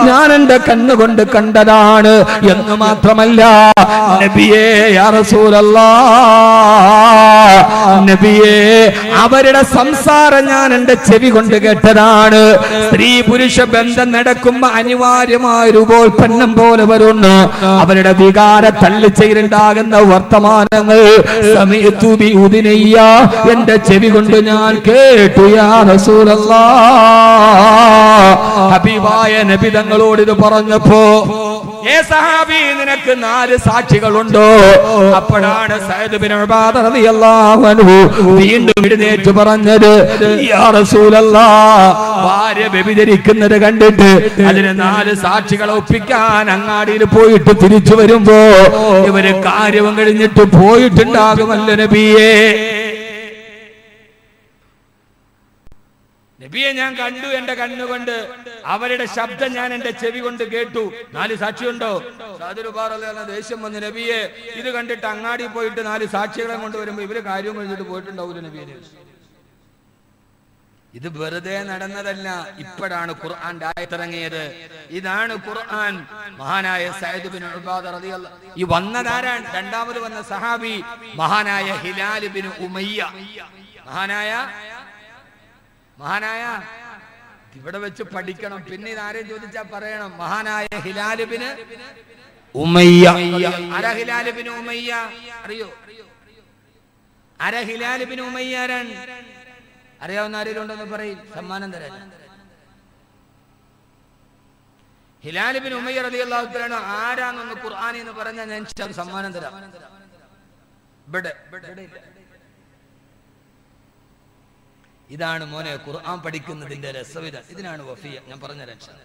ഞാൻ എന്റെ കണ്ണുകൊണ്ട് കണ്ടതാണ്. എന്ന് മാത്രമല്ല നബിയേ, യാ റസൂലല്ലാഹ്, നബിയേ അവരുടെ സംസാരം ഞാൻ എന്റെ ചെവി കൊണ്ട് കേട്ടതാണ്. സ്ത്രീ പുരുഷ ബന്ധം നടക്കുമ്പോ അനിവാര്യമായ രൂപോൽപ്പന്നം പോലെ വരുന്നു അവരുടെ വികാര തള്ളിച്ചയിലുണ്ടാകുന്ന വർത്തമാനങ്ങൾ. സമയത്തു ബി ഉദിനയ്യ, എന്റെ ചെവി കൊണ്ട് ഞാൻ കേട്ടു. യാ റസൂലല്ലാഹ്, ഹബീബായ നബി തങ്ങളോട് ഇത് പറഞ്ഞപ്പോ, ഏ സഹാബി നിനക്ക് 4 സാക്ഷികളുണ്ടോ? അപ്പോഴാണ് സയ്യിദ് ബിൻ ഉബാദ റളിയല്ലാഹു അൻഹു വീണ്ടും എഴുന്നേറ്റ് പറഞ്ഞത്, യാ റസൂലല്ലാഹ്, ഭാര്യ വ്യഭിചരിക്കുന്നത് കണ്ടിട്ട് അതിന് 4 സാക്ഷികളെ ഒപ്പിക്കാൻ അങ്ങാടിയിൽ പോയിട്ട് തിരിച്ചു വരുമ്പോ ഇവര് കാര്യവും കഴിഞ്ഞിട്ട് പോയിട്ടുണ്ടാകുമല്ലോ നബിയേ. നബിയെ ഞാൻ കണ്ടു എന്റെ കണ്ണുകൊണ്ട്, അവരുടെ ശബ്ദം ഞാൻ എന്റെ ചെവി കൊണ്ട് കേട്ടു. 4 സാക്ഷിയുണ്ടോ? ദേഷ്യം വന്ന്, നബിയെ ഇത് കണ്ടിട്ട് അങ്ങാടി പോയിട്ട് 4 സാക്ഷികളെ കൊണ്ടുവരുമ്പോ ഇവര് കാര്യം കഴിഞ്ഞിട്ട് പോയിട്ടുണ്ടാവൂല നബിയെ. ഇത് വെറുതെ നടന്നതല്ല, ഇപ്പോഴാണ് ഖുർആന്റെ ആയത്തിറങ്ങിയത്. ഇതാണ് ഖുർആൻ. മഹാനായ സയ്യിദ് ബിൻ ഉബാദ റളിയല്ലാഹു, ഈ വന്നതാരാണ്? രണ്ടാമത് വന്ന സഹാബി മഹാനായ ഹിലാൽ ബിൻ ഉമയ്യ. മഹാനായ ഇവിടെ വെച്ച് പഠിക്കണം, പിന്നെ ഇത് ആരെയും ചോദിച്ചാ പറയണം. മഹാനായ ഹിലാൽ ബിൻ ഉമയ്യ. ആരാ ഹിലാൽ ബിൻ ഉമയ്യ? അറിയോ? ആരാ ഹിലാൽ ബിൻ ഉമയ്യ? അറിയാവുന്ന ആരെങ്കിലും ഉണ്ടെന്ന് പറയും, സമ്മാനം തരാൻ. ഹിലാൽ ബിൻ ഉമയ്യ റളിയല്ലാഹു തആല ആരാണെന്ന് ഖുർആനിൽ എന്ന് പറഞ്ഞാൽ ഞാൻ സമ്മാനം തരാം. ഇവിടെ ഇതാണ് മോനെ ഖുർആൻ പഠിക്കുന്നതിന്റെ രസം. ഇതിനാണ് വഫിയ. ഞാൻ പറഞ്ഞ രസം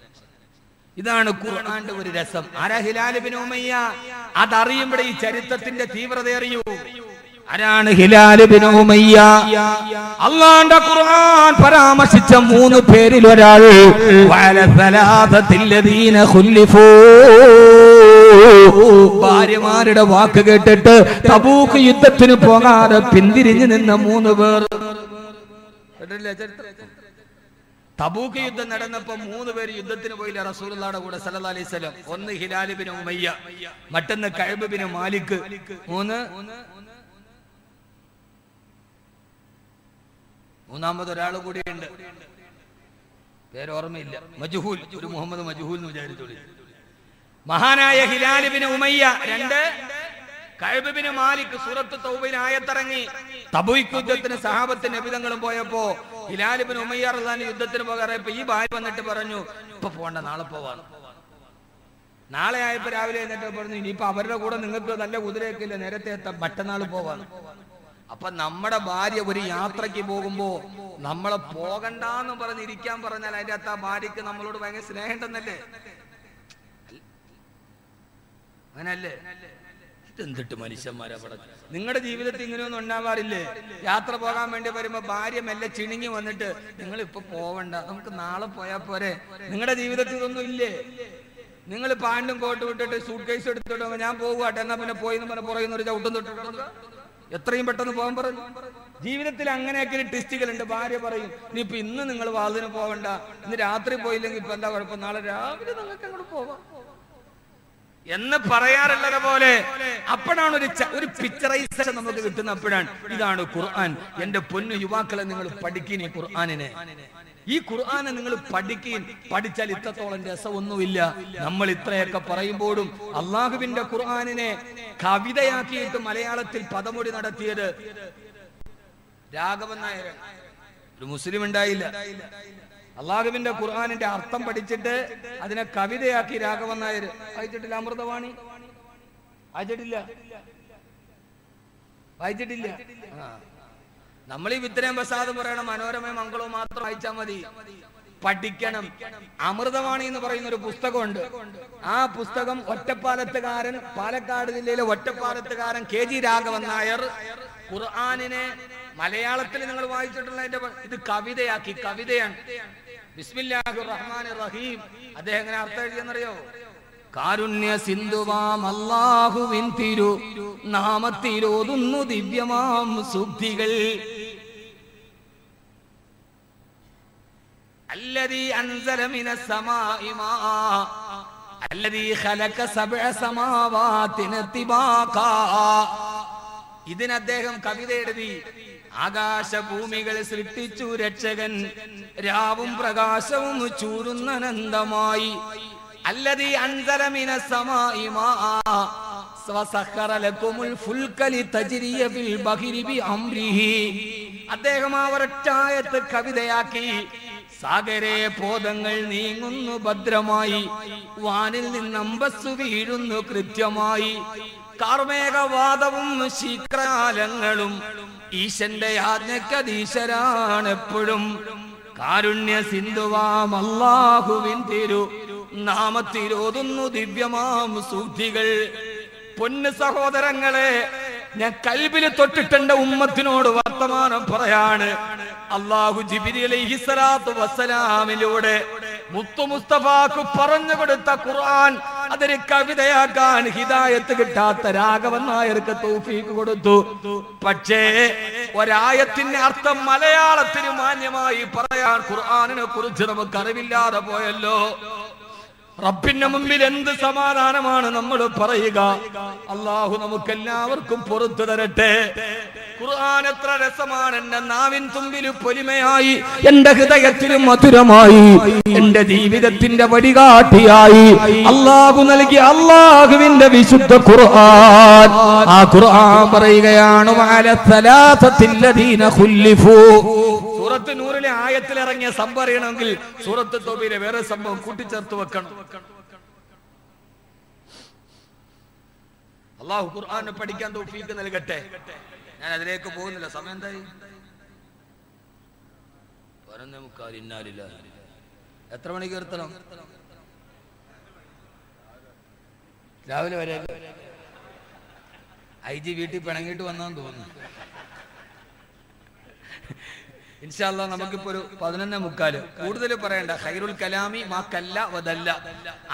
ഇതാണ് ഖുർആന്റെ ഒരു രസം. ആരാ ഹിലാൽ ബിൻ ഉമയ്യ? അതറിയുമ്പോൾ ഈ ചരിത്രത്തിന്റെ തീവ്രത അറിയൂ. ആരാണ് ഹിലാൽ ബിൻ ഉമയ്യ? അല്ലാഹുവിന്റെ ഖുർആൻ പരാമർശിച്ച 3 പേരിൽ ഒരാൾ. വഅല സലാസത്തില്ലദീന ഖുല്ലിഫൂ, ഭാര്യമാരുടെ വാക്ക് കേട്ടിട്ട് തബൂക്ക് യുദ്ധത്തിന് പോകാതെ പിന്തിരിഞ്ഞു നിന്ന 3 പേർ. തബൂക്ക് യുദ്ധം നടന്നപ്പോ 3 പേര് യുദ്ധത്തിന് പോയില്ല റസൂലുള്ളാഹിയുടെ കൂടെ സല്ലല്ലാഹു അലൈഹി വസല്ലം. ഒന്ന് ഹിലാൽ ബിൻ ഉമയ്യ, മറ്റൊന്ന് കഅബ് ബിൻ മാലിക്, മൂന്നാമത് ഒരാൾ കൂടിയുണ്ട്, പേര് ഓർമ്മയില്ല, മജ്ഹൂൽ. ഒരു മുഹമ്മദ് മജ്ഹൂൽ എന്ന് വിചാരിച്ചോളി. മഹാനായ Hilal bin Umayya, 2 Ka'b bin Malik. സൂറത്ത് തൗബയിൽ ആയത്തിറങ്ങി. തബൂക്ക് യുദ്ധത്തിന് സഹാബത്ത് നബിതങ്ങളും പോയപ്പോ ഹിലാൽ ബിൻ ഉമയ്യ റളിയല്ലാഹു യുദ്ധത്തിന് പോകാറയപ്പോ ഈ ഭാര്യ വന്നിട്ട് പറഞ്ഞു, ഇപ്പൊ പോണ്ട, നാളെ പോവാണ്. നാളെ ആയപ്പോ രാവിലെ എന്നിട്ട് പറഞ്ഞു, ഇനിയിപ്പോ അവരുടെ കൂടെ നിങ്ങൾക്ക് നല്ല കുതിരയൊക്കെ ഇല്ല, നേരത്തെ എത്താം, മറ്റന്നാൾ പോവാണ്. അപ്പൊ നമ്മുടെ ഭാര്യ ഒരു യാത്രക്ക് പോകുമ്പോ നമ്മളെ പോകണ്ടെന്ന് പറഞ്ഞിരിക്കാൻ പറഞ്ഞാൽ അതിന്റെ അകത്ത് ആ ഭാര്യക്ക് നമ്മളോട് ഭയങ്കര സ്നേഹം ഉണ്ടെന്നല്ലേ? അങ്ങനല്ലേ? ഇതെന്തിട്ട് മനുഷ്യന്മാരാ പടം. നിങ്ങളുടെ ജീവിതത്തിൽ ഇങ്ങനെയൊന്നും ഉണ്ടാവാറില്ലേ? യാത്ര പോകാൻ വേണ്ടി വരുമ്പോ ഭാര്യ മെല്ലെ ചിണുങ്ങി വന്നിട്ട് നിങ്ങൾ ഇപ്പൊ പോവണ്ട, നമുക്ക് നാളെ പോയാ പോരെ. നിങ്ങളുടെ ജീവിതത്തിൽ ഇതൊന്നും ഇല്ലേ? നിങ്ങൾ പാൻറ്റും കോട്ടും ഇട്ടിട്ട് സൂട്ട് കേസ് എടുത്തിട്ട് ഞാൻ പോകുവാട്ടെ എന്നാ പിന്നെ പോയി എന്ന് പറഞ്ഞ പുറയുന്ന ഒരു ചവിട്ടും തൊട്ട് എത്രയും പെട്ടെന്ന് പോകാൻ പറഞ്ഞു. ജീവിതത്തിൽ അങ്ങനെയൊക്കെ ടെസ്റ്റുകളുണ്ട്. ഭാര്യ പറയും ഇനിയിപ്പൊ ഇന്ന് നിങ്ങൾ വാതിന് പോവണ്ട, ഇന്ന് രാത്രി പോയില്ലെങ്കിൽ ഇപ്പൊ എന്താ കുഴപ്പം, നാളെ രാവിലെ നിങ്ങൾക്ക് അങ്ങോട്ട് പോവാം എന്ന് പറയാറുള്ളത് പോലെ അപ്പോഴാണ് ഒരു പിക്ചറൈസേഷൻ നമുക്ക് കിട്ടുന്ന. അപ്പോഴാണ് ഇതാണ് ഖുർആൻ. എന്റെ പൊന്നു യുവാക്കളെ, നിങ്ങൾ പഠിക്കീൻ ഈ ഖുർആനിനെ. ഈ ഖുർആനെ നിങ്ങൾ പഠിക്കീൻ. പഠിച്ചാൽ ഇത്രത്തോളം രസമൊന്നുമില്ല. നമ്മൾ ഇത്രയൊക്കെ പറയുമ്പോഴും അള്ളാഹുവിന്റെ ഖുർആനിനെ കവിതയാക്കിയിട്ട് മലയാളത്തിൽ പദമൊഴി നടത്തിയത് രാഘവൻ നായർ. ഒരു മുസ്ലിം ഉണ്ടായില്ല. അള്ളാഹുവിന്റെ ഖുർആനിന്റെ അർത്ഥം പഠിച്ചിട്ട് അതിനെ കവിതയാക്കി രാഘവൻ നായർ. വായിച്ചിട്ടില്ല? അമൃതവാണി വായിച്ചിട്ടില്ല? നമ്മൾ ഈ വിത്തരം പ്രസാദ് പറയണം, മനോരമയും മംഗളവും മാത്രം വായിച്ചാൽ മതി. പഠിക്കണം. അമൃതവാണി എന്ന് പറയുന്ന ഒരു പുസ്തകമുണ്ട്. ആ പുസ്തകം ഒറ്റപ്പാലത്തുകാരൻ, പാലക്കാട് ജില്ലയിലെ ഒറ്റപ്പാലത്തുകാരൻ KG രാഘവൻ നായർ ഖുർആനിനെ മലയാളത്തിൽ നിങ്ങൾ വായിച്ചിട്ടുള്ള ഇത് കവിതയാക്കി. കവിതയാണ്. ബിസ്മില്ലാഹിർ റഹ്മാനിർ റഹീം. അദ്ദേഹം എങ്ങനെ അർത്ഥം എഴുതിയെന്നറിയോ? കാരുണ്യ സിന്ധുവാം അല്ലാഹുവിൻ തിരു നാമത്തിലോതുന്നു ദിവ്യമാം സൂക്തികൾ. അല്ലദീ അൻസല മിനസ് സമാഇ മാ അല്ലദീ ഖലഖ സബ്അ സമാവാതിൻ തിബാഖാ. ഇതിന് അദ്ദേഹം കവിത എഴുതി. ആകാശഭൂമികൾ സൃഷ്ടിച്ചു രക്ഷകൻ, രാവും പ്രകാശവും ചൂടുന്നനന്തമായി. അല്ലദീ അൻസല മിനസ് സമാഇ മാ വസഖറ ലകുമുൽ ഫുൽക ലിതജ്രിയ ഫിൽ ബഹരി ബിഅംരിഹി. അദ്ദേഹം ആ ഒരൊറ്റായത്ത് കവിതയാക്കി. സാഗരേ പോതങ്ങൾ നീങ്ങുന്നു ഭദ്രമായി, വാനിൽ നിന്ന് അമ്പസ്സു വീഴുന്നു കൃത്യമായി. കാർമേഘവാദവും ശീക്രാലങ്ങളും ഈശന്റെ ആജ്ഞക്കധീശരാണെപ്പോഴും. കാരുണ്യ സിന്ധുവാം അല്ലാഹുവിൻ തിരു നാമത്തിലോതുന്നു ദിവ്യമാം സൂക്തികൾ. പൊന്നു സഹോദരങ്ങളെ, ഞാൻ കൽബില് തൊട്ടിട്ടെന്റെ ഉമ്മത്തിനോട് വർത്തമാനം പറയാണ്. അല്ലാഹു ജിബ്രീൽ അലൈഹിസ്സലാത്തു വസ്സലാമിലൂടെ മുത്തു മുസ്തഫാക്ക് പറഞ്ഞു കൊടുത്ത ഖുർആൻ അതൊരു കവിതയാക്കാൻ ഹിദായത്ത് കിട്ടാത്ത രാഘവൻ നായർക്ക് തൗഫീഖ് കൊടുത്തു. പക്ഷേ ഒരായത്തിന്റെ അർത്ഥം മലയാളത്തിന് മാന്യമായി പറയാൻ ഖുർആനിനെ കുറിച്ച് നമുക്ക് അറിവില്ലാതെ പോയല്ലോ. റബ്ബിന്റെ മുമ്പിൽ എന്ത് സമാധാനമാണ് നമ്മൾ പറയുക. അള്ളാഹു നമുക്ക് എല്ലാവർക്കും പുറത്തു തരട്ടെ. ഖുർആൻ എത്ര രസമാണ്. എന്റെ നാവിൻ തുമ്പിൽ പൊലിമയായി, എന്റെ ഹൃദയത്തിലും മധുരമായി, എന്റെ ജീവിതത്തിന്റെ വഴികാട്ടിയായി അള്ളാഹു നൽകിയ അള്ളാഹുവിന്റെ വിശുദ്ധ ഖുർആൻ. ആ ഖുർആൻ പറയുകയാണ് സൂറത്ത് നൂറിലെ ആയത്തിൽ ഇറങ്ങിയ സംഭവം അറിയണമെങ്കിൽ സൂറത്ത് തൗബയിലെ വേറെ സംഭവം കൂട്ടിച്ചേർത്ത് വെക്കണം. അള്ളാഹു ഖുർആനെ പഠിക്കാൻ തൗഫീഖ് നൽകട്ടെ. ഞാൻ അതിലേക്ക് പോകുന്നില്ല. സമയം എന്തായി? 11:45. എത്ര മണിക്ക് നിർത്തണം? രാവിലെ വരെ. IG വീട്ടിൽ പിണങ്ങിയിട്ട് വന്നാന്ന് തോന്നുന്നു. ഇൻഷാ അല്ലാഹ് നമുക്കിപ്പോ ഒരു 11:45. കൂടുതൽ പറയണ്ട. ഖൈറുൽ കലാമി മാ കല്ല വദല്ല.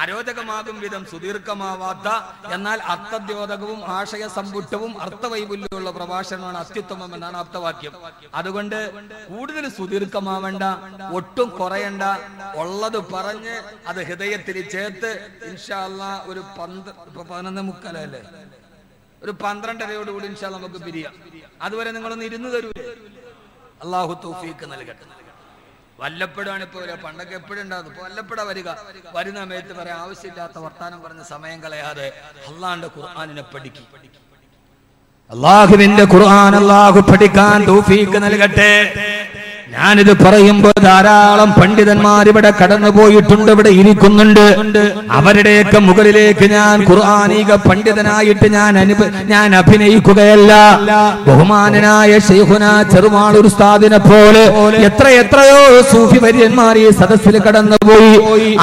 അരോചകമാകും വിധം സുദീർഘമാവാത്ത എന്നാൽ അർത്ഥദ്യോതകവും ആശയ സമ്പുഷ്ടവും അർത്ഥവൈപുല്യമുള്ള പ്രഭാഷണമാണ് അത്യുത്തമം എന്നാണ് ആപ്തവാക്യം. അതുകൊണ്ട് കൂടുതൽ സുദീർഘമാവേണ്ട, ഒട്ടും കുറയണ്ട. ഉള്ളത് പറഞ്ഞ് അത് ഹൃദയത്തിൽ ചേർത്ത് ഇൻഷാ അല്ലാഹ് ഒരു 11:45 അല്ലേ, ഒരു 12:30 ഇൻഷാ അല്ലാഹ് നമുക്ക് പിരിയാം. അതുവരെ നിങ്ങളൊന്ന് ഇരുന്ന് തരൂലേ? അള്ളാഹു തൗഫീഖ് നൽകട്ടെ. വല്ലപ്പോഴാണ് ഇപ്പൊ വരിക. പണ്ടൊക്കെ എപ്പോഴുണ്ടാകും. ഇപ്പൊ വല്ലപ്പോഴാ വരിക. വരുന്ന സമയത്ത് പറയാൻ ആവശ്യമില്ലാത്ത വർത്താനം പറഞ്ഞ് സമയം കളയാതെ അള്ളാഹുവിന്റെ ഖുർആനിനെ പഠിക്കും. അള്ളാഹുവിന്റെ ഖുർആൻ അള്ളാഹു പഠിക്കാൻ തൗഫീഖ് നൽകട്ടെ. ഞാനിത് പറയുമ്പോ ധാരാളം പണ്ഡിതന്മാർ ഇവിടെ കടന്നുപോയിട്ടുണ്ട്, ഇവിടെ ഇരിക്കുന്നുണ്ട്. അവരുടെയൊക്കെ മുകളിലേക്ക് ഞാൻ ഖുർആനിക പണ്ഡിതനായിട്ട് ഞാൻ അഭിനയിക്കുകയല്ല. ബഹുമാനനായ ശൈഖുനാ ചെറുമാളൂർ ഉസ്താദിനെ പോലെ എത്രയോ സൂഫി വര്യന്മാർ ഈ സദസ്സിൽ കടന്നുപോയി.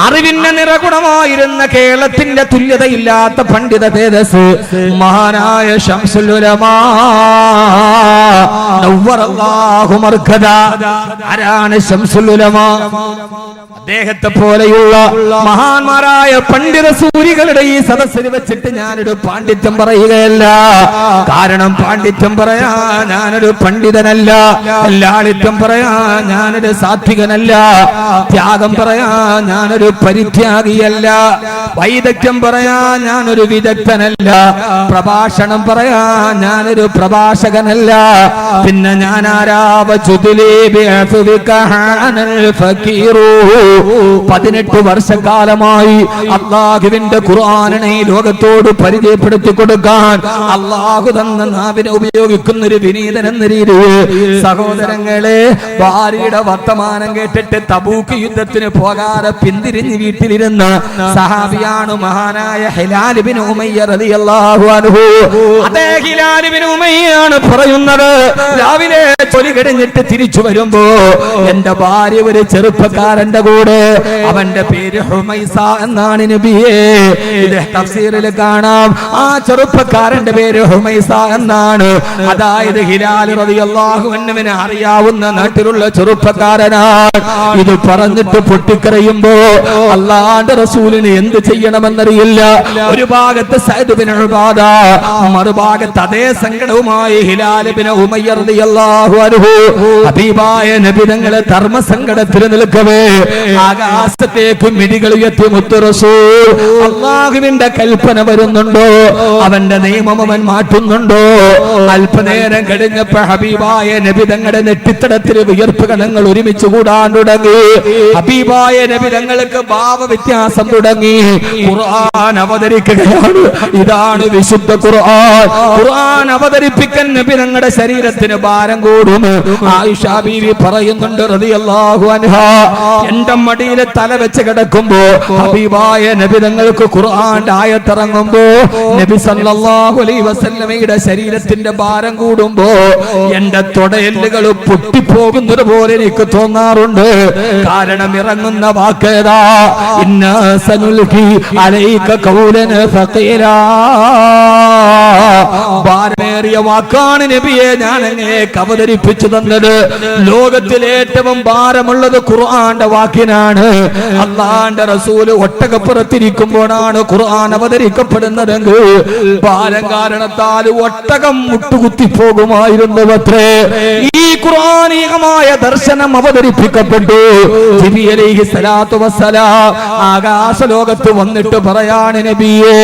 അറിവിന്റെ നിറകുണമായിരുന്ന കേരളത്തിന്റെ തുല്യതയില്ലാത്ത പണ്ഡിത തേജസ് മഹാനായ ശംസുൽ ഉലമാ നവ്വറല്ലാഹു മർകദ. ആരാണ് ശംസുൽ ഉലമാ? അദ്ദേഹത്തെ പോലെയുള്ള മഹാന്മാരായ പണ്ഡിത സൂരികളുടെ ഈ സദസ്സിൽ വെച്ചിട്ട് ഞാനൊരു പാണ്ഡിത്യം പറയുകയല്ല. കാരണം പാണ്ഡിത്യം പറയാ ഞാനൊരു പണ്ഡിതനല്ല, ലാളിത്യം പറയാ ഞാനൊരു സാത്വികനല്ല, ത്യാഗം പറയാ ഞാനൊരു പരിത്യാഗിയല്ല, വൈദഗ്ധ്യം പറയാ ഞാനൊരു വിദഗ്ധനല്ല, പ്രഭാഷണം പറയാ ഞാനൊരു പ്രഭാഷകനല്ല. പിന്നെ ഞാൻ ആരാവ 18 വർഷക്കാലമായി അള്ളാഹുവിന്റെ ഖുർആനിനെ ഈ ലോകത്തോട് പരിചയപ്പെടുത്തി കൊടുക്കാൻ അള്ളാഹു തന്ന നാവിനെ ഉപയോഗിക്കുന്ന ഒരു വിനീതൻ എന്ന രീതിയിൽ സഹോദരങ്ങളെ, ഭാര്യയുടെ വർത്തമാനം കേട്ടിട്ട് തബൂക്ക് യുദ്ധത്തിന് പോകാതെ പിന്തിരിഞ്ഞ് വീട്ടിലിരുന്ന സഹാബിയാണ് മഹാനായ ഹിലാൽ ഇബ്നു ഉമയ്യ റളിയല്ലാഹു അൻഹു. അതേ ഹിലാൽ ഇബ്നു ഉമയ്യാണ് പറയുന്നത്, രാവിലെ ജോലി കഴിഞ്ഞിട്ട് തിരിച്ചു വരുമ്പോ എന്റെ ഭാര്യ ഒരു ചെറുപ്പക്കാരന്റെ കൂടെ, അവന്റെ പേര് ഹുമൈസ എന്നാണ് നബിയേ. ഇത് തഫ്സീറിൽ കാണാം. ആ ചെറുപ്പക്കാരന്റെ പേര് ഹുമൈസ എന്നാണ്. അതായത് ഹിലാൽ റളിയല്ലാഹു അൻഹുവിനെ അറിയാവുന്ന നാട്ടിലുള്ള ചെറുപ്പക്കാരനാണ്. ഇത് പറഞ്ഞിട്ട് പൊട്ടിക്കരയുമ്പോ അല്ലാഹുവിന്റെ റസൂലിന് എന്ത് ചെയ്യണമെന്നറിയില്ല. ഒരു ഭാഗത്ത് സഅദ് ബിൻ ഉബാദ, മറുഭാഗത്ത് അതേ സങ്കടവുമായി ഹിലാൽ ഇബ്നു ഉമയ്യ റളിയല്ലാഹു അൻഹു. ഹബീബായ നബി തങ്ങളെ ധർമ്മസങ്കടത്തിൽ നിൽക്കവേ ആകാശത്തേക്ക് മിഴികൾ ഉയർത്തി മുത്തു റസൂൽ അല്ലാഹുവിന്റെ കൽപ്പന വരുന്നുണ്ടോ, അവന്റെ നിയമം അവൻ മാറ്റുന്നുണ്ടോ? അല്പനേരം കഴിഞ്ഞപ്പോ ഹബീബായ നബി തങ്ങളുടെ നെറ്റിത്തടത്തിൽ വിയർപ്പ് കണങ്ങൾ ഒരുമിച്ച് കൂടാൻ തുടങ്ങി. ഹബീബായ നബി തങ്ങൾക്ക് ഭാവവ്യത്യാസം തുടങ്ങി. ഖുർആൻ അവതരിക്കുകയാണ്. ഇതാണ് വിശുദ്ധ ഖുർആൻ. ഖുർആൻ അവതരിപ്പിക്കാൻ നബി തങ്ങളുടെ ശരീരത്തിന് ഭാരം കൂടും. ആയിഷ ബീവി പറയുന്നുണ്ട് റളിയല്ലാഹു അൻഹാ, എന്റെ മടിയിൽ തല വെച്ച് കിടക്കുമ്പോ ഹബീബായ നബി തങ്ങൾക്ക് ഖുർആന്റെ ആയത്തിറങ്ങുമ്പോ നബി സല്ലല്ലാഹു അലൈഹി വസല്ലമയുടെ ശരീരത്തിന്റെ ഭാരം കൂടുമ്പോ എന്റെ തുടയെല്ലുകൾ പൊട്ടിപ്പോകുന്നത് പോലെ എനിക്ക് തോന്നാറുണ്ട്. കാരണം ഇറങ്ങുന്ന വാക്കേതാ, ഇന്നാ സനുൽഖി അലൈക ഖൗലൻ ഫഖീലാ. ഭാരമേറിയ വാക്കാണ് നബിയെ ഞാൻ അങ്ങേക്ക് അവതരിപ്പിച്ചു തന്നത്. ലോകത്തിലെ ഏറ്റവും ഭാരമുള്ളത് ഖുർആന്റെ വാക്കിനാണ്. അല്ലാഹുവിന്റെ റസൂല് ഒട്ടകപ്പുറത്തിരിക്കുമ്പോഴാണ് ഖുർആൻ അവതരിക്കപ്പെടുന്നതെങ്കിൽ ഭാരം കാരണത്താൽ ഒട്ടകം മുട്ടുകുത്തി പോകുമായിരുന്നുവത്രേ. ഈ ഖുർആനീകമായ ദർശനം അവതരിപ്പിക്കപ്പെട്ടു. നബി അലൈഹി സ്വലാത്തു വസ്സലാം ആകാശ ലോകത്ത് വന്നിട്ട് പറയാണ്, നബിയേ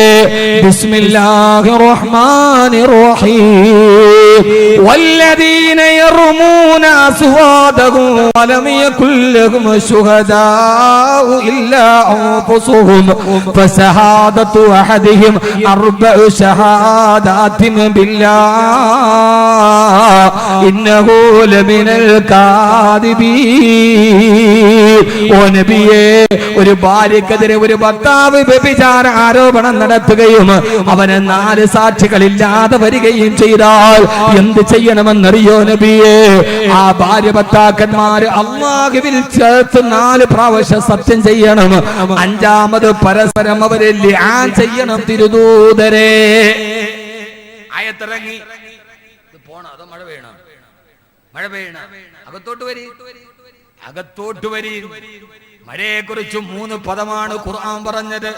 ബിസ്മില്ലാഹിർ റഹ്മാനിർ റഹീം വല്ലദീന യർമൂന അസ്വാദഹും വലം യകുൽ ലഹും ശുഹദാഉ ഇല്ലാ അൻഫുസുഹും ഫശഹാദതു അഹദിഹിം അർബഉ ശഹാദാതിൻ ബില്ലാഹ് ഇന്നഹു ലമിനൽ കാദിബീൻ. ഓ നബിയേ, ഒരു ഭാര്യക്കെതിരെ ഒരു ഭർത്താവ് വ്യഭിചാര ആരോപണം നടത്തുകയും അവന് 4 സാക്ഷികളില്ലാതെ വരികയും ചെയ്താൽ എന്ത് ചെയ്യണമെന്നറിയോ നബിയേ? ആ ഭാര്യ ഭർത്താക്കന്മാര് അല്ലാഹുവിൽ ചേർത്ത് 4 പ്രാവശ്യം സത്യം ചെയ്യണം. 5ാമത് പരസ്പരം അവരെ ലിആൻ ചെയ്യണം. തിരുദൂതരെ ആയത്തിറങ്ങി. പോണോ അതോ മഴ പെയ്യണം? മഴ പെയ്യണം. അകത്തോട്ട് വരി. മഴയെ കുറിച്ച് 3 പദമാണ് ഖുർആൻ പറഞ്ഞത്.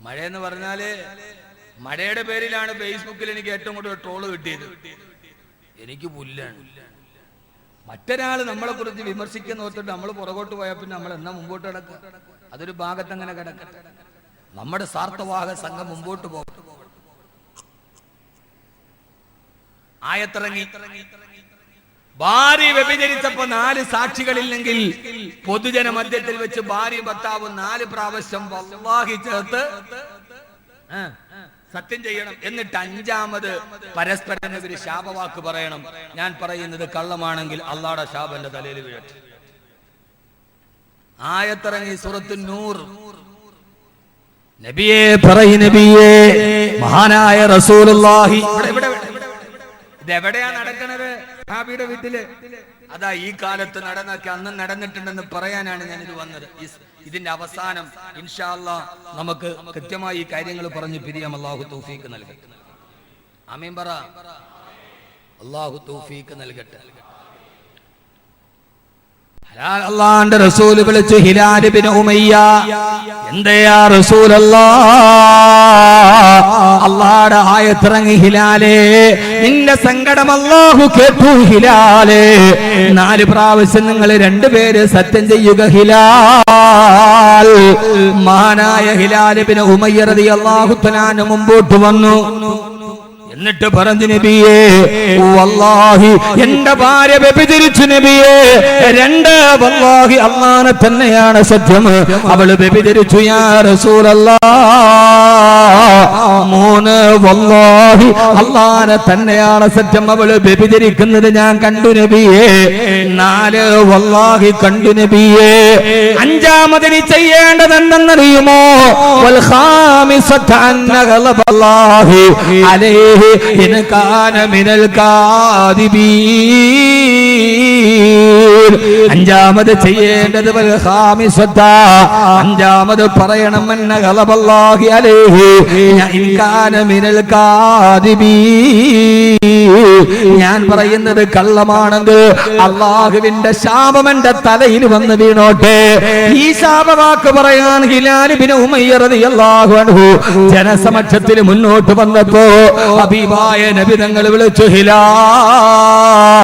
മഴയെന്ന് പറഞ്ഞാല് മഴയുടെ പേരിലാണ് ഫേസ്ബുക്കിൽ എനിക്ക് ഏറ്റവും കൂടുതൽ ട്രോള് കിട്ടിയത്. എനിക്ക് പുല്ലാണ്. മറ്റൊരാള് നമ്മളെ കുറിച്ച് വിമർശിക്കുന്ന ഓർത്തിട്ട് നമ്മൾ പുറകോട്ട് പോയാൽ പിന്നെ നമ്മൾ എന്നാ മുമ്പോട്ട് കിടക്കുക? അതൊരു ഭാഗത്ത് അങ്ങനെ കിടക്കട്ടെ. നമ്മുടെ സാർത്ഥവാഹ സംഘം മുമ്പോട്ട് പോകട്ടെ. ആയത്തിറങ്ങി. ഭാര്യ വ്യഭിചരിച്ചപ്പോ 4 സാക്ഷികളില്ലെങ്കിൽ പൊതുജന മധ്യത്തിൽ വെച്ച് ഭാര്യ ഭർത്താവ് 4 പ്രാവശ്യം വല്ലാഹി ചേർത്ത് സത്യം ചെയ്യണം. എന്നിട്ട് അഞ്ചാമത് പരസ്പരം ഒരു ശാപവാക്ക് പറയണം. ഞാൻ പറയുന്നത് കള്ളമാണെങ്കിൽ അള്ളാഹുടെ ശാപം എന്റെ തലയിൽ വീഴട്ടെ. ആയത്തിറങ്ങി സൂറത്തുൻ നൂർ. നബിയെ പറയ് നബിയെ, മഹാനായ റസൂലുള്ളാഹി. ഇതെവിടെയാ നടക്കണത്? സഹാബിയുടെ വീട്ടില്. അതാ ഈ കാലത്ത് നടന്നൊക്കെ അന്ന് നടന്നിട്ടുണ്ടെന്ന് പറയാനാണ് ഞാനിത് വന്നത്. ഇതിന്റെ അവസാനം ഇൻഷാ അല്ലാഹ് നമുക്ക് കൃത്യമായി ഈ കാര്യങ്ങൾ പറഞ്ഞു പിരിയാം. അല്ലാഹു തൗഫീഖ് നൽകട്ടെ. ആമീൻ പറ. അല്ലാഹു തൗഫീഖ് നൽകട്ടെ. അള്ളാന്റെ റസൂല് വിളിച്ചു ഹിലാൽ ഇബ്നു ഉമയ്യ. എന്തയാ റസൂലല്ലാഹ്, അള്ളാഹുടെ ആയത്തിറങ്ങി ഹിലാലേ, നിന്റെ സങ്കടം അല്ലാഹു കേട്ടു ഹിലാലേ. 4 പ്രാവശ്യം നിങ്ങൾ രണ്ടുപേര് സത്യം ചെയ്യുക ഹിലാൽ. മഹാനായ ഹിലാൽ ഇബ്നു ഉമയ്യ റളിയല്ലാഹു തആല മുമ്പോട്ട് വന്നു. എന്നിട്ട് പറഞ്ഞു നബിയേ, വല്ലാഹി എന്റെ ഭാര്യ വ്യഭിചരിച്ചു നബിയേ. 2 വല്ലാഹി അല്ലാഹനെ തന്നെയാണ് സത്യം, അവള് വ്യഭിചരിച്ചു യാ റസൂലല്ലാഹ്. 3 വല്ലാഹി അല്ലാഹനെ തന്നെയാണ് സത്യം, അവള് വ്യഭിചരിക്കുന്നത് ഞാൻ കണ്ടു നബിയേ. 4 വല്ലാഹി കണ്ടു നബിയേ. 5-മതിന് ചെയ്യേണ്ടത് എന്തെന്നറിയുമോ? വൽ ഖാമിസത അന്ന ഗളബല്ലാഹി അലൈഹി ഇൻ കാന മിനൽ കാദിബീൻ. 5-മത് ചെയ്യേണ്ടത് വൽ ഖാമിസത, 5-മത് പറയണം അന്ന ഗളബല്ലാഹി അലൈഹി ഇൻ കാന മിനൽ കാദിബീൻ. ഞാൻ പറയുന്നത് കള്ളമാണെങ്കിൽ അല്ലാഹുവിന്റെ ശാപം എന്റെ തലയിൽ വന്ന് വീണോട്ടെ. ഈ ശാപവാക്ക് പറയാൻ ഹിലാൽ ഇബ്നു ഉമയ്യ റളിയല്ലാഹു അൻഹു ജനസമക്ഷത്തിൽ മുന്നോട്ട് വന്നപ്പോ ഹബീബായ നബി തങ്ങൾ വിളിച്ചു, ഹിലാൽ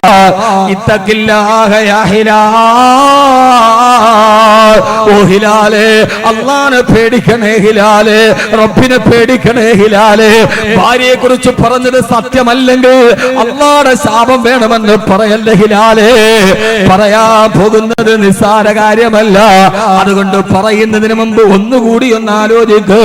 ഇത്തഖില്ലാഹ യാ ഹിലാൽ. ഓ ഹിലാലേ, അല്ലാഹനെ പേടിക്കണേ ഹിലാലേ, റബ്ബിനെ പേടിക്കണേ ഹിലാലേ. ഭാര്യയെ കുറിച്ച് പറഞ്ഞത് സത്യമല്ലെങ്കിൽ അല്ലാഹുടെ ശാപം വേണമെന്ന് പറയല്ലേ ഹിലാലേ. പറയാൻ പോകുന്നത് നിസ്സാര കാര്യമല്ല. അതുകൊണ്ട് പറയുന്നതിന് മുമ്പ് ഒന്നുകൂടി ഒന്ന് ആലോചിക്ക്.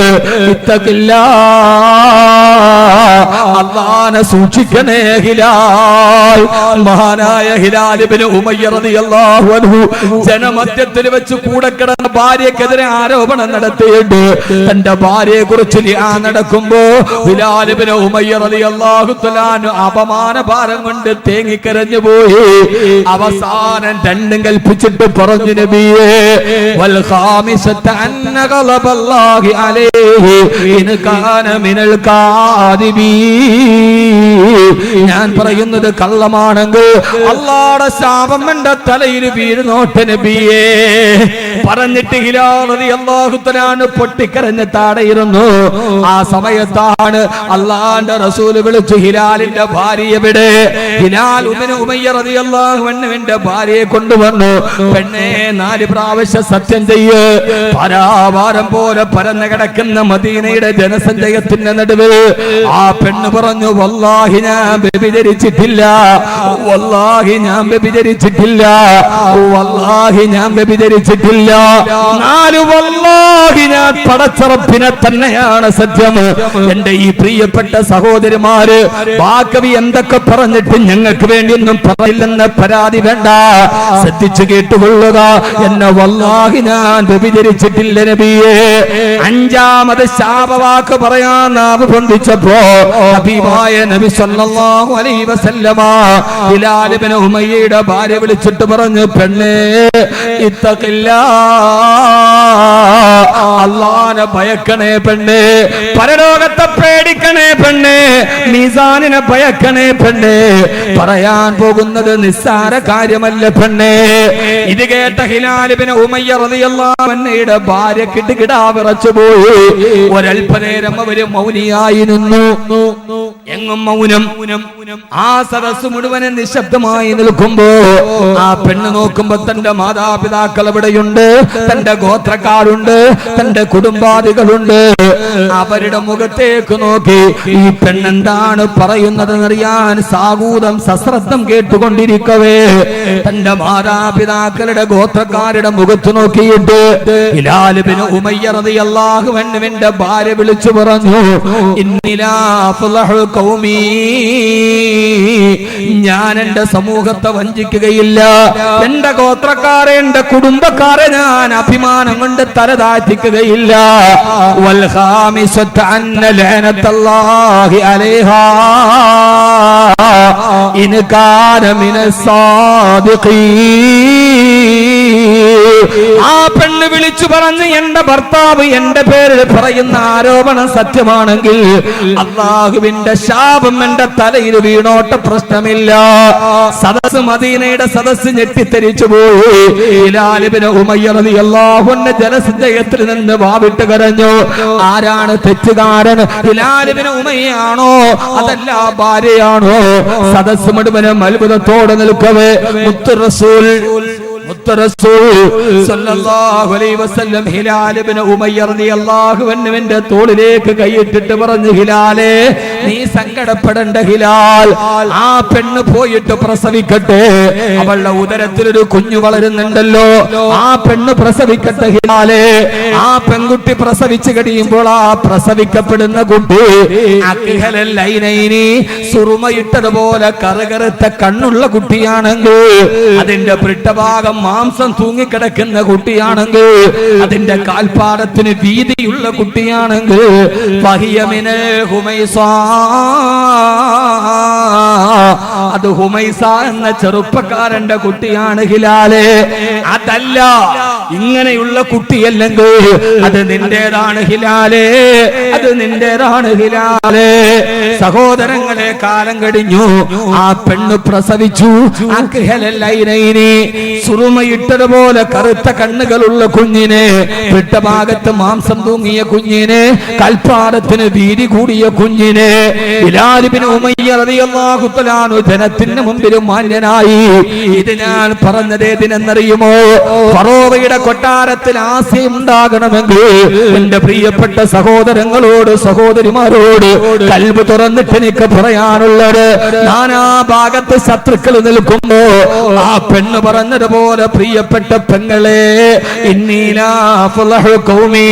അല്ലാഹനെ സൂക്ഷിക്കണേ ഹിലാൽ. മഹാനായ ഹിലാൽ ഇബ്നു ഉമയ്യ റളിയല്ലാഹു അൻഹു ജനമധ്യത്തിൽ വെച്ച് കൂടെ കിടന്ന ഭാര്യക്കെതിരെ ആരോപണം നടത്തിയിട്ട് തന്റെ ഭാര്യയെ കുറിച്ച് നടക്കുമ്പോ ഹിലാൽ ഇബ്നു ഉമയ്യ റളിയല്ലാഹു തആല അപമാന ഭാരം കൊണ്ട് തേങ്ങിക്കരഞ്ഞു പോയി. അവസാനം 2 കൽപ്പിച്ചിട്ട് പറഞ്ഞു നബിയേ, വൽ ഖാമിസത അന്ന ഗളബല്ലാഹി അലൈഹി ഇൻ കാന മിനൽ കാദിബീൻ. ഞാൻ പറയുന്നത് കള്ളമാണെങ്കിൽ അല്ലാഹുടെ ശാപം എന്റെ തലയിൽ വീഴുന്നോട്ടെ നബിയേ. പറഞ്ഞിട്ട് ഹിലാൽ റളിയല്ലാഹു തആല പൊട്ടിക്കരഞ്ഞ് താഴെയിരുന്നു. ആ സമയത്താണ് അല്ലാഹുവിന്റെ റസൂൽ വിളിച്ചു, ഹിലാലിന്റെ ഭാര്യ എവിടെ? ഹിലാൽ ഇബ്നു ഉമയ്യ റളിയല്ലാഹു അൻഹുവിന്റെ ഭാര്യയെ കൊണ്ടുവന്നു. പെണ്ണേ, 4 പ്രാവശ്യം സത്യം ചെയ്യ്. പരാവാരം പോലെ പരന്നു കിടക്കുന്ന മദീനയുടെ ജനസഞ്ചയത്തിന്റെ നടുവിൽ ആ പെണ്ണ് പറഞ്ഞു, വല്ലാഹി ഞാൻ വ്യഭിചരിച്ചിട്ടില്ല, വല്ലാഹി ഞാൻ വ്യഭിചരിച്ചിട്ടില്ല, വല്ലാഹി ഞാൻ വ്യഭിചരിച്ചിട്ടില്ല. 4 വല്ലാഹി ഞാൻ പടച്ചറപ്പിനെ തന്നെയാണ് സത്യം. എന്റെ ഈ പ്രിയപ്പെട്ട സഹോദരിമാര് ബാക്കവി എന്തൊക്കെ പറഞ്ഞിട്ട് ഞങ്ങൾക്ക് വേണ്ടിയൊന്നും പറയില്ലെന്ന് പരാതി വേണ്ട. ശ്രദ്ധിച്ചു കേട്ടുകൊള്ളുക. എന്നെ വല്ലാഹി ഞാൻ വ്യഭിചരിച്ചിട്ടില്ല നബിയേ. 5-മത് ശാപവാക്ക് പറയാൻ നാവ് പൊന്തിച്ചപ്പോ ഹബീബായ നബി സല്ലല്ലാഹു അലൈഹി വസല്ലമ ഹിലാൽ ഇബ്നു ഉമയ്യയുടെ ഭാര്യ വിളിച്ചിട്ട് പറഞ്ഞു, പെണ്ണേ ഇത്തഖില്ലാഹ്, അല്ലാഹനെ ഭയക്കണേ പെണ്ണേ, പരലോകത്തെ പേടിക്കണേ പെണ്ണേ, മീസാനിനെ ഭയക്കണേ പെണ്ണേ. പറയാൻ പോകുന്നത് നിസ്സാര കാര്യമല്ല പെണ്ണേ. ഇത് കേട്ട ഹിലാൽ ഇബ്നു ഉമയ്യ റളിയല്ലാഹു അൻഹുയുടെ ഭാര്യ കിടുകിടാ വിറച്ചുപോയി. ഒരൽപനേരം അവര് മൗനിയായി നിന്നു. എങ്ങും മൗനം. ആ സദസ്സ് മുഴുവനും നിശബ്ദമായി നിൽക്കുമ്പോ ആ പെണ്ണ് നോക്കുമ്പോ തന്റെ മാതാപിതാക്കൾ എവിടെയുണ്ട്, തന്റെ ഗോത്രക്കാരുണ്ട്. കുടുംബക്കാരുണ്ട്, തന്റെ കുടുംബാദികളുണ്ട്. അവരുടെ മുഖത്തേക്ക് നോക്കി ഈ പെണ്ണെന്താണ് പറയുന്നതെന്നറിയാൻ സാഗൂതം സശ്രദ്ധം കേട്ടുകൊണ്ടിരിക്കവേ തന്റെ മാതാപിതാക്കളുടെ ഗോത്രക്കാരുടെ മുഖത്ത് നോക്കിയിട്ട് ഹിലാൽ ഇബ്നു ഉമയ്യ റളിയല്ലാഹു അൻഹുവിന്റെ ഭാര്യ വിളിച്ചു പറഞ്ഞു, ഇന്നിലാ ഫളഹു ഖൗമി, ഞാൻ എന്റെ സമൂഹത്തെ വഞ്ചിക്കുകയില്ല, എന്റെ ഗോത്രക്കാരെ എന്റെ കുടുംബക്കാരെ ഞാൻ അഭിമാനം കൊണ്ട് തലതാഴ്ത്തിക്കുകയില്ല. വൽ ഖാമിസത അന്ന ലഅനത്തല്ലാഹി അലൈഹാ ഇൻ കാന ആ പെണ്ണ് വിളിച്ചു പറഞ്ഞു, എന്റെ ഭർത്താവ് എന്റെ പേരിൽ പറയുന്ന ആരോപണം സത്യമാണെങ്കിൽ അള്ളാഹുവിന്റെ ശാപം എന്റെ തലയിൽ വീണോട്ട് പ്രശ്നമില്ല. സദസ്, മദീനയുടെ സദസ് ഞെട്ടിത്തെരിച്ചു പോയി. ഹിലാൽ ഇബ്നു ഉമയ്യ റളിയല്ലാഹു അൻഹു ജനസഞ്ചയത്തിൽ നിന്ന് വാവിട്ട് കരഞ്ഞു. ആരാണ് തെറ്റുകാരൻ? ഹിലാൽ ഇബ്നു ഉമയ്യയാണോ അതല്ല ഭാര്യയാണോ? സദസ് മുഴുവനും അത്ഭുതത്തോടെ നിൽക്കവേ മുത്ത് റസൂൽ സല്ലല്ലാഹു അലൈഹി വസല്ലം ഹിലാൽ ഇബ്നു ഉമയ്യ റളിയല്ലാഹു അൻഹുവിന്റെ തോളിലേക്ക് കൈയിട്ടിട്ട് പറഞ്ഞു, ഹിലാലേ, നീ സങ്കടപ്പെടേണ്ട ഹിലാൽ, ആ പെണ്ണ് പോയിട്ട് പ്രസവിക്കട്ടെ, അവളുടെ ഉദരത്തിൽ ഒരു കുഞ്ഞു വളരുന്നുണ്ടല്ലോ, ആ പെണ്ണ് പ്രസവിക്കട്ടെ ഹിലാലേ. ആ പെൺകുട്ടി പ്രസവിച്ചു കഴിയുമ്പോൾ ആ പ്രസവിക്കപ്പെടുന്ന കുട്ടി അഖ്ഹലൽ ലൈനൈനി, സുറുമയിട്ടതുപോലെ കറുകറുത്ത കണ്ണുള്ള കുട്ടിയാണെങ്കിൽ, അതിന്റെ പൃഷ്ഠഭാഗം മാംസം തൂങ്ങിക്കിടക്കുന്ന കുട്ടിയാണെങ്കിൽ, അതിന്റെ കാൽപ്പാടത്തിന് വീതിയുള്ള കുട്ടിയാണെങ്കിൽ, അത് ഹുമൈസ എന്ന ചെറുപ്പക്കാരന്റെ കുട്ടിയാണ് ഹിലാലേ. അതല്ല, ഇങ്ങനെയുള്ള കുട്ടിയല്ലെങ്കിൽ അത് നിന്റേതാണ് ഹിലാലേ, അത് നിന്റേതാണ് ഹിലാലേ. സഹോദരങ്ങളെ, കാലം കഴിഞ്ഞു, ആ പെണ്ണ് പ്രസവിച്ചു. സുറുമയിട്ടതുപോലെ കറുത്ത കണ്ണുകളുള്ള കുഞ്ഞിനെ, പിട്ടഭാഗത്ത് മാംസം തൂങ്ങിയ കുഞ്ഞിനെ, കൽപ്പാടത്തിന് വീതി കൂടിയ കുഞ്ഞിനെ ഹിലാൽ ഇബ്നു ഉമയ്യ റളിയല്ലാഹു തആല ജനത്തിന് മുമ്പിൽ മാന്യനായി. ഇത് ഞാൻ പറഞ്ഞത് ഏതിനെന്നറിയുമോ? ഫറോവയുടെ കൊട്ടാരത്തിൽ ആശയം ഉണ്ടാകണമെങ്കിൽ എന്റെ പ്രിയപ്പെട്ട സഹോദരങ്ങളോട്, സഹോദരിമാരോട് കൽബ് തുറന്നിട്ട് എനിക്ക് പറയാനുള്ളത്, നാനാഭാഗത്ത് ശത്രുക്കൾ നിൽക്കുമ്പോ ആ പെണ്ണ് പറഞ്ഞതുപോലെ, പ്രിയപ്പെട്ട പെങ്ങളെ, ഇന്നീലാ ഫളഹു ഖൗമി,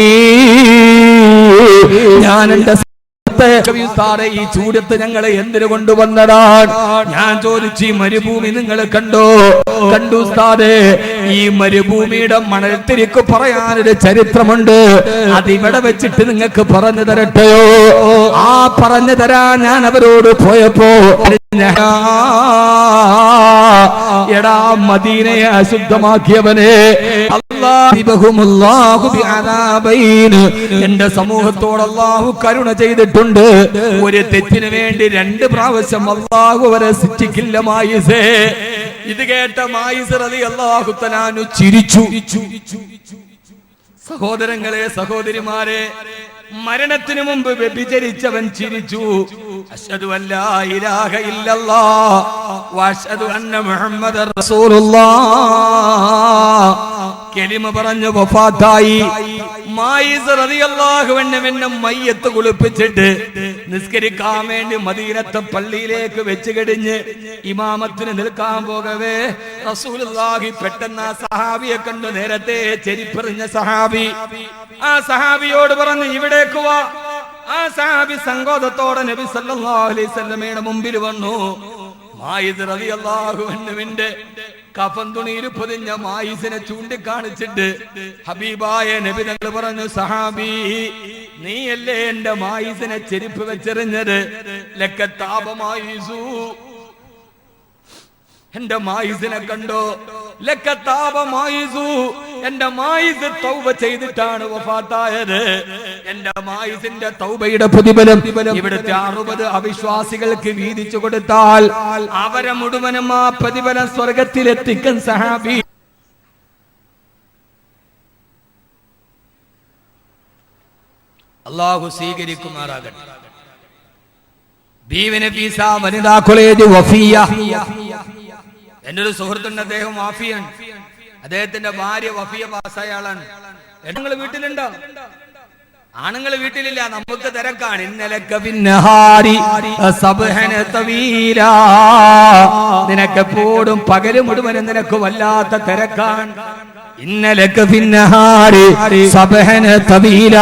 ഞാൻ എന്റെ ഈ ചൂടത്ത് ഞങ്ങളെ എന്തിനു കൊണ്ടുവന്നതാണ്? ഞാൻ ചോദിച്ചു, ഈ മരുഭൂമി നിങ്ങൾ കണ്ടോ? കണ്ടു ഉസ്താദേ. ഈ മരുഭൂമിയുടെ മണൽത്തിരിക്ക് പറയാനൊരു ചരിത്രമുണ്ട്. അതിവിടെ വെച്ചിട്ട് നിങ്ങൾക്ക് പറഞ്ഞു തരട്ടെയോ? ആ പറഞ്ഞു തരാൻ ഞാൻ അവരോട് പോയപ്പോ, എടാ മദീനയെ അശുദ്ധമാക്കിയവനെ, എന്റെ സമൂഹത്തോട് അല്ലാഹു കരുണ ചെയ്തിട്ടുണ്ട്. ഒരു തെറ്റിന് വേണ്ടി 2 പ്രാവശ്യം അല്ലാഹു അവരെ ശിക്ഷിക്കില്ല മായിസേ. ഇത് കേട്ട മായിസ് റളിയല്ലാഹു തആല ചിരിച്ചു. സഹോദരങ്ങളെ, സഹോദരിമാരെ, മരണത്തിന് മുമ്പ് വ്യഭിചരിച്ചവൻ ചിരിച്ചു. അശ്ഹദു അല്ലാ ഇലാഹ ഇല്ലല്ലാഹ് വഅശ്ഹദു അന്ന മുഹമ്മദർ റസൂലുള്ളാഹ് കലിമ പറഞ്ഞു വഫാത്തായി. മായിസ് റളിയല്ലാഹു അൻഹു മയ്യത്ത് കുളിപ്പിച്ചിട്ട് നിസ്കരിക്കാൻ വേണ്ടി മദീനത്തെ പള്ളിയിലേക്ക് വെച്ച് കഴിഞ്ഞ് ഇമാമത്തിന് നിൽക്കാൻ പോകവേ റസൂലുള്ളാഹി പെട്ടെന്ന് ആ സഹാബിയെ കണ്ടു. നേരത്തെ ചെരിപ്പെറിഞ്ഞ സഹാബി. ആ സഹാബിയോട് പറഞ്ഞു, ഇവിടേക്ക് വാ. ആ സഹാബി സങ്കോചത്തോടെ നബി സല്ലല്ലാഹു അലൈഹി വസല്ലമയുടെ മുമ്പിൽ വന്നു. മായിസ് റളിയല്ലാഹു അൻഹുവിന്റെ കഫൻ തുണിയിൽ പൊതിഞ്ഞ മായിസിനെ ചൂണ്ടിക്കാണിച്ചിട്ട് ഹബീബായ നബി തങ്ങൾ പറഞ്ഞു, സഹാബി, നീയല്ലേ എന്റെ മായിസിനെ ചെരുപ്പ് വെച്ചെറിഞ്ഞത്? ലക്കത്താപമായിസു, എന്റെ മായിസിനെ കണ്ടോ? ലക്കത്താപമായിസു, എന്റെ മായിസ് തൗബ ചെയ്തിട്ടാണ് വഫാത്തായത്. എന്റെ മായിസിന്റെ തൗബയുടെ പ്രതിഫലം ഇവിടുത്തെ 60 അവിശ്വാസികൾക്ക് വീതിച്ചു കൊടുത്താൽ അവരെ മുഴുവനും ആ പ്രതിഫലം സ്വർഗത്തിലെത്തിക്കും സഹാബി. അല്ലാഹു സ്വീകരിക്കുമാറാകട്ടെ. ബീവി നഫീസ വനിതാ കോളേജ് വഫിയ, എന്റെ ഒരു സുഹൃത്തുണ്ട്, അദ്ദേഹം വാഫിയാണ്. അദ്ദേഹത്തിന്റെ ഭാര്യ വഫിയ പാസ്സായ ആളാണ്. നിങ്ങൾ വീട്ടിലുണ്ടോ? ആണുങ്ങൾ വീട്ടിലില്ല, നമുക്ക് തിരക്കാണ്. ഇന്നലക ബിന്നഹാരി സബ്ഹന തവീല, നിനക്കെപ്പോഴും പകല് മുഴുവനും നിനക്ക് വല്ലാത്ത തിരക്കാണ്. ഇന്നലക ബിന്നഹാരി സബ്ഹന തവീല.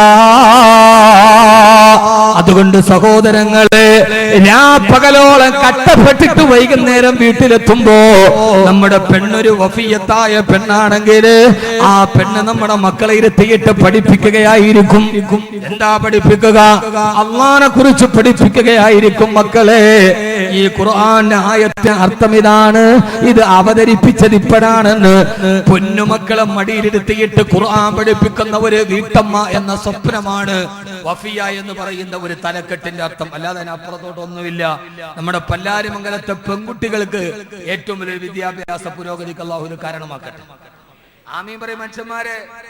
അതുകൊണ്ട് സഹോദരങ്ങളെ, പകലോളം കഷ്ടപ്പെട്ടിട്ട് വൈകുന്നേരം വീട്ടിലെത്തുമ്പോ നമ്മുടെ പെണ്ണൊരു വഫിയത്തായ പെണ്ണാണെങ്കിൽ ആ പെണ്ണ് നമ്മുടെ മക്കളെ ഇരുത്തിയിട്ട് പഠിപ്പിക്കുകയായിരിക്കും. എന്താ പഠിപ്പിക്കുക? അള്ളാനെ കുറിച്ച് പഠിപ്പിക്കുകയായിരിക്കും. മക്കളെ, ഈ ഖുർആന്റെ ആയത്തിന്റെ അർത്ഥം ഇതാണ്, ഇത് അവതരിപ്പിച്ചത് ഇപ്പോഴാണെന്ന് പൊന്നുമക്കളെ മടിയിലിരുത്തിയിട്ട് ഖുർആൻ പഠിപ്പിക്കുന്ന ഒരു വീട്ടമ്മ എന്ന സ്വപ്നമാണ് വഫിയ എന്ന് പറയുന്ന ഒരു തലക്കെട്ടിന്റെ അർത്ഥം. അല്ലാതെ അതിനപ്പുറത്തോട്ടൊന്നുമില്ല. നമ്മുടെ പല്ലാരിമംഗലത്തെ പെൺകുട്ടികൾക്ക് ഏറ്റവും വലിയ വിദ്യാഭ്യാസ പുരോഗതിക്ക് അല്ലാഹു കാരണമാക്കട്ടെ. ആമീൻ പറയും മനുഷ്യന്മാരെ.